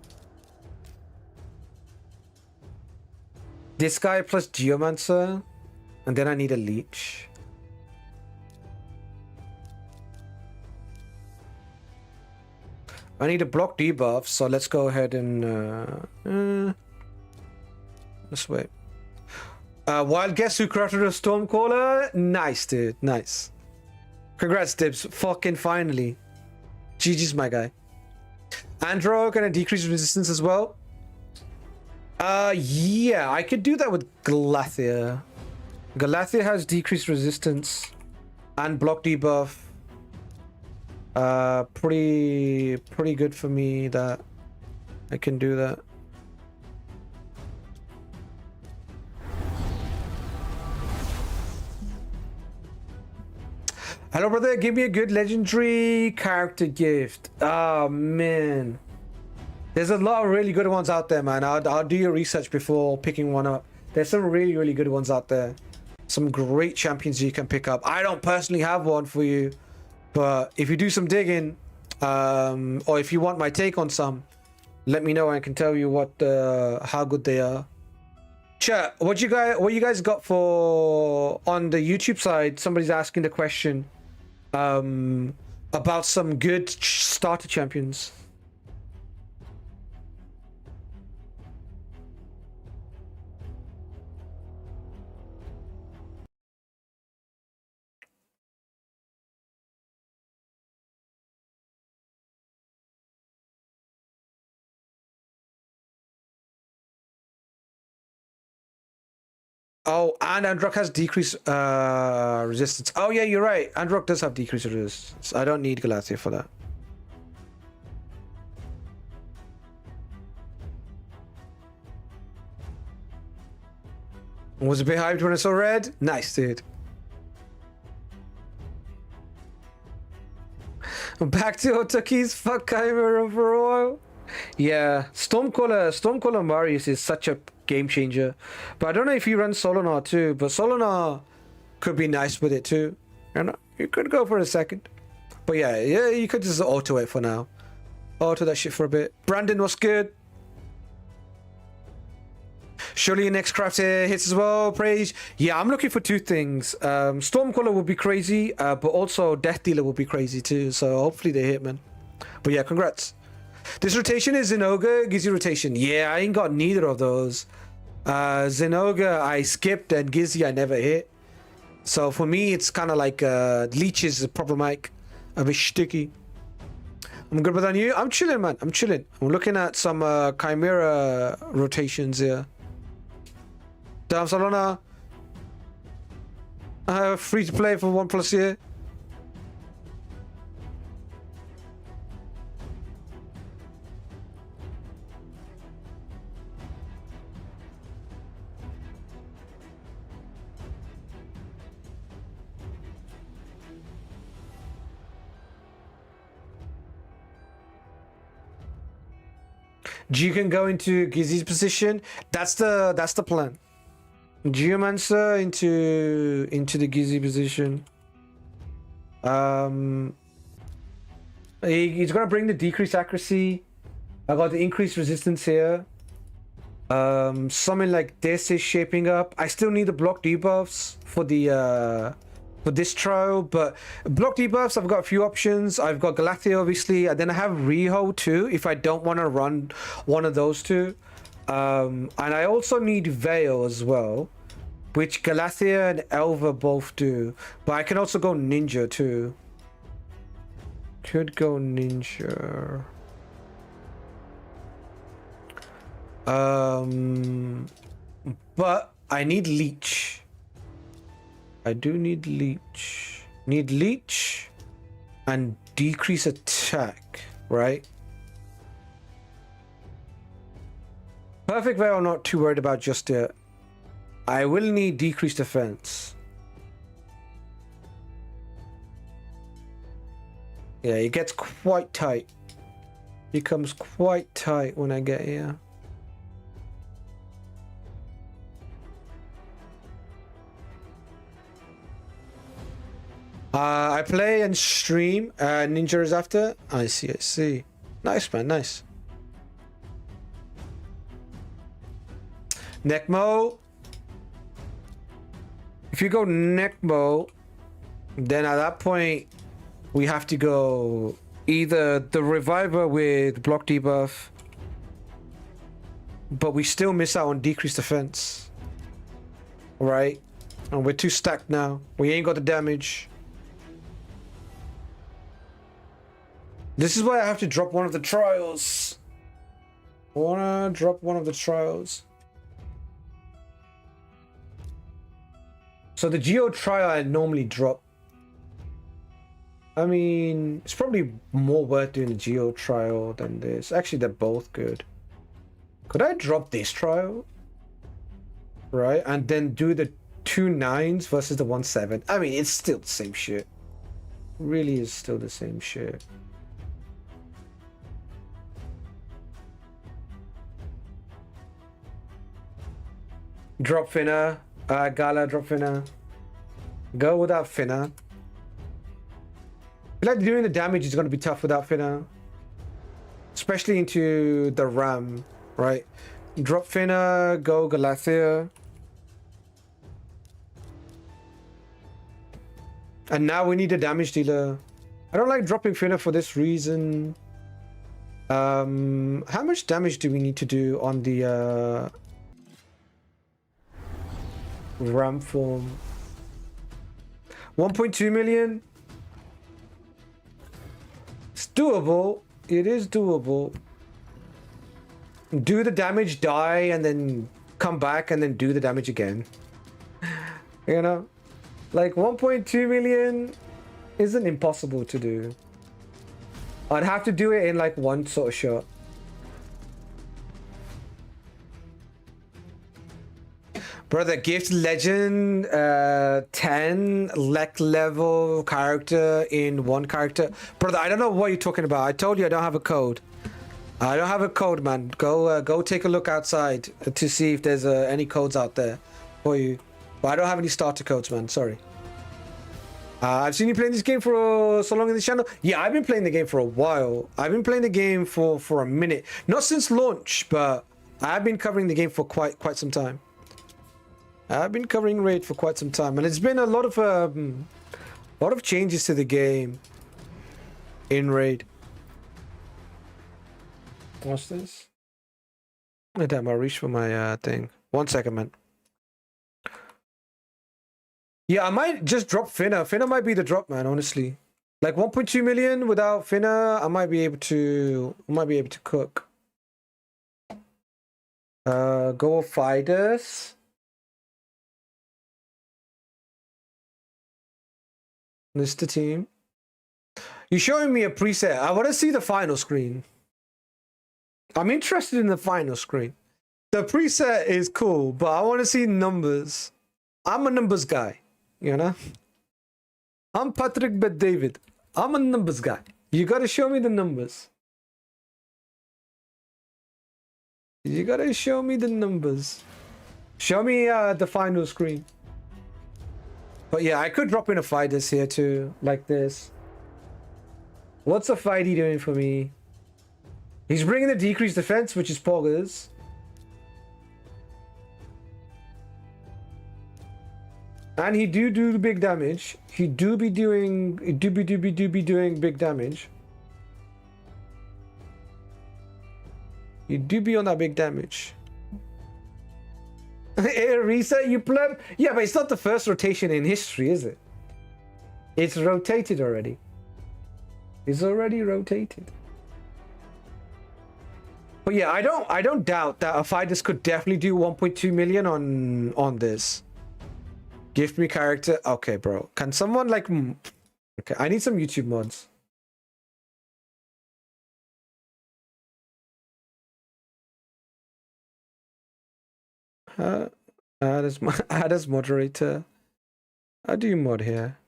This guy plus Geomancer, and then I need a leech. I need a block debuff, so let's go ahead and let's wait. Wild guess who crafted a Stormcaller? Nice, dude. Nice. Congrats, Dibs. Fucking finally. GG's, my guy. Andro gonna decrease resistance as well. Yeah, I could do that with Galathea. Galathea has decreased resistance and block debuff. Pretty good for me that I can do that. Hello, brother. Give me a good legendary character gift. Oh, man. There's a lot of really good ones out there, man. I'll do your research before picking one up. There's some really good ones out there. Some great champions you can pick up. I don't personally have one for you, but if you do some digging, or if you want my take on some, let me know. I can tell you what how good they are. Chat, what you guys got for on the YouTube side? Somebody's asking the question about some good starter champions. Oh, and Androck has decreased resistance. Oh yeah, you're right. Androck does have decreased resistance. I don't need Galathea for that. Was a bit hyped when I saw red. Nice, dude. Back to Otaki's fuck Chimera for a while. Yeah, Stormcaller Marius is such a game changer. But I don't know if he runs Solinar too, but Solinar could be nice with it too. And you could go for a second. But yeah, you could just auto it for now. Auto that shit for a bit. Brandon was good. Surely your next craft hits as well, Praise. Yeah, I'm looking for two things. Stormcaller will be crazy, but also Death Dealer will be crazy too. So hopefully they hit, man. But yeah, congrats. This rotation is Zenoga, Gizzy rotation. Yeah, I ain't got neither of those. Zenoga I skipped and Gizzy I never hit. So for me, it's kind of like Leech is problematic, a bit sticky. I'm good with you. I'm chilling, man. I'm chilling. I'm looking at some Chimera rotations here. Damn, Solana. Free to play for 1+ year. You can go into Gizzy's position. That's the plan. Geomancer into the Gizzy position. He's gonna bring the decreased accuracy. I got the increased resistance here. Something like this is shaping up. I still need the block debuffs for the for this trial, but block debuffs, I've got a few options. I've got Galathea, obviously, and then I have Riho too, if I don't want to run one of those two. And I also need Veil as well, which Galathea and Elva both do. But I can also go Ninja too. Could go Ninja. But I need Leech. I do need Leech. Need Leech and decrease attack, right? Perfect Veil I'm not too worried about just yet. I will need decreased defense. Yeah, it gets quite tight. Becomes quite tight when I get here. I play and stream. Ninja is after. I see. Nice, man, nice. Necmo. If you go Necmo, then at that point, we have to go either the Reviver with block debuff, but we still miss out on decreased defense. Right? And we're too stacked now. We ain't got the damage. This is why I have to drop one of the trials. Wanna drop one of the trials. So the Geo trial I normally drop. I mean, it's probably more worth doing the Geo trial than this. Actually, they're both good. Could I drop this trial? Right, and then do the 2 9s versus the 1 7. I mean, it's still the same shit. Really is still the same shit. Drop Finna. Gala, drop Finna. Go without Finna. I feel like doing the damage is going to be tough without Finna. Especially into the Ram, right? Drop Finna, go Galathea. And now we need a damage dealer. I don't like dropping Finna for this reason. How much damage do we need to do on the Ram form? 1.2 million? It's doable. It is doable. Do the damage, die, and then come back and then do the damage again. You know? Like 1.2 million isn't impossible to do. I'd have to do it in like one sort of shot. Brother, gift legend 10 lek level character in one character. Brother, I don't know what you're talking about. I told you I don't have a code. I don't have a code, man. Go take a look outside to see if there's any codes out there for you. But I don't have any starter codes, man. Sorry. I've seen you playing this game for so long in the channel. Yeah, I've been playing the game for a while. I've been playing the game for a minute. Not since launch, but I've been covering the game for quite some time. I've been covering Raid for quite some time, and it's been a lot of changes to the game in Raid. What's this? Oh, damn, I reached for my thing. 1 second, man. Yeah, I might just drop Finna. Finna might be the drop, man, honestly. Like 1.2 million without Finna, I might be able to cook. Go Aphidus. List the team. You're showing me a preset. I want to see the final screen. I'm interested in the final screen. The preset is cool, but I want to see numbers. I'm a numbers guy, you know? I'm Patrick Bet David. I'm a numbers guy. You got to show me the numbers. You got to show me the numbers. Show me the final screen. But yeah, I could drop in a Aphidus here too, like this. What's a Fighty doing for me? He's bringing the decreased defense, which is Poggers. And he do big damage. He do be doing big damage. He do be on that big damage. Reset, you pleb. Yeah, but it's not the first rotation in history, is it? It's rotated already. It's already rotated. But yeah, I don't doubt that Aphidus could definitely do 1.2 million on this. Gift me character. Okay, bro. Can someone like? Okay, I need some YouTube mods. Add as moderator. How do you mod here?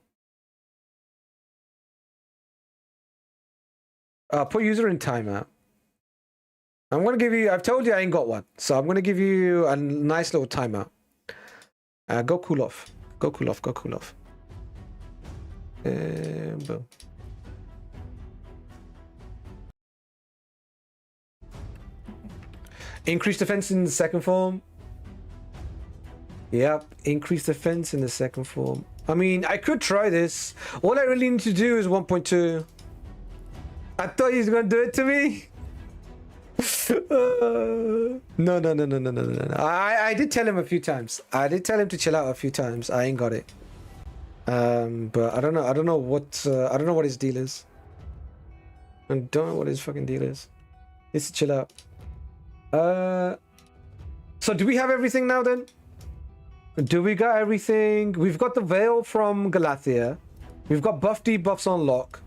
Put user in timeout. I'm gonna give you. I've told you I ain't got one, so I'm gonna give you a nice little timeout. Go cool off. Go cool off. Go cool off. Boom. Increase defense in the second form. Yep, increase defense in the second form. I mean, I could try this. All I really need to do is 1.2. I thought he was gonna do it to me. No. I did tell him a few times. I did tell him to chill out a few times. I ain't got it. But I don't know. I don't know what his deal is. I don't know what his fucking deal is. He's to chill out. So do we have everything now then? Do we got everything? We've got the Veil from Galathea. We've got buff debuffs on lock.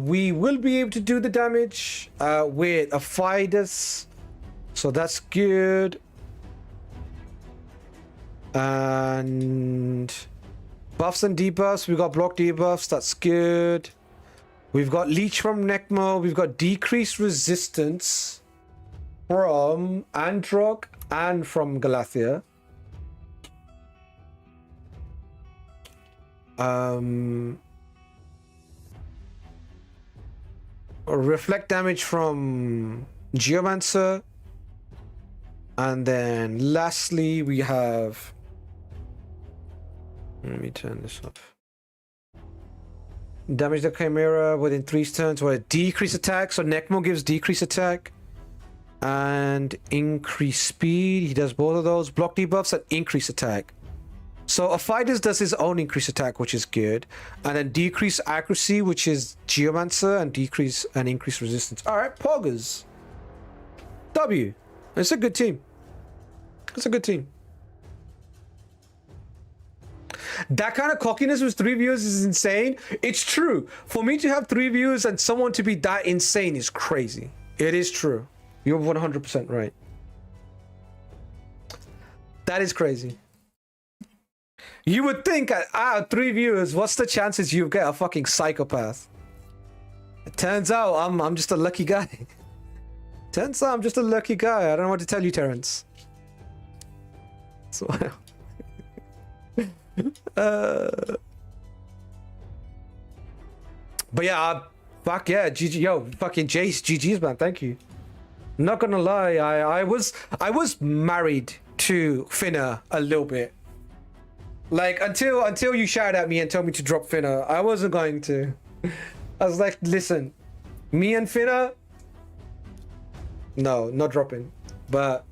We will be able to do the damage with Aphidus. So that's good. And buffs and debuffs. We've got block debuffs. That's good. We've got Leech from Necmo. We've got decreased resistance from Androck and from Galathea. Reflect damage from Geomancer. And then lastly, we have... Let me turn this up. Damage the Chimera within 3 turns or a decrease attack. So Necmo gives decrease attack. And increase speed. He does both of those. Block debuffs and increase attack. So Aphidus does his own increase attack, which is good. And then decrease accuracy, which is Geomancer, and decrease and increase resistance. Alright, Poggers. W. It's a good team. It's a good team. That kind of cockiness with 3 viewers is insane. It's true. For me to have 3 viewers and someone to be that insane is crazy. It is true. You're 100% right. That is crazy. You would think out of 3 viewers, what's the chances you get a fucking psychopath? It turns out I'm just a lucky guy. Turns out I'm just a lucky guy. I don't know what to tell you, Terrence. So, but yeah, fuck yeah, GG, yo, fucking Jace, GG's man, thank you. Not gonna lie, I was married to Finna a little bit. Like until you shouted at me and told me to drop Finna, I wasn't going to. I was like, listen, me and Finna, no, not dropping. But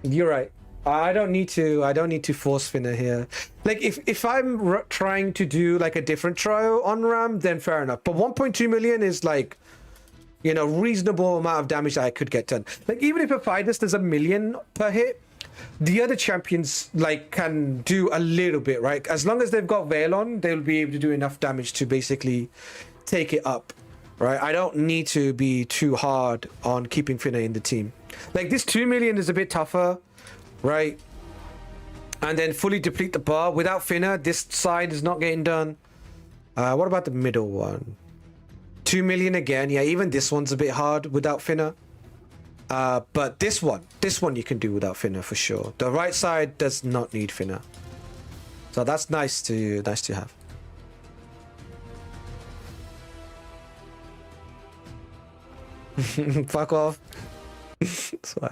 you're right. I don't need to force Finna here. Like if I'm trying to do like a different trial on Ram, then fair enough. But 1.2 million is like, you know, reasonable amount of damage that I could get done. Like even if Aphidus does 1 million per hit, the other champions like can do a little bit, right? As long as they've got Veil on, they'll be able to do enough damage to basically take it up, right? I don't need to be too hard on keeping Finna in the team. Like this 2 million is a bit tougher, right? And then fully deplete the bar. Without Finna, this side is not getting done. What about the middle one? 2 million again. Yeah, even this one's a bit hard without Finna. But this one you can do without Finna for sure. The right side does not need Finna. So that's nice to have. Fuck off. So,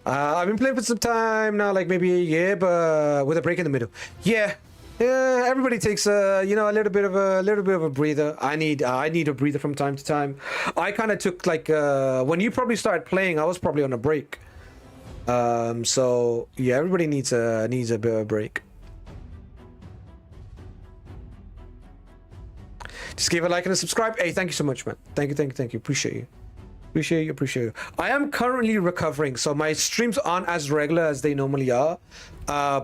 I've been playing for some time now, like maybe a year, but with a break in the middle. Yeah, everybody takes you know, a little bit of a breather. I need a breather from time to time. I kind of took like when you probably started playing, I was probably on a break. So yeah, everybody needs a bit of a break. Just give a like and a subscribe. Hey, thank you so much, man. Thank you. Appreciate you. Appreciate you. I am currently recovering, so my streams aren't as regular as they normally are,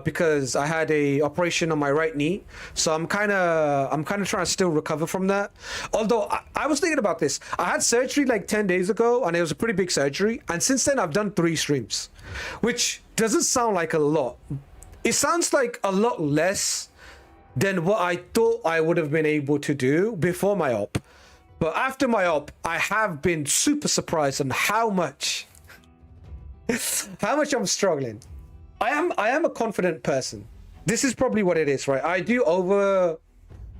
because I had a operation on my right knee. So I'm kind of trying to still recover from that. Although I was thinking about this. I had surgery like 10 days ago, and it was a pretty big surgery. And since then, I've done 3 streams, which doesn't sound like a lot. It sounds like a lot less than what I thought I would have been able to do before my op. But after my op, I have been super surprised on how much I'm struggling. I am a confident person. This is probably what it is, right? I do not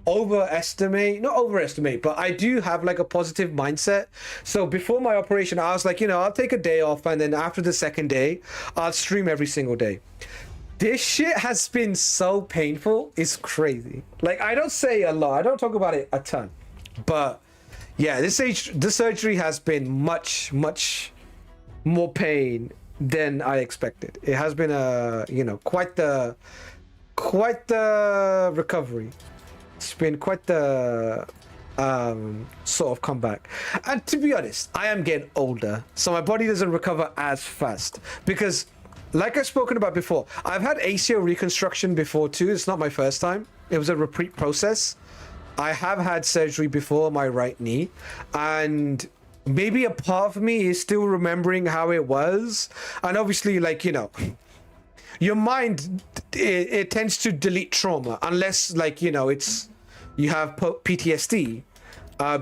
overestimate, but I do have like a positive mindset. So before my operation, I was like, you know, I'll take a day off, and then after the second day, I'll stream every single day. This shit has been so painful. It's crazy. Like, I don't say a lot. I don't talk about it a ton, but yeah, this surgery has been much more pain than I expected. It has been you know, quite the recovery. It's been quite the sort of come back. And to be honest, I am getting older, so my body doesn't recover as fast because, like I've spoken about before, I've had ACL reconstruction before too. It's not my first time. It was a repeat process. I have had surgery before on my right knee, and maybe a part of me is still remembering how it was. And obviously, like, you know, your mind, it tends to delete trauma unless, like, you know, it's you have PTSD.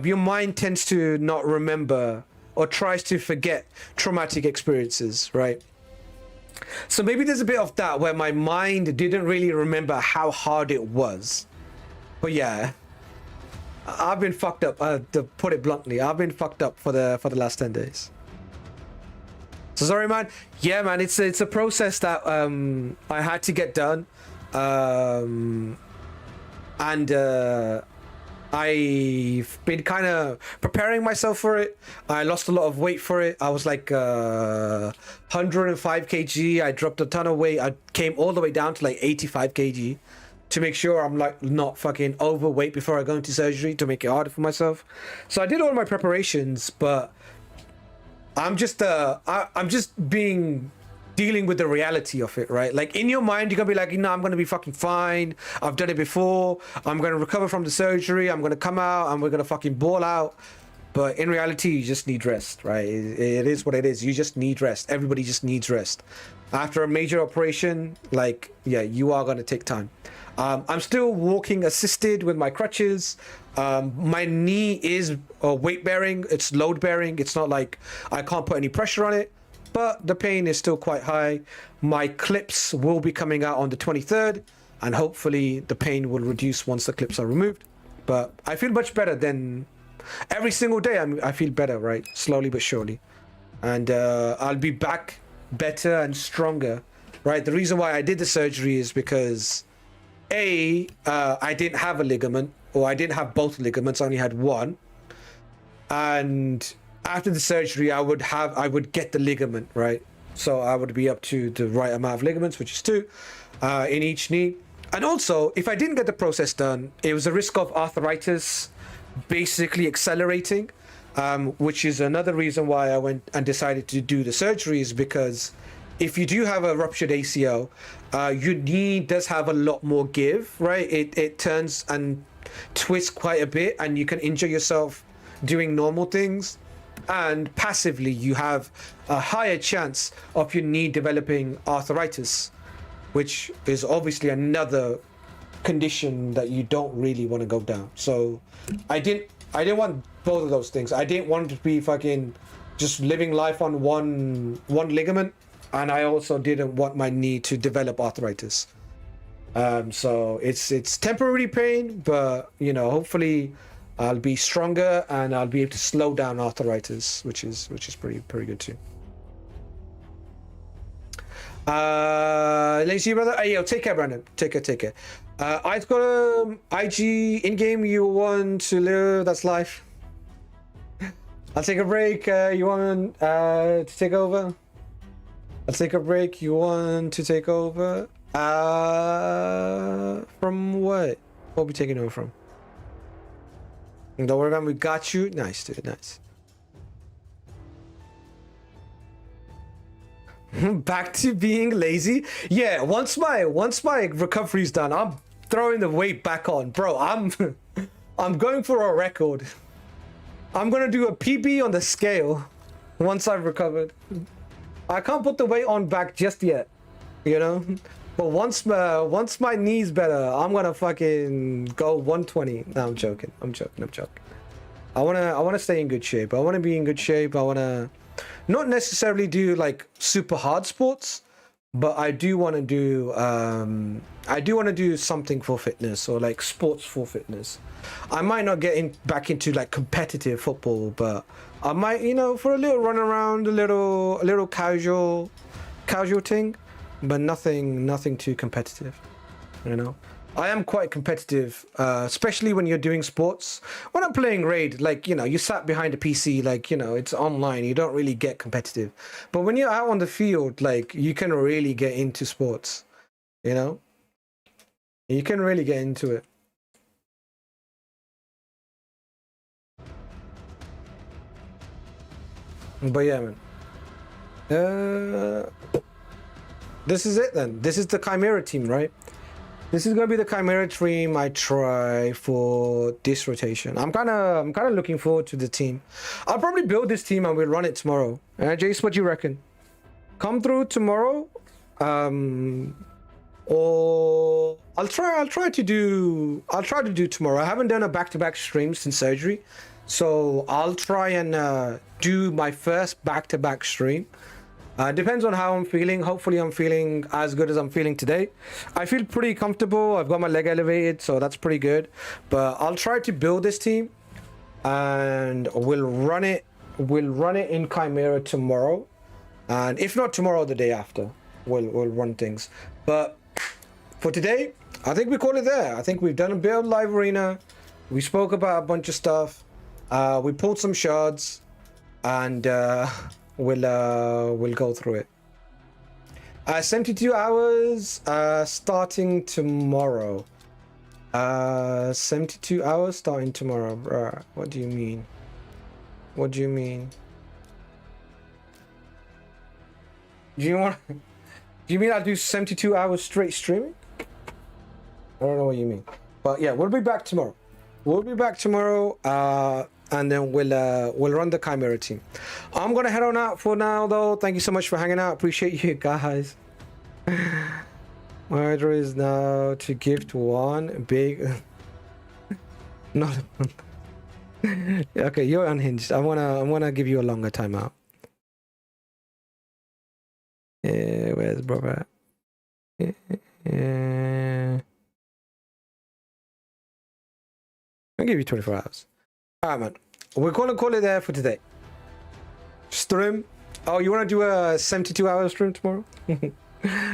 Your mind tends to not remember or tries to forget traumatic experiences, right? So maybe there's a bit of that where my mind didn't really remember how hard it was. But yeah, I've been fucked up. To put it bluntly, I've been fucked up for the last 10 days. So sorry, man. Yeah, man, it's a process that I had to get done, and I've been kind of preparing myself for it. I lost a lot of weight for it. I was like 105 kg. I dropped a ton of weight. I came all the way down to like 85 kg to make sure I'm like not fucking overweight before I go into surgery, to make it harder for myself. So I did all my preparations, but I'm just dealing with the reality of it, right? Like in your mind, you're gonna be like, no, I'm gonna be fucking fine. I've done it before. I'm gonna recover from the surgery. I'm gonna come out and we're gonna fucking ball out. But in reality, you just need rest, right? It is what it is. You just need rest. Everybody just needs rest. After a major operation, like, yeah, you are gonna take time. I'm still walking assisted with my crutches. My knee is weight bearing. It's load bearing. It's not like I can't put any pressure on it, but the pain is still quite high. My clips will be coming out on the 23rd, and hopefully the pain will reduce once the clips are removed. But I feel much better than every single day. I feel better, right? Slowly but surely. And I'll be back better and stronger, right? The reason why I did the surgery is because I didn't have a ligament, or I didn't have both ligaments. I only had one. And after the surgery, I would get the ligament, right? So I would be up to the right amount of ligaments, which is 2 in each knee. And also, if I didn't get the process done, it was a risk of arthritis basically accelerating, which is another reason why I went and decided to do the surgery, is because if you do have a ruptured ACL, your knee does have a lot more give, right? It turns and twists quite a bit, and you can injure yourself doing normal things. And passively, you have a higher chance of your knee developing arthritis, which is obviously another condition that you don't really want to go down. So I didn't want both of those things. I didn't want to be fucking just living life on one ligament, and I also didn't want my knee to develop arthritis. So it's temporary pain, but you know, hopefully I'll be stronger and I'll be able to slow down arthritis, which is pretty good too. Let's see, brother. Hey, yo, take care, Brandon. Take care. I've got a IG in game. You want to live? That's life. I'll take a break. You want to take over? I'll take a break. You want to take over? From what? What are we taking over from? Don't worry about it, we got you. Nice, dude, nice. Back to being lazy. Yeah, once my recovery's done, I'm throwing the weight back on, bro. I'm going for a record. I'm gonna do a PB on the scale once I've recovered. I can't put the weight on back just yet, you know. But once my knee's better, I'm gonna fucking go 120. No, I'm joking. I wanna stay in good shape. I wanna be in good shape. I wanna not necessarily do like super hard sports, but I do wanna do something for fitness, or like sports for fitness. I might not get back into like competitive football, but I might, you know, for a little run around, a little casual thing. But nothing too competitive, you know. I am quite competitive, especially when you're doing sports. When I'm playing Raid, like, you know, you sat behind a PC, like, you know, it's online, you don't really get competitive. But when you're out on the field, like, you can really get into sports, you know. You can really get into it. But yeah, man. This is it then. This is the Chimera team, right? This is gonna be the Chimera team I try for this rotation. I'm kind of looking forward to the team. I'll probably build this team and we'll run it tomorrow. Jace, what do you reckon? Come through tomorrow, or I'll try to do tomorrow. I haven't done a back-to-back stream since surgery, so I'll try and do my first back-to-back stream. Depends on how I'm feeling. Hopefully I'm feeling as good as I'm feeling today. I feel pretty comfortable. I've got my leg elevated, so that's pretty good. But I'll try to build this team and we'll run it in Chimera tomorrow. And if not tomorrow, the day after, we'll run things. But for today, I think we call it there. I think we've done a bit of live arena. We spoke about a bunch of stuff. We pulled some shards and we'll go through it. 72 hours starting tomorrow. 72 hours starting tomorrow. Bruh, what do you mean? What do you mean? Do you mean I'll do 72 hours straight streaming? I don't know what you mean. But yeah, we'll be back tomorrow. And then we'll run the Chimera team. I'm gonna head on out for now though. Thank you so much for hanging out. Appreciate you guys. My order is now to gift one big not okay, you're unhinged. I wanna give you a longer timeout. Yeah, where's brother? Yeah. I'll give you 24 hours. Alright, man. We're gonna call it there for today. Stream. Oh, you wanna do a 72-hour stream tomorrow?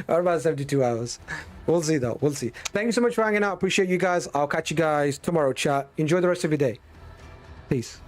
What about 72 hours? We'll see though. We'll see. Thank you so much for hanging out. Appreciate you guys. I'll catch you guys tomorrow, chat. Enjoy the rest of your day. Peace.